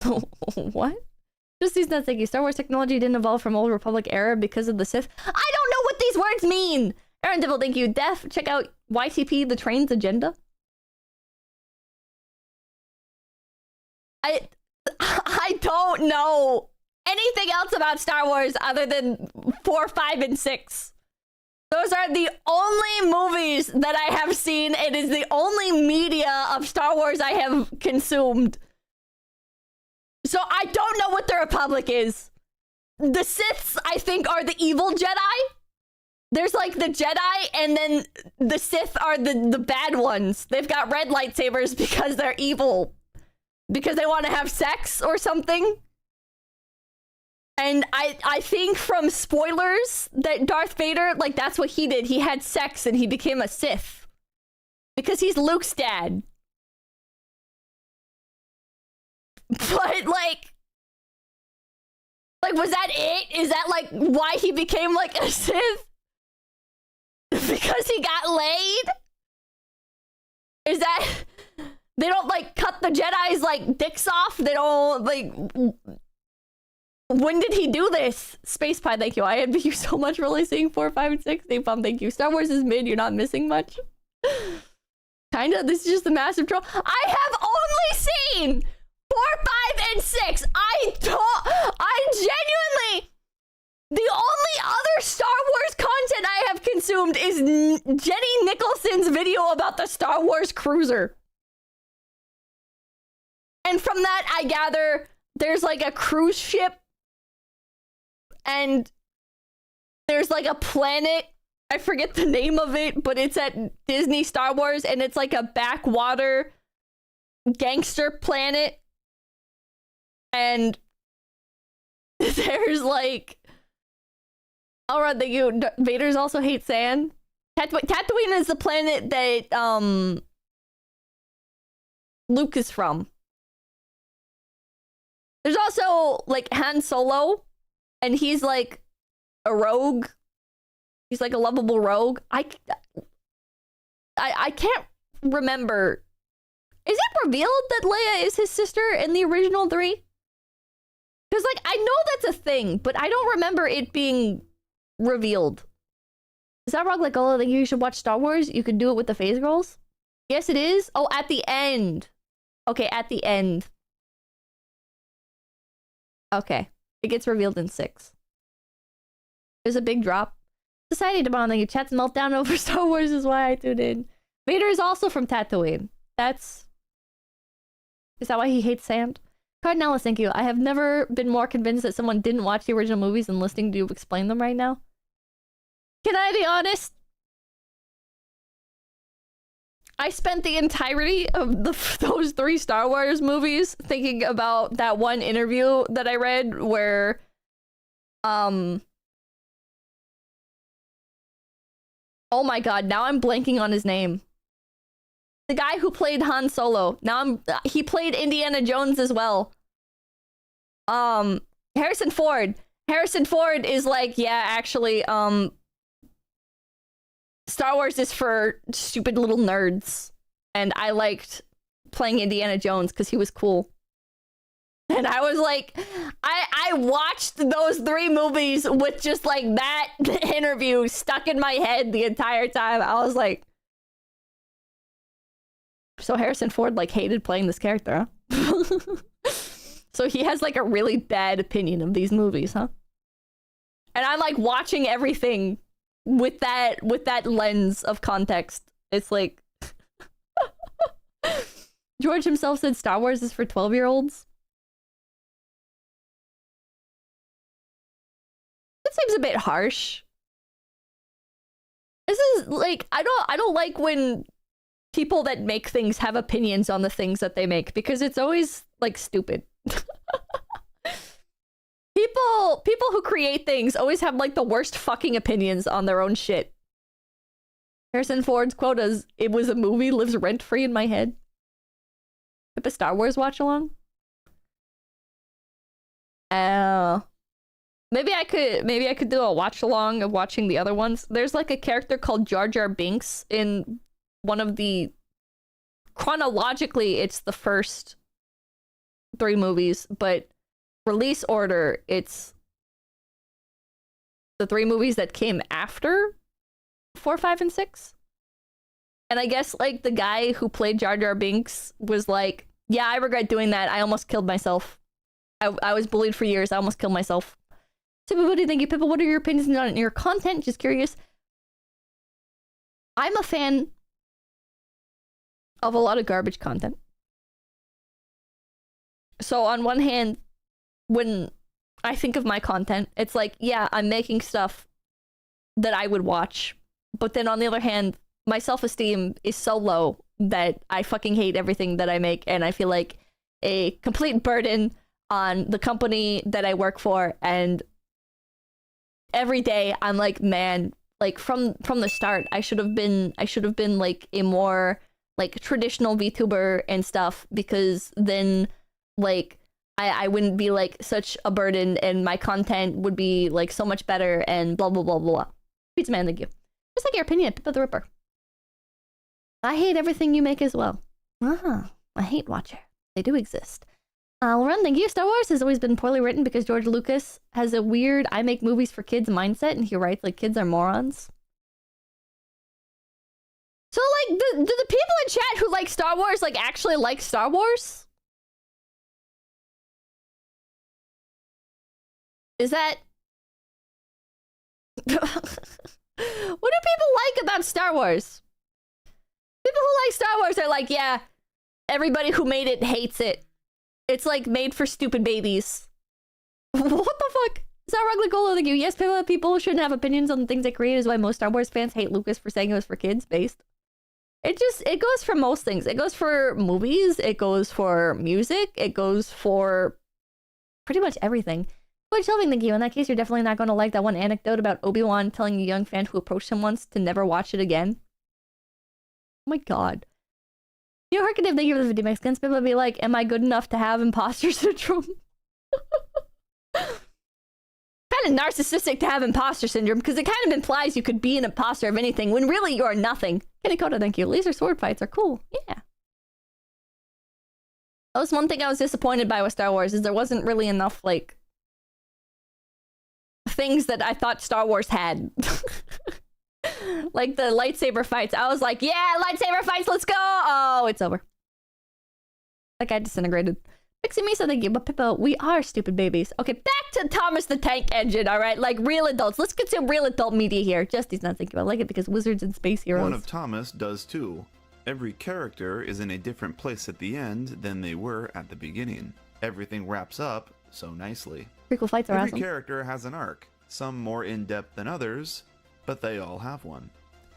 What? Just these nuts, thank you. Star Wars technology didn't evolve from Old Republic era because of the Sith. I don't know what these words mean! Aaron Dibble, thank you. Def, check out YTP, the train's agenda. I don't know anything else about Star Wars other than 4, 5, and 6. Those are the only movies that I have seen. It is the only media of Star Wars I have consumed. So I don't know what the Republic is. The Siths, I think, are the evil Jedi. There's like the Jedi, and then the Sith are the bad ones. They've got red lightsabers because they're evil. Because they want to have sex or something. And I think from spoilers that Darth Vader, like, that's what he did. He had sex and he became a Sith. Because he's Luke's dad. But, like, was that it? Is that, like, why he became, like, a Sith? Because he got laid? Is that... They don't, like, cut the Jedi's, like, dicks off? They don't, like... When did he do this? Space Pie, thank you. I envy you so much for only seeing 4, 5, and 6. Napalm, thank you. Star Wars is mid. You're not missing much. Kinda. This is just a massive troll. I have only seen 4, 5, and 6. I genuinely... The only other Star Wars content I have consumed is Jenny Nicholson's video about the Star Wars cruiser. And from that, I gather there's like a cruise ship. And there's like a planet. I forget the name of it, but it's at Disney Star Wars. And it's like a backwater gangster planet. And there's like... Alright, Vader's also hate sand. Tatooine is the planet that Luke is from. There's also like Han Solo, and he's like a rogue. He's like a lovable rogue. I can't remember. Is it revealed that Leia is his sister in the original 3? Because like I know that's a thing, but I don't remember it being revealed. Is that wrong? Like, oh, I think you should watch Star Wars. You could do it with the phase girls. Yes, it is. Oh, at the end. Okay, at the end. Okay, it gets revealed in 6. There's a big drop. Society demanding you chat's meltdown over Star Wars is why I tuned in. Vader is also from Tatooine. Is that why he hates sand? Cardinellis, thank you. I have never been more convinced that someone didn't watch the original movies than listening to you explain them right now. Can I be honest? I spent the entirety of those 3 Star Wars movies thinking about that one interview that I read where, oh my god, now I'm blanking on his name. The guy who played Han Solo. He played Indiana Jones as well. Harrison Ford. Harrison Ford is like, yeah, actually, Star Wars is for stupid little nerds. And I liked playing Indiana Jones because he was cool. And I was like, I watched those 3 movies with just like that interview stuck in my head the entire time. I was like, so Harrison Ford like hated playing this character, huh? So he has like a really bad opinion of these movies, huh? And I'm like watching everything with that lens of context. It's like George himself said Star Wars is for 12-year-olds. That seems a bit harsh. This is like I don't like when people that make things have opinions on the things that they make, because it's always like stupid. People who create things always have like the worst fucking opinions on their own shit. Harrison Ford's quote is, "It was a movie, lives rent-free in my head." Pip a Star Wars watch along? Maybe I could do a watch along of watching the other ones. There's like a character called Jar Jar Binks in one of the, chronologically it's the first 3 movies, but release order it's the 3 movies that came after 4, 5, and 6. And I guess like the guy who played Jar Jar Binks was like, yeah, I regret doing that. I almost killed myself. I was bullied for years. I almost killed myself. So everybody, thank you, Pippa. What are your opinions on your content? Just curious. I'm a fan of a lot of garbage content. So on one hand, when I think of my content, it's like, yeah, I'm making stuff that I would watch. But then on the other hand, my self-esteem is so low that I fucking hate everything that I make, and I feel like a complete burden on the company that I work for. And every day I'm like, man, like from the start, I should have been like a more like traditional VTuber and stuff, because then like I wouldn't be like such a burden, and my content would be like so much better, and blah blah blah blah. Pizza Man, thank you. Just like your opinion, Pippa the Ripper. I hate everything you make as well. I hate Watcher. They do exist. Lauren, thank you. Star Wars has always been poorly written because George Lucas has a weird I make movies for kids mindset, and he writes like kids are morons. So like, do the people in chat who like Star Wars like actually like Star Wars? Is that... What do people like about Star Wars? People who like Star Wars are like, yeah, everybody who made it hates it. It's like made for stupid babies. What the fuck? Is that Rugly Golo? Thank you. Yes, people shouldn't have opinions on the things they create, is why most Star Wars fans hate Lucas for saying it was for kids based. It goes for most things. It goes for movies, it goes for music, it goes for pretty much everything. But Shelving, thank you. In that case, you're definitely not going to like that one anecdote about Obi-Wan telling a young fan who approached him once to never watch it again. Oh my god. You know, Hercative, thank you for the 50 Mexicans. People would be like, am I good enough to have imposter syndrome? Kind of narcissistic to have imposter syndrome, because it kind of implies you could be an imposter of anything when really you are nothing. Kaneko, thank you. Laser sword fights are cool. Yeah. That was one thing I was disappointed by with Star Wars, is there wasn't really enough, like, things that I thought Star Wars had. Like the lightsaber fights. I was like, yeah, lightsaber fights, let's go! Oh, it's over. That guy disintegrated. Pixie Misa, thank you. But Pippa, we are stupid babies. Okay, back to Thomas the Tank Engine, alright? Like real adults. Let's get some real adult media here. Justy's not thinking about it. I like it because wizards and space heroes. One of Thomas does too. Every character is in a different place at the end than they were at the beginning. Everything wraps up so nicely. Prequel fights are awesome. Every character has an arc, some more in-depth than others, but they all have one.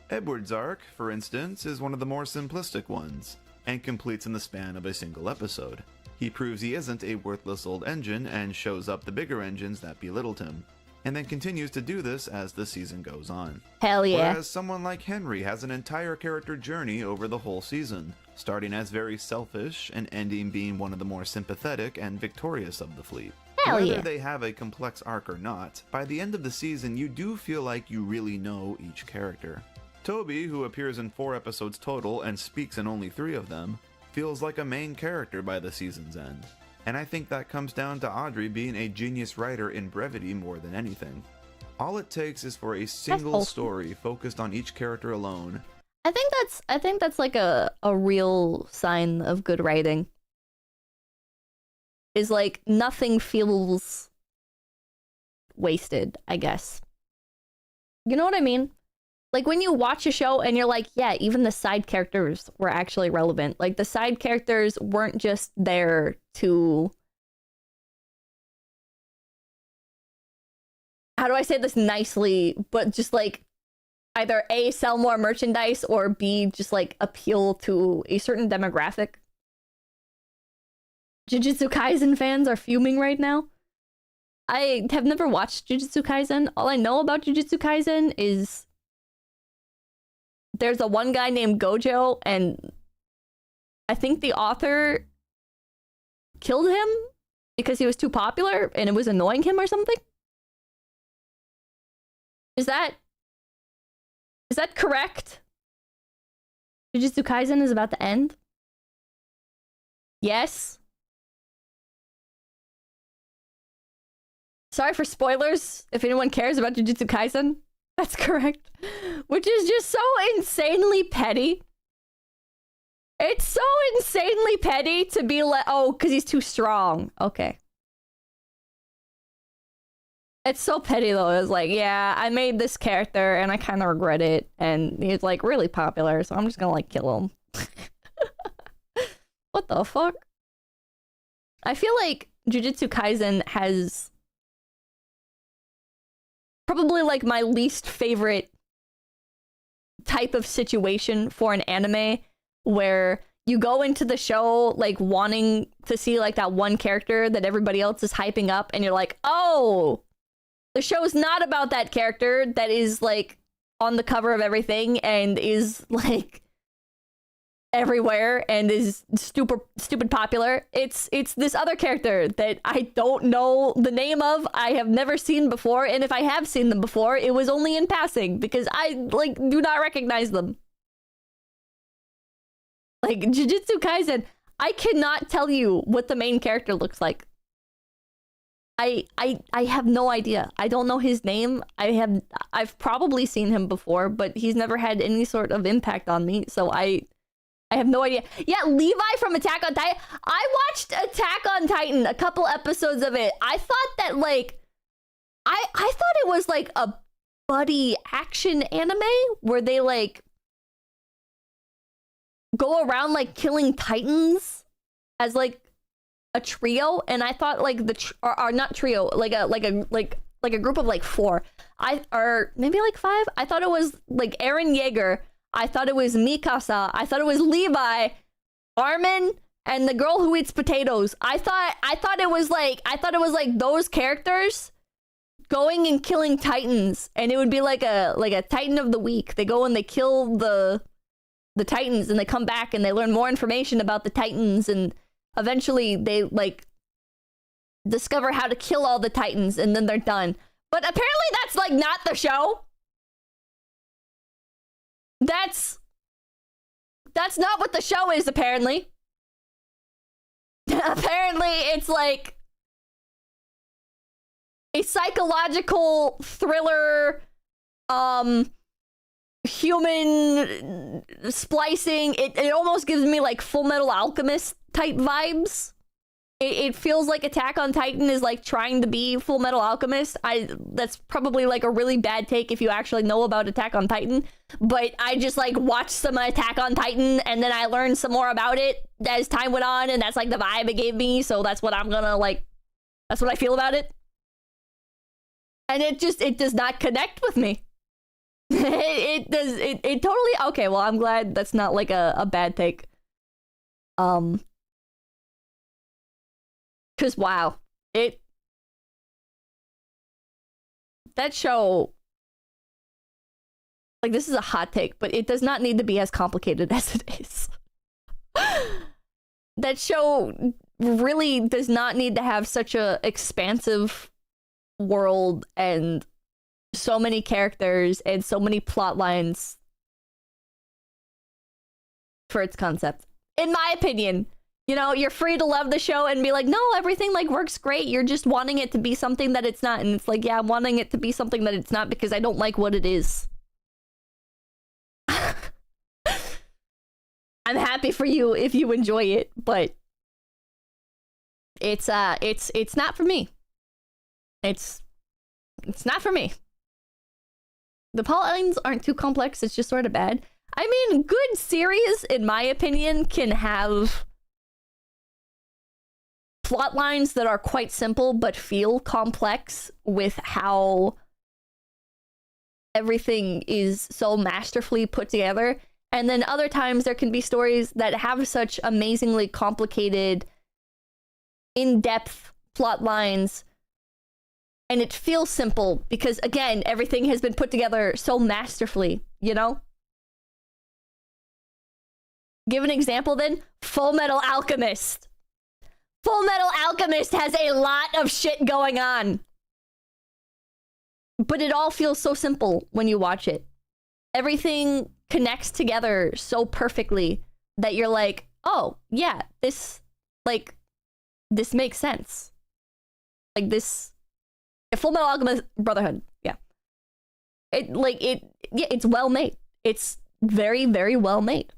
Edward's arc, for instance, is one of the more simplistic ones, and completes in the span of a single episode. He proves he isn't a worthless old engine and shows up the bigger engines that belittled him, and then continues to do this as the season goes on. Hell yeah. Whereas someone like Henry has an entire character journey over the whole season, starting as very selfish and ending being one of the more sympathetic and victorious of the fleet. Hell Whether yeah. they have a complex arc or not, by the end of the season you do feel like you really know each character. Toby, who appears in 4 episodes total and speaks in only 3 of them, feels like a main character by the season's end. And I think that comes down to Audrey being a genius writer in brevity more than anything. All it takes is for a single story focused on each character alone. I think that's like a real sign of good writing. Is like nothing feels wasted, I guess. You know what I mean? Like when you watch a show and you're like, yeah, even the side characters were actually relevant. Like the side characters weren't just there to... How do I say this nicely? But just like either A, sell more merchandise, or B, just like appeal to a certain demographic. Jujutsu Kaisen fans are fuming right now. I have never watched Jujutsu Kaisen. All I know about Jujutsu Kaisen is there's a one guy named Gojo, and I think the author killed him because he was too popular and it was annoying him or something. Is that correct? Jujutsu Kaisen is about to end? Yes? Sorry for spoilers if anyone cares about Jujutsu Kaisen. That's correct. Which is just so insanely petty. It's so insanely petty to be like, oh, because he's too strong. Okay. It's so petty though. It's like, yeah, I made this character and I kind of regret it. And he's like really popular, so I'm just gonna like kill him. What the fuck? I feel like Jujutsu Kaisen has probably like my least favorite type of situation for an anime where you go into the show like wanting to see like that one character that everybody else is hyping up, and you're like, oh, the show's not about that character that is like on the cover of everything and is like everywhere and is stupid popular. It's this other character that I don't know the name of, I have never seen before, and if I have seen them before, it was only in passing because I like do not recognize them. Like Jujutsu Kaisen, I cannot tell you what the main character looks like. I have no idea. I don't know his name. I've probably seen him before, but he's never had any sort of impact on me, so I have no idea. Yeah, Levi from Attack on Titan. I watched Attack on Titan, a couple episodes of it. I thought that like I thought it was like a buddy action anime where they like go around like killing titans as like a trio, and I thought like or not trio, like a group of like 4. Or maybe like 5. I thought it was like Eren Yeager. I thought it was Mikasa. I thought it was Levi, Armin, and the girl who eats potatoes. I thought it was like those characters going and killing titans, and it would be like a Titan of the week. They go and they kill the titans, and they come back and they learn more information about the titans, and eventually they like discover how to kill all the titans, and then they're done. But apparently that's like not the show. That's not what the show is, apparently. Apparently it's like a psychological thriller, human splicing. It almost gives me like Full Metal Alchemist type vibes. It feels like Attack on Titan is like trying to be Full Metal Alchemist. That's probably like a really bad take if you actually know about Attack on Titan. But I just like watched some Attack on Titan, and then I learned some more about it as time went on, and that's like the vibe it gave me. So that's what I'm gonna like. That's what I feel about it. And it does not connect with me. It totally. Okay, well, I'm glad that's not like a bad take. Because, wow, that show, like, this is a hot take, but it does not need to be as complicated as it is. That show really does not need to have such a expansive world and so many characters and so many plot lines for its concept. In my opinion. You know, you're free to love the show and be like, no, everything like works great. You're just wanting it to be something that it's not. And it's like, yeah, I'm wanting it to be something that it's not because I don't like what it is. I'm happy for you if you enjoy it, but it's not for me. It's not for me. The plot lines aren't too complex. It's just sort of bad. I mean, good series, in my opinion, can have plot lines that are quite simple but feel complex with how everything is so masterfully put together. And then other times there can be stories that have such amazingly complicated, in-depth plot lines, and it feels simple because, again, everything has been put together so masterfully, you know? Give an example then. Full Metal Alchemist. Full Metal Alchemist has a lot of shit going on. But it all feels so simple when you watch it. Everything connects together so perfectly that you're like, oh, yeah, this makes sense. Like this... Full Metal Alchemist Brotherhood, yeah. It's well made. It's very, very well made.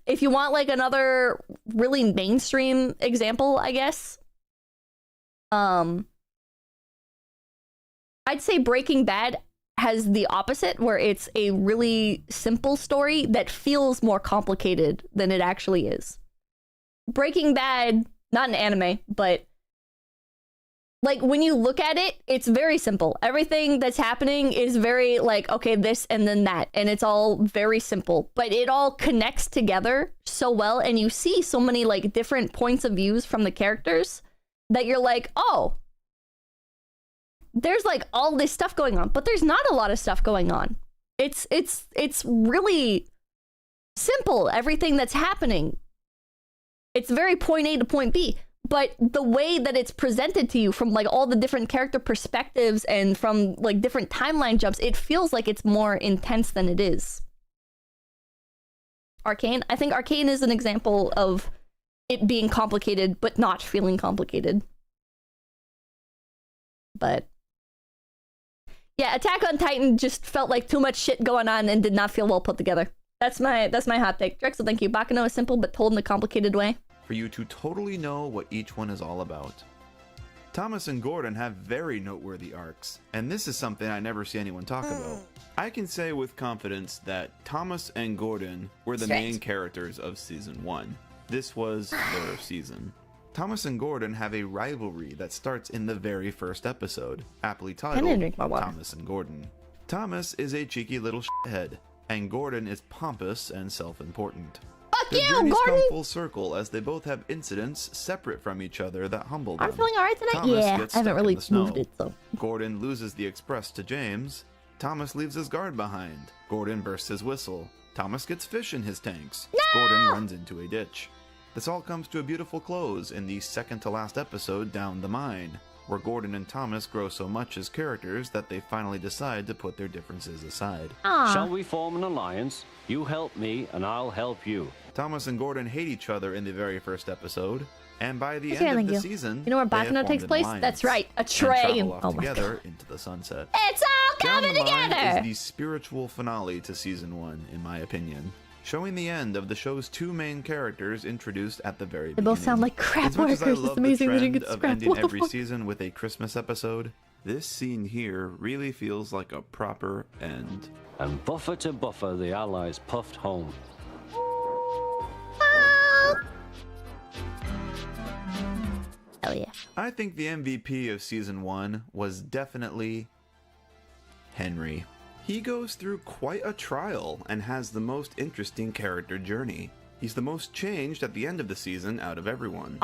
If you want like another really mainstream example, I guess, I'd say Breaking Bad has the opposite, where it's a really simple story that feels more complicated than it actually is. Breaking Bad, not an anime, but like when you look at it, it's very simple. Everything that's happening is very like, okay, this and then that, and it's all very simple, but it all connects together so well, and you see so many like different points of views from the characters that you're like, oh, there's like all this stuff going on, but there's not a lot of stuff going on. It's really simple, everything that's happening. It's very point A to point B. But the way that it's presented to you from like all the different character perspectives and from like different timeline jumps, it feels like it's more intense than it is. Arcane? I think Arcane is an example of it being complicated, but not feeling complicated. But yeah, Attack on Titan just felt like too much shit going on and did not feel well put together. That's my hot take. Drexel, thank you. Baccano is simple, but told in a complicated way. For you to totally know what each one is all about. Thomas and Gordon have very noteworthy arcs, and this is something I never see anyone talk about. I can say with confidence that Thomas and Gordon were the main characters of Season 1. This was their season. Thomas and Gordon have a rivalry that starts in the very first episode, aptly titled Thomas and Gordon. Thomas is a cheeky little shithead, and Gordon is pompous and self-important. Their journeys come full circle as they both have incidents separate from each other that humble them. I'm feeling alright tonight? Thomas Yeah, gets I haven't stuck in really the snow. moved it, so. Gordon loses the express to James. Thomas leaves his guard behind. Gordon bursts his whistle. Thomas gets fish in his tanks. No! Gordon runs into a ditch. This all comes to a beautiful close in the second to last episode, Down the Mine, where Gordon and Thomas grow so much as characters that they finally decide to put their differences aside. Shall we form an alliance? You help me, and I'll help you. Thomas and Gordon hate each other in the very first episode, and by the end of the season, you know where Baccano takes place? That's right, a train. Oh my God. Into the sunset. It's all coming Down the Line together. is the spiritual finale to Season 1, in my opinion, showing the end of the show's two main characters introduced at the very beginning. They both sound like crap As much as I workers. love It's amazing the that you trend get of scrap ending every work. season with a Christmas episode, this scene here really feels like a proper end. And buffer to buffer, the Allies puffed home. Hell yeah. I think the MVP of Season 1 was definitely Henry. He goes through quite a trial and has the most interesting character journey. He's the most changed at the end of the season out of everyone.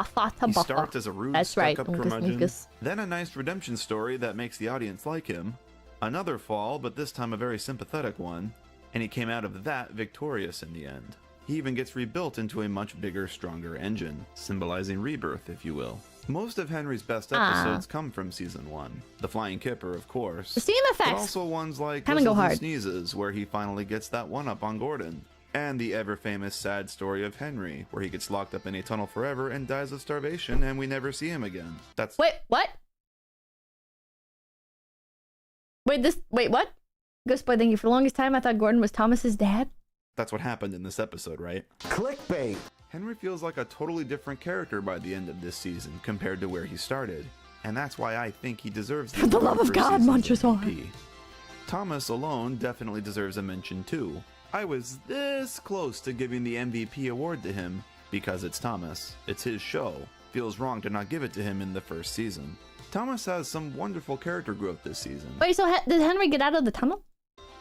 He starts as a rude, stuck-up curmudgeon, then a nice redemption story that makes the audience like him, another fall, but this time a very sympathetic one, and he came out of that victorious in the end. He even gets rebuilt into a much bigger, stronger engine, symbolizing rebirth, if you will. Most of Henry's best episodes come from Season 1. The Flying Kipper, of course. The steam effects But also ones like kinda go Whistles and hard. Sneezes, where he finally gets that one-up on Gordon. And the ever-famous sad story of Henry, where he gets locked up in a tunnel forever and dies of starvation and we never see him again. That's... Wait, what? Wait, what? Ghost Boy, thank you. For the longest time, I thought Gordon was Thomas's dad. That's what happened in this episode, right? Clickbait! Henry feels like a totally different character by the end of this season compared to where he started. And that's why I think he deserves the For the love award of for God, season's Montrezl. MVP. Thomas alone definitely deserves a mention too. I was this close to giving the MVP award to him because it's Thomas. It's his show. feels wrong to not give it to him in the first season. Thomas has some wonderful character growth this season. Wait, so did Henry get out of the tunnel?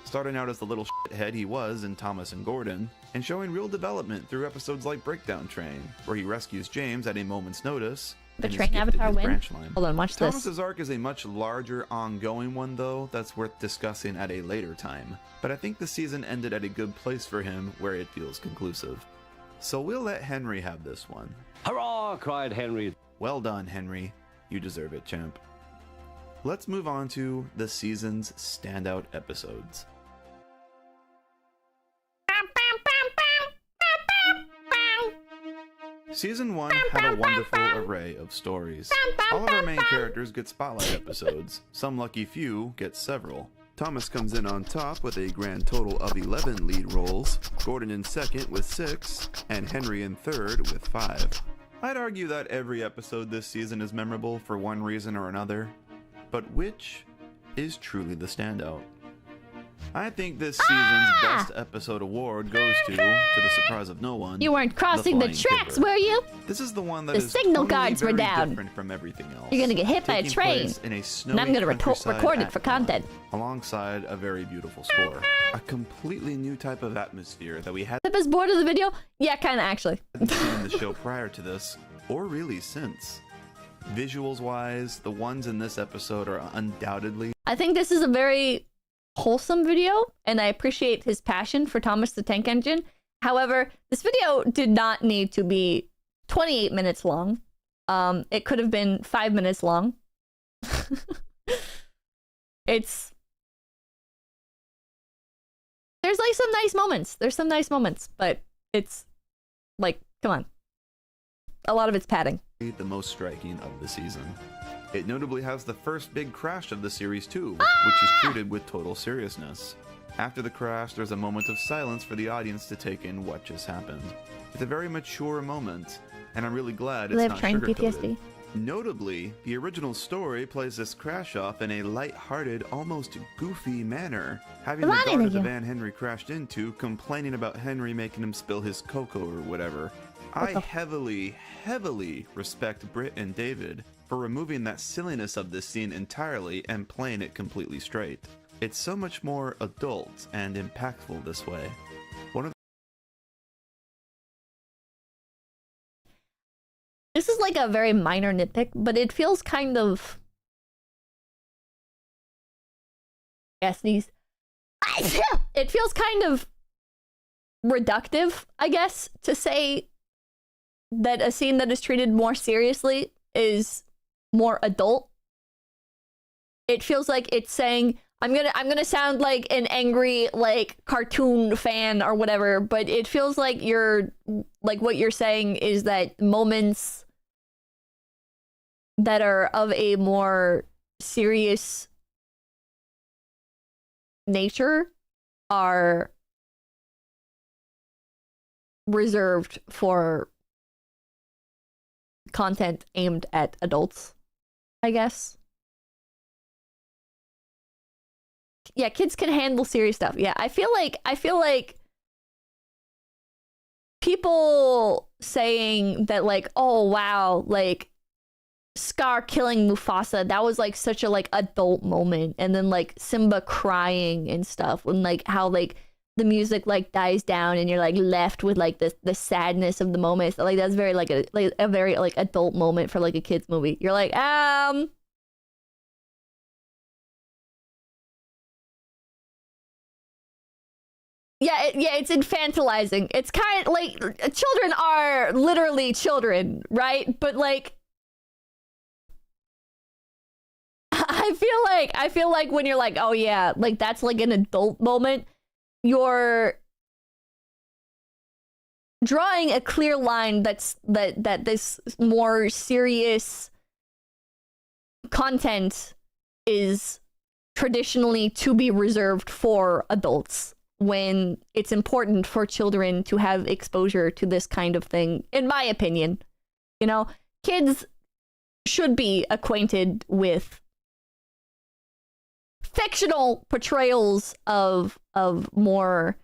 Starting out as the little shithead he was in Thomas and Gordon, and showing real development through episodes like Breakdown Train, where he rescues James at a moment's notice. The and is train gifted avatar his win? branch line. Hold on, watch this. Thomas's arc is a much larger ongoing one though, that's worth discussing at a later time. But I think the season ended at a good place for him where it feels conclusive. So we'll let Henry have this one. Hurrah! Cried Henry. Well done, Henry. You deserve it, champ. Let's move on to the season's standout episodes. Season 1 had a wonderful array of stories. All of our main characters get spotlight episodes. Some lucky few get several. Thomas comes in on top with a grand total of 11 lead roles, Gordon in second with 6, and Henry in third with 5. I'd argue that every episode this season is memorable for one reason or another, but which is truly the standout? I think this season's best episode award goes to the surprise of no one, You weren't crossing the Flying tracks, Kipper. were you? This is the one that The is signal totally guards were very down. different from everything else. You're gonna get hit by a Taking train. place in a And I'm snowy gonna countryside record it at for content. dawn, alongside a very beautiful score. A completely new type of atmosphere that we hadn't Pippa's bored of the video? Yeah, kinda actually. seen in the show prior to this, or really since. Visuals wise, the ones in this episode are undoubtedly I think this is a very wholesome video, and I appreciate his passion for Thomas the Tank Engine. However, this video did not need to be 28 minutes long. It could have been 5 minutes long. There's like some nice moments. There's some nice moments, but it's like, come on. A lot of it's padding. the most striking of the season. It notably has the first big crash of the series too, which is treated with total seriousness. After the crash, there's a moment of silence for the audience to take in what just happened. It's a very mature moment, and I'm really glad it's not train sugar-coated. PTSD. Notably, the original story plays this crash off in a light-hearted, almost goofy manner, having the guard of the van Henry crashed into complaining about Henry making him spill his cocoa or whatever. I heavily respect Britt and David for removing that silliness of this scene entirely and playing it completely straight. It's so much more adult and impactful this way. This is like a very minor nitpick, but it feels kind of... Yes, these... It feels kind of reductive, I guess, to say that a scene that is treated more seriously is more adult. It feels like it's saying, I'm gonna sound like an angry, like, cartoon fan or whatever, but it feels like what you're saying is that moments that are of a more serious nature are reserved for content aimed at adults, I guess. Yeah, kids can handle serious stuff. Yeah, I feel like people saying that, like, oh wow, like Scar killing Mufasa, that was like such a like adult moment, and then like Simba crying and stuff, and like how like the music like dies down and you're like left with like the sadness of the moment. So, like that's very like a very like adult moment for like a kids movie. You're like yeah, it's infantilizing. It's kind of like children are literally children, right? But like I feel like when you're like, oh yeah, like that's like an adult moment, you're drawing a clear line that this more serious content is traditionally to be reserved for adults, when it's important for children to have exposure to this kind of thing, in my opinion. You know, kids should be acquainted with fictional portrayals of more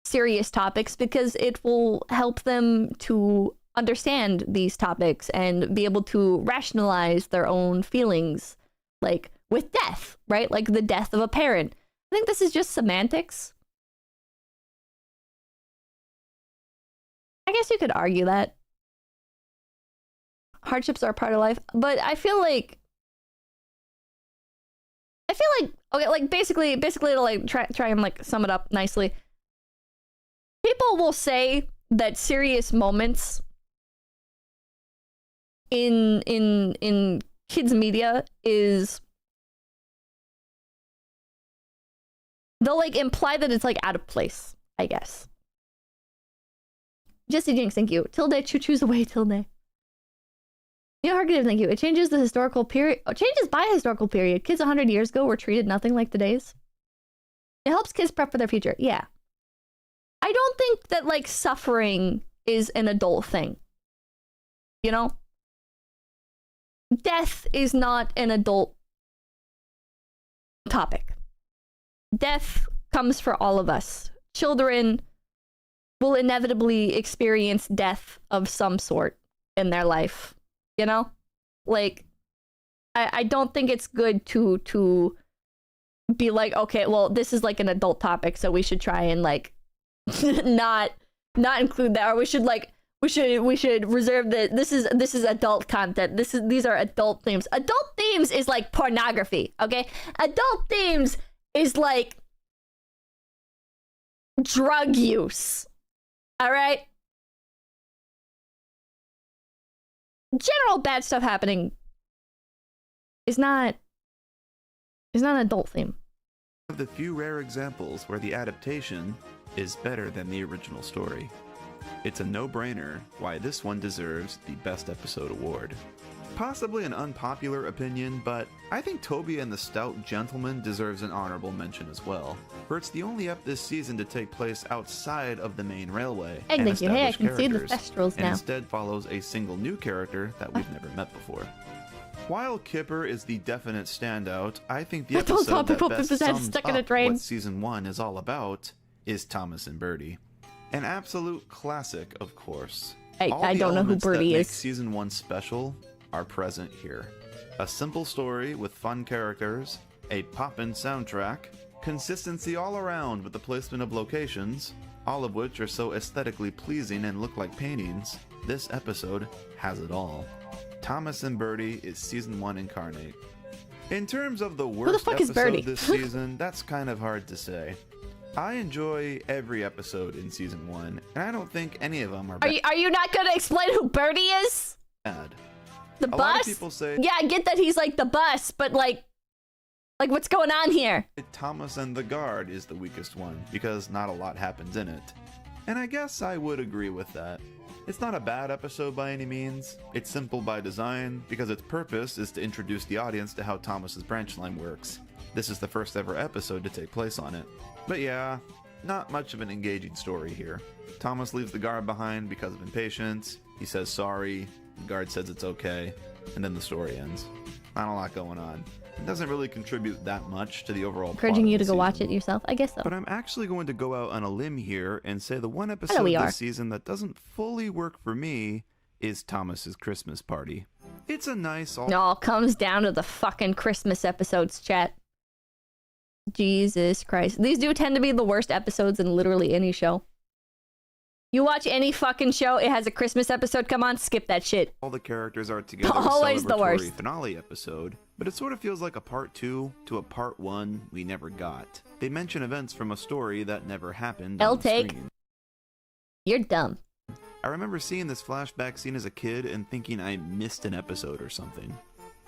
serious topics, because it will help them to understand these topics and be able to rationalize their own feelings, like with death, right? Like the death of a parent. I think this is just semantics. I guess you could argue that hardships are a part of life, but I feel like okay, like basically to like try and like sum it up nicely. People will say that serious moments in kids media is, they'll like imply that it's like out of place, I guess. Jesse Jinx, thank you. Tilde, choo-choo's away, Tilde. You know, Hargative, thank you. It changes the historical period. Oh, changes by historical period. Kids 100 years ago were treated nothing like today's. It helps kids prep for their future. Yeah. I don't think that, like, suffering is an adult thing. You know? Death is not an adult topic. Death comes for all of us. Children will inevitably experience death of some sort in their life. You know? Like, I don't think it's good to be like, okay, well, this is like an adult topic, so we should try and like not include that, or we should reserve the this is adult content. These are adult themes. Adult themes is like pornography, okay? Adult themes is like drug use. All right? General bad stuff happening is not an adult theme. One of the few rare examples where the adaptation is better than the original story. It's a no-brainer why this one deserves the Best Episode award. Possibly an unpopular opinion, but I think Toby and the Stout Gentleman deserves an honorable mention as well, for it's the only ep this season to take place outside of the main railway and thank you. Hey, I established can see the characters, Thestrals and now. instead follows a single new character that we've never met before. While Kipper is the definite standout, I think the episode that best sums up what Season 1 is all about is Thomas and Birdie. An absolute classic, of course. I don't know who Birdie is. Season 1 special are present here. A simple story with fun characters, a poppin' soundtrack, consistency all around with the placement of locations, all of which are so aesthetically pleasing and look like paintings. This episode has it all. Thomas and Birdie is Season 1 incarnate. In terms of the worst episode this season, that's kind of hard to say. I enjoy every episode in Season 1, and I don't think any of them are bad. Are you not gonna explain who Birdie is? The bus? lot of people say, yeah, I get that he's like the bus, but like what's going on here? Thomas and the Guard is the weakest one, because not a lot happens in it. And I guess I would agree with that. It's not a bad episode by any means. It's simple by design, because its purpose is to introduce the audience to how Thomas's branch line works. This is the first ever episode to take place on it. But yeah, not much of an engaging story here. Thomas leaves the guard behind because of impatience. He says sorry, the guard says it's okay, and then the story ends. Not a lot going on. It doesn't really contribute that much to the overall plot. Encouraging you to go watch it yourself? I guess so. But I'm actually going to go out on a limb here and say the one episode this season that doesn't fully work for me is Thomas's Christmas Party. It's a nice... It all comes down to the fucking Christmas episodes, chat. Jesus Christ. These do tend to be the worst episodes in literally any show. You watch any fucking show, it has a Christmas episode come on, skip that shit. All the characters are together. Always the worst. Finale episode, but it sort of feels like a part 2 to a part 1 we never got. They mention events from a story that never happened on screen. You're dumb. I remember seeing this flashback scene as a kid and thinking I missed an episode or something.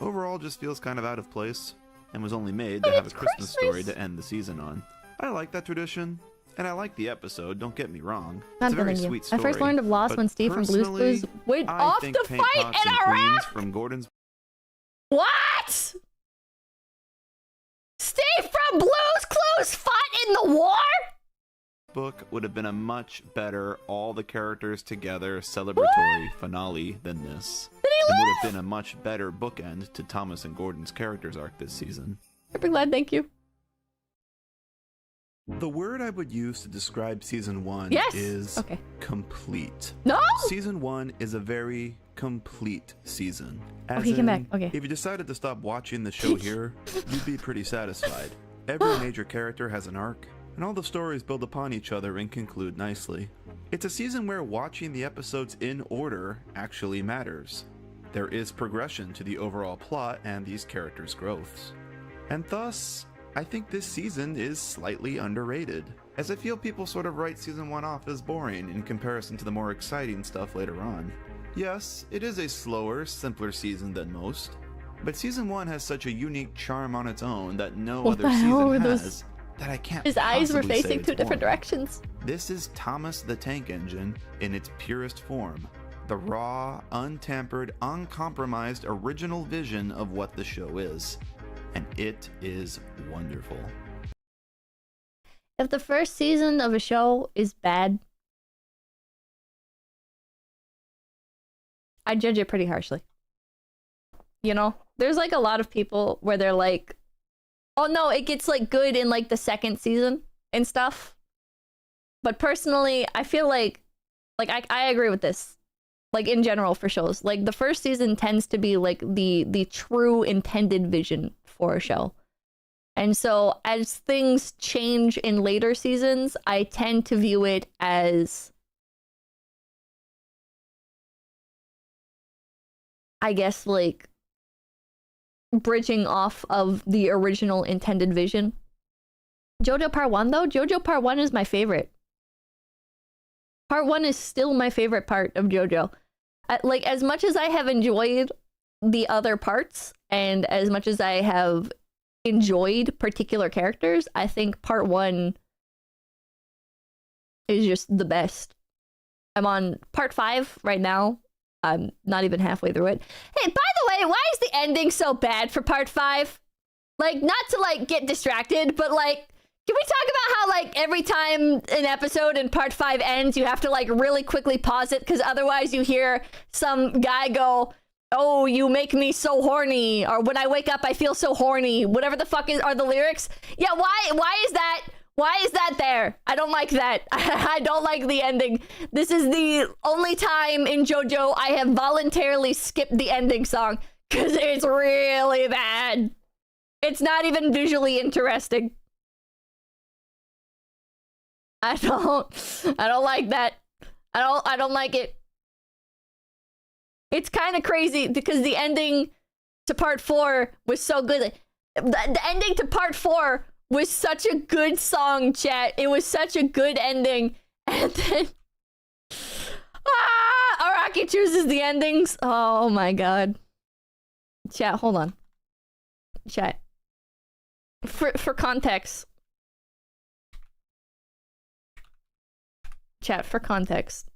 Overall, just feels kind of out of place, and was only made to have a Christmas story to end the season on. I like that tradition. And I like the episode, don't get me wrong. It's a very sweet story. I first learned of Lost when Steve from Blue's Clues went off the fight in Iraq! From Gordon's... What? Steve from Blue's Clues fought in the war? Book would have been a much better, all the characters together, celebratory finale than this. It would have been a much better bookend to Thomas and Gordon's characters arc this season. Super glad, thank you. The word I would use to describe season 1 Yes! is Okay. complete. No! Season 1 is a very complete season. Oh, As he came back. in, Okay. If you decided to stop watching the show here, you'd be pretty satisfied. Every major character has an arc, and all the stories build upon each other and conclude nicely. It's a season where watching the episodes in order actually matters. There is progression to the overall plot and these characters' growths. And thus, I think this season is slightly underrated, as I feel people sort of write season 1 off as boring in comparison to the more exciting stuff later on. Yes, it is a slower, simpler season than most, but season 1 has such a unique charm on its own that no What other the hell season were has, those? that I can't His eyes were possibly say facing it's two different boring. directions. This is Thomas the Tank Engine in its purest form. The raw, untampered, uncompromised original vision of what the show is. And it is wonderful. If the first season of a show is bad, I judge it pretty harshly. You know? There's like a lot of people where they're like, oh no, it gets like good in like the second season and stuff. But personally, I feel like I agree with this. Like in general for shows. Like the first season tends to be like the true intended vision for a show. And so as things change in later seasons, I tend to view it as, I guess, like bridging off of the original intended vision. JoJo Part 1 though, JoJo Part 1 is my favorite. Part 1 is still my favorite part of JoJo. Like, as much as I have enjoyed the other parts, and as much as I have enjoyed particular characters, I think Part 1 is just the best. I'm on Part 5 right now. I'm not even halfway through it. Hey, by the way, why is the ending so bad for Part 5? Like, not to, like, get distracted, but, like, can we talk about how, like, every time an episode in Part 5 ends, you have to, like, really quickly pause it, because otherwise you hear some guy go, oh, you make me so horny, or when I wake up, I feel so horny, whatever the fuck are the lyrics. Yeah, why is that there? I don't like that. I don't like the ending. This is the only time in JoJo I have voluntarily skipped the ending song, because it's really bad. It's not even visually interesting. I don't like that. I don't like it. It's kind of crazy because the ending to Part 4 was so good. The ending to Part 4 was such a good song, chat. It was such a good ending. And then Araki chooses the endings. Oh my god. Chat, hold on. Chat. For context. Chat, for context.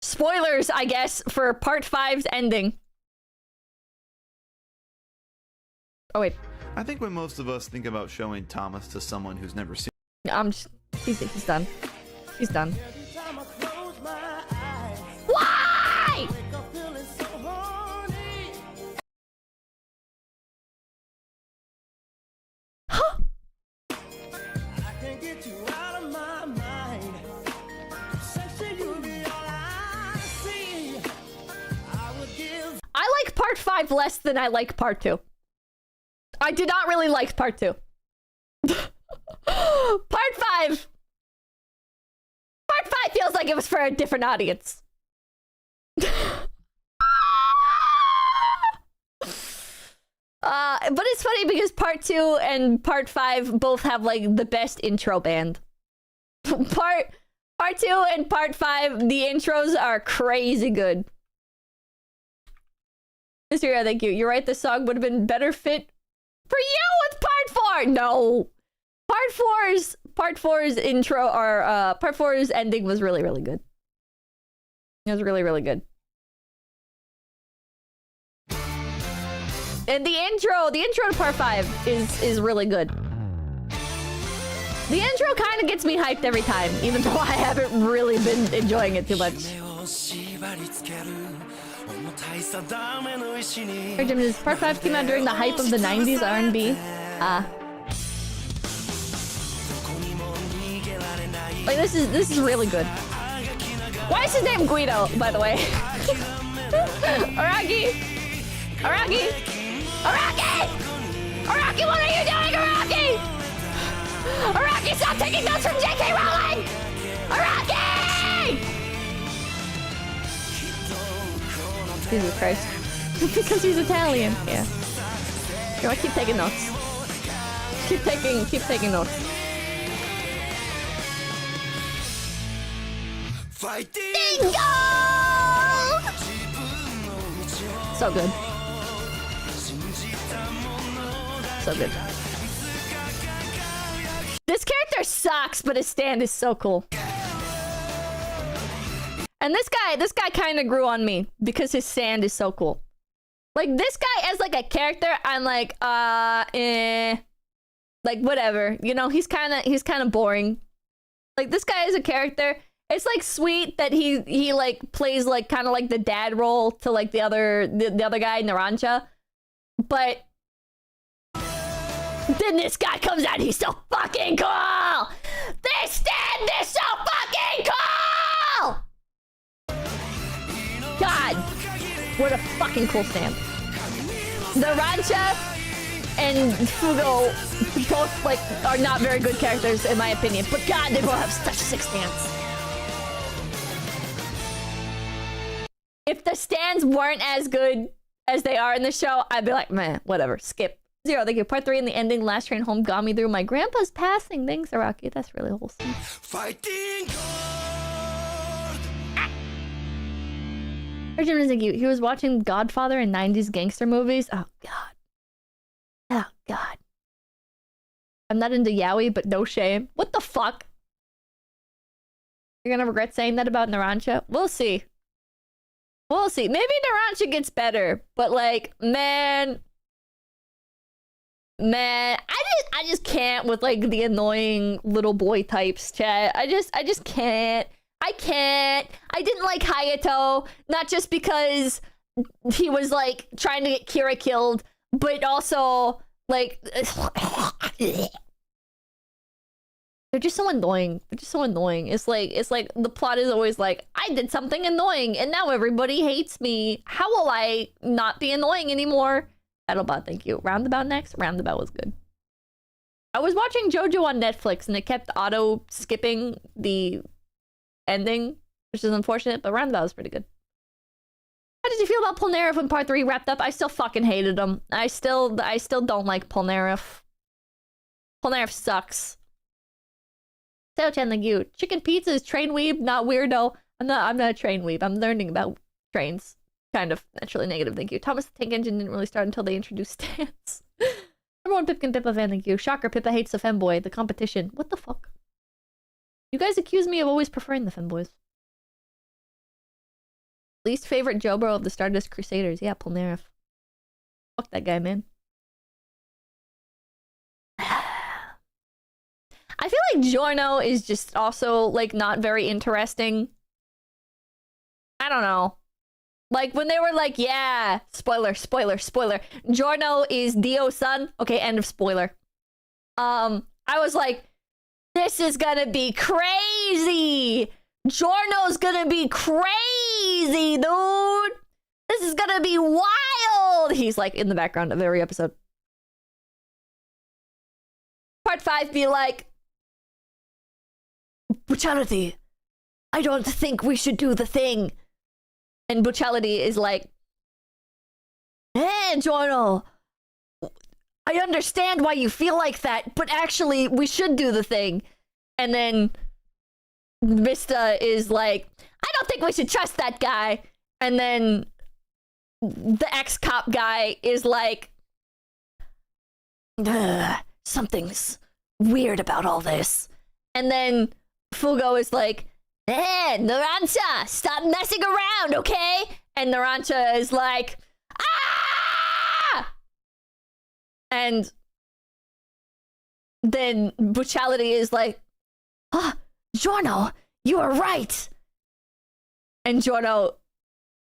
Spoilers, I guess, for Part 5's ending. Oh, wait. I think when most of us think about showing Thomas to someone who's never seen... He's done. He's done. Why? I like Part 5 less than I like Part 2. I did not really like Part 2. Part 5 feels like it was for a different audience. But it's funny because Part 2 and Part 5 both have like the best intro band. Part 2 and Part 5, the intros are crazy good. Mr. Yeah, thank you. You're right, this song would have been better fit for you with Part 4. No. Part 4's intro, or Part 4's ending was really, really good. It was really, really good. And the intro to Part 5 is really good. The intro kind of gets me hyped every time, even though I haven't really been enjoying it too much. Hey, Jim, does Part 5 came out during the hype of the 90s R&B? Like, this is really good. Why is his name Guido, by the way? Araki! Araki! Araki! Araki, what are you doing, Araki? Araki, stop taking notes from J.K. Rowling! Araki! Jesus Christ. Because he's Italian. Yeah. You know what? Keep taking notes. Keep taking notes. Bingo! So good. So good. This character sucks, but his stand is so cool. And this guy kind of grew on me because his stand is so cool. Like, this guy as like a character, I'm like, like, whatever. You know, he's kind of boring. Like, this guy as a character, it's like sweet that he like plays like kind of like the dad role to like the other guy, Narancia. But then this guy comes out, he's so fucking cool! This stand is so fucking cool! God, what a fucking cool stand. Narancia and Fugo both like are not very good characters in my opinion, but God, they both have such sick stands. If the stands weren't as good as they are in the show, I'd be like, man, whatever, skip. 0, thank you. Part 3 in the ending, last train home got me through my grandpa's passing. Thanks, Araki. That's really wholesome. Fighting Arjun is like you. He was watching Godfather and 90s gangster movies. Oh, God. Oh, God. I'm not into yaoi, but no shame. What the fuck? You're gonna regret saying that about Narancia? We'll see. We'll see. Maybe Narancia gets better, but like, man, I just can't with like the annoying little boy types, chat. I just can't. I can't. I didn't like Hayato, not just because he was like trying to get Kira killed, but also like they're just so annoying. They're just so annoying. It's like the plot is always like, I did something annoying and now everybody hates me. How will I not be annoying anymore? Battlebot, thank you. Roundabout next? Roundabout was good. I was watching JoJo on Netflix and it kept auto skipping the ending, which is unfortunate, but Roundabout was pretty good. How did you feel about Polnareff when part 3 wrapped up? I still fucking hated him. I still don't like Polnareff. Polnareff sucks. Seo-chan, thank you. Chicken pizza is train weeb, not weirdo. I'm not a train weeb. I'm learning about trains. Kind of naturally negative, thank you. Thomas the Tank Engine didn't really start until they introduced stands. Number 1 Pipkin Pippa fan, thank you. Shocker, Pippa hates the femboy. The competition. What the fuck? You guys accuse me of always preferring the femboys. Least favorite Jobro of the Stardust Crusaders. Yeah, Polnareff. Fuck that guy, man. I feel like Giorno is just also, like, not very interesting. I don't know. Like, when they were like, yeah, spoiler. Giorno is Dio's son. Okay, end of spoiler. I was like, this is gonna be crazy. Giorno's gonna be crazy, dude. This is gonna be wild. He's, like, in the background of every episode. Part 5 be like, Brutality, I don't think we should do the thing. And Brutality is like, hey, Giorno, I understand why you feel like that, but actually, we should do the thing. And then Vista is like, I don't think we should trust that guy. And then the ex-cop guy is like, something's weird about all this. And then Fugo is like, hey, Narancia, stop messing around, okay? And Narancia is like, ah! And then Brutality is like, ah, Giorno, you are right. And Giorno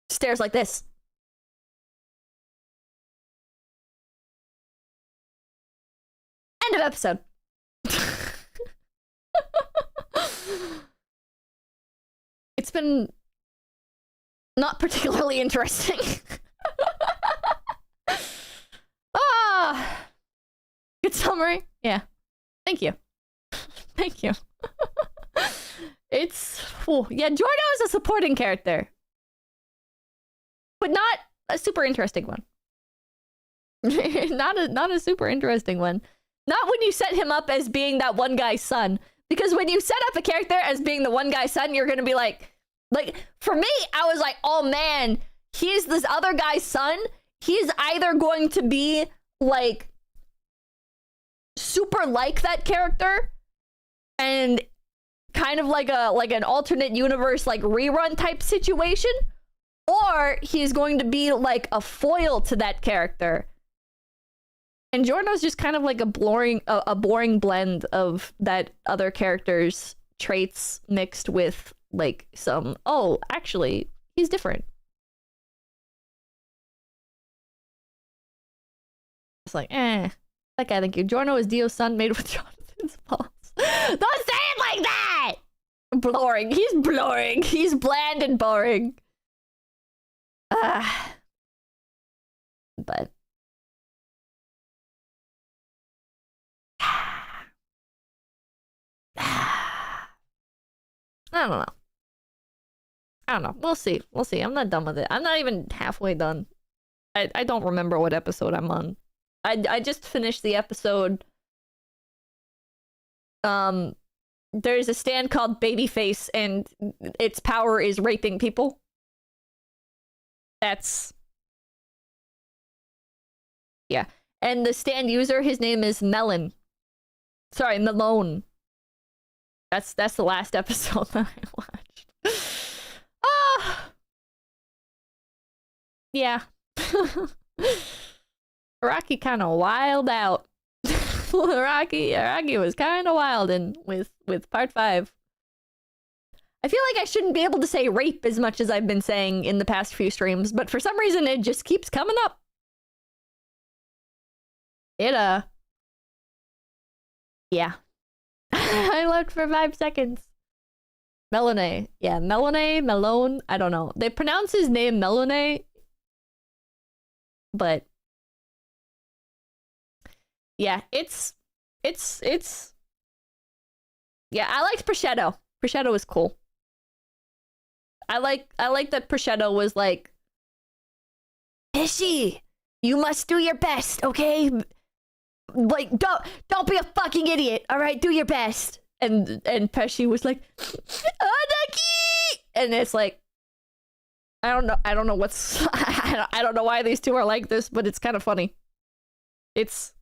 stares like this. End of episode. It's been not particularly interesting. Ah, good summary. Yeah, thank you, thank you. It's yeah. JoJo is a supporting character, but not a super interesting one. not a super interesting one. Not when you set him up as being that one guy's son. Because when you set up a character as being the one guy's son, you're gonna be like, for me, I was like, oh man, he's this other guy's son. He's either going to be like super like that character and kind of like an alternate universe like rerun type situation, or he's going to be like a foil to that character. And Giorno's just kind of like a boring blend of that other character's traits mixed with like some, oh, actually, he's different. It's like, that guy, thank you. Giorno is Dio's son made with Jonathan's balls. Don't say it like that! Boring. He's boring. He's bland and boring. But I don't know. We'll see. We'll see. I'm not done with it. I'm not even halfway done. I don't remember what episode I'm on. I just finished the episode. There's a stand called Babyface, and its power is raping people. That's... yeah. And the stand user, his name is Melon. Sorry, Malone. That's the last episode that I watched. Ah! Yeah. Rocky kind of wild out. Rocky was kind of wildin' with part 5. I feel like I shouldn't be able to say rape as much as I've been saying in the past few streams, but for some reason it just keeps coming up. Yeah. I left for 5 seconds. Melone. Yeah, Melone. I don't know. They pronounce his name Melone, but yeah, it's yeah, I liked Prosciutto. Prosciutto was cool. I like that Prosciutto was like, Fishy, you must do your best, okay? Like, don't be a fucking idiot, all right? Do your best. And Pesci was like, Anaki! And it's like, I don't know what's I don't know why these two are like this, but it's kind of funny. It's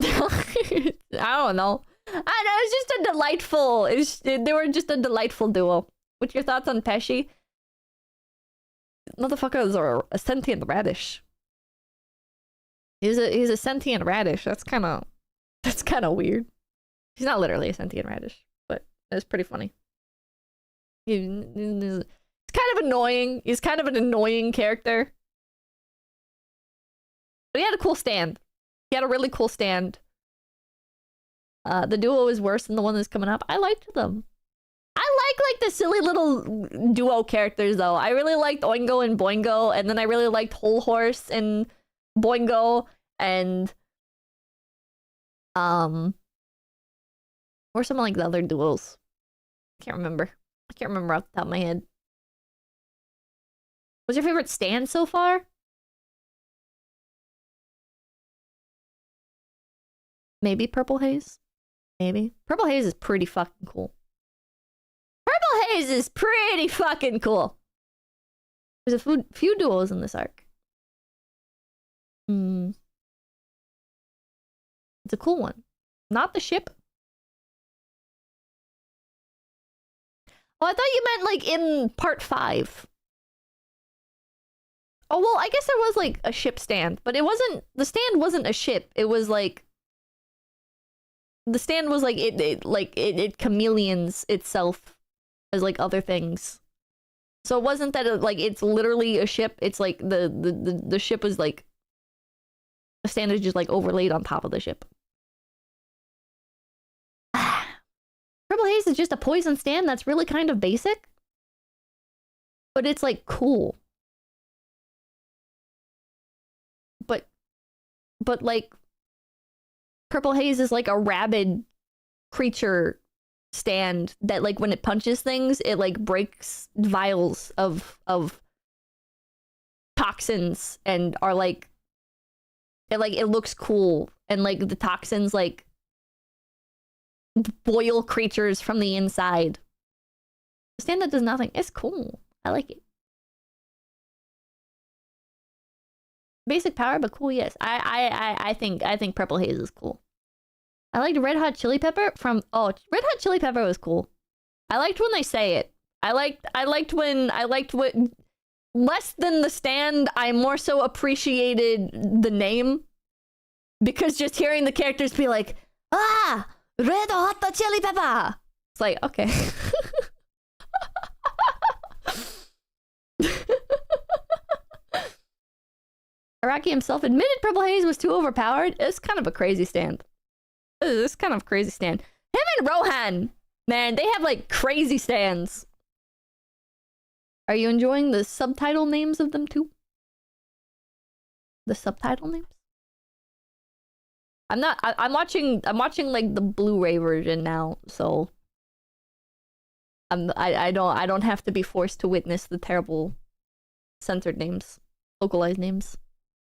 I don't know. It's just a delightful. They were just a delightful duo. What's your thoughts on Pesci? Motherfuckers are a sentient radish. He's a sentient radish. That's kind of weird. He's not literally a sentient radish, but it's pretty funny. It's kind of annoying. He's kind of an annoying character. But he had a cool stand. He had a really cool stand. The duo is worse than the one that's coming up. I liked them. I like the silly little duo characters though. I really liked Oingo and Boingo, and then I really liked Whole Horse and Boingo, and or some of like the other duos. I can't remember off the top of my head. What's your favorite stand so far? Maybe Purple Haze? Maybe. Purple Haze is pretty fucking cool. Purple Haze is pretty fucking cool. There's a few duos in this arc. It's a cool one. Not the ship. Oh, I thought you meant like in part 5. Oh, well, I guess there was like a ship stand, but it wasn't, the stand wasn't a ship. It was like, the stand was like, it chameleons itself as like other things. So it wasn't that it's literally a ship. It's like the ship is like, the stand is just like overlaid on top of the ship. Purple Purple Haze is just a poison stand that's really kind of basic. But it's like cool. But like Purple Haze is like a rabid creature stand that like when it punches things, it like breaks vials of toxins and are like it looks cool, and like the toxins like boil creatures from the inside. A stand that does nothing. It's cool. I like it. Basic power, but cool, yes. I think Purple Haze is cool. I liked Red Hot Chili Pepper from Red Hot Chili Pepper was cool. I liked when they say it. I liked what less than the stand, I more so appreciated the name. Because just hearing the characters be like, ah, Red Hot Chili Pepper. It's like, okay. Araki himself admitted Purple Haze was too overpowered. It's kind of a crazy stand. It's kind of a crazy stand. Him and Rohan, man, they have like crazy stands. Are you enjoying the subtitle names of them too? The subtitle names? I'm not. I'm watching like the Blu-ray version now, so I don't have to be forced to witness the terrible censored names, localized names.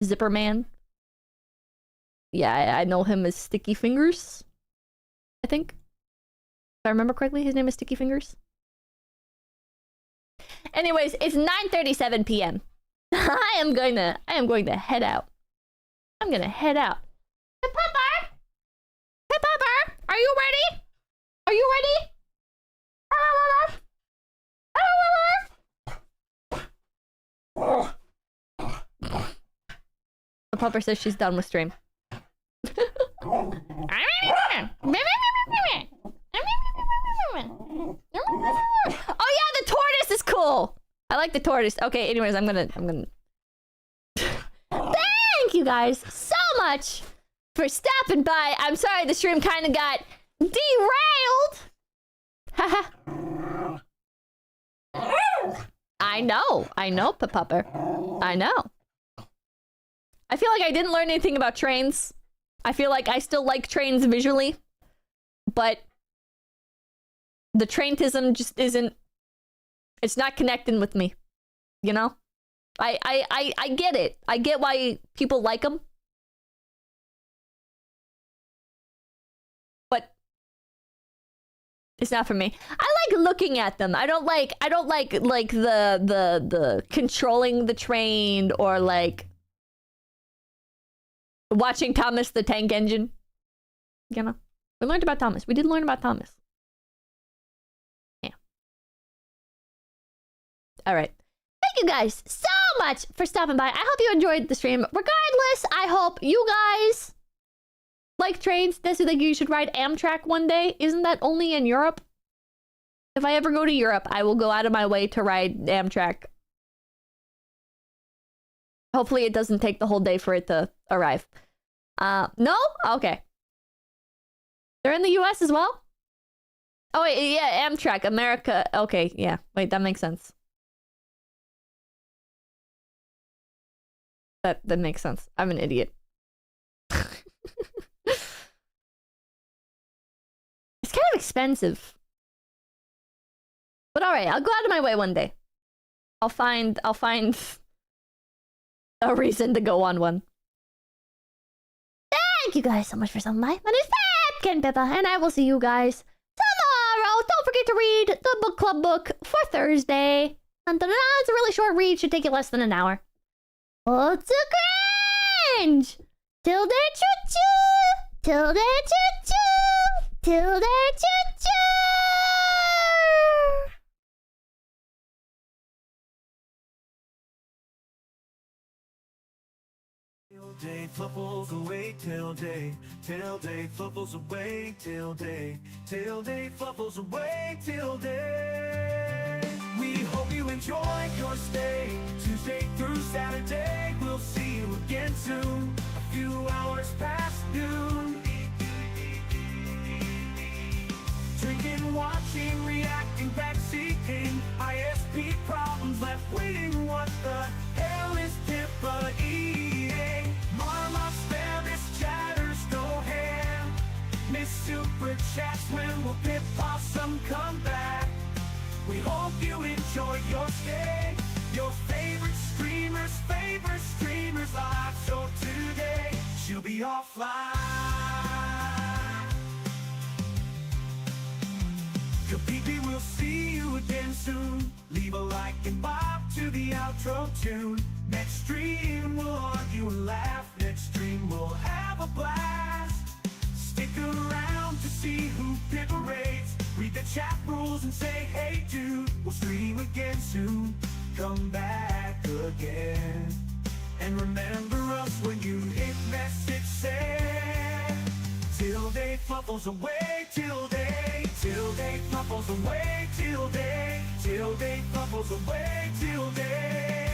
Zipper Man. Yeah, I know him as Sticky Fingers. I think. If I remember correctly, his name is Sticky Fingers. Anyways, it's 9:37 p.m. I am going to head out. I'm gonna head out. Hey, Pepper! Hey, Pepper! Are you ready? Are you ready? The Pupper says she's done with stream. Oh yeah, the tortoise is cool. I like the tortoise. Okay, anyways, I'm gonna thank you guys so much for stopping by. I'm sorry the stream kind of got derailed. I know, Pupper. I know. I feel like I didn't learn anything about trains. I feel like I still like trains visually, but the traintism just isn't. It's not connecting with me, you know. I get it. I get why people like them, but it's not for me. I like looking at them. I don't like the controlling the train or like watching Thomas the Tank Engine. You know, we learned about Thomas. We did learn about Thomas. Yeah. All right. Thank you guys so much for stopping by. I hope you enjoyed the stream. Regardless, I hope you guys like trains. Does you think you should ride Amtrak one day? Isn't that only in Europe? If I ever go to Europe, I will go out of my way to ride Amtrak. Hopefully it doesn't take the whole day for it to arrive. No? Okay. They're in the US as well? Oh, wait, yeah, Amtrak, America. Okay, yeah. Wait, that makes sense. That makes sense. I'm an idiot. It's kind of expensive. But alright, I'll go out of my way one day. I'll find a reason to go on one. Thank you guys so much for stopping by. My name is 𝐿, and I will see you guys tomorrow. Don't forget to read the book club book for Thursday. It's a really short read. Should take you less than an hour. What's a cringe? Tilde choo-choo! Tilde choo-choo! Tilde choo-choo! Day fluffles away till day, till day fluffles away till day, till day fluffles away till day. We hope you enjoyed your stay, Tuesday through Saturday. We'll see you again soon, a few hours past noon. Drinking water. watching, reacting, backseating. ISP problems left waiting. What the hell is denpa eating? Mama, spare this chatters, go ham. Miss Super Chats, when will Pip Possum come back? We hope you enjoy your stay. Your favorite streamers live. So today, she'll be offline. 𝐒𝐴𝐵𝐵, we'll see you again soon. Leave a like and bob to the outro tune. Next stream we'll argue and laugh. Next stream we'll have a blast. Stick around to see who pipperates. Read the chat rules and say, hey dude, we'll stream again soon. Come back again. And remember us when you hit message send. Till day fluffles away, till day fluffles away, till day fluffles away, till day.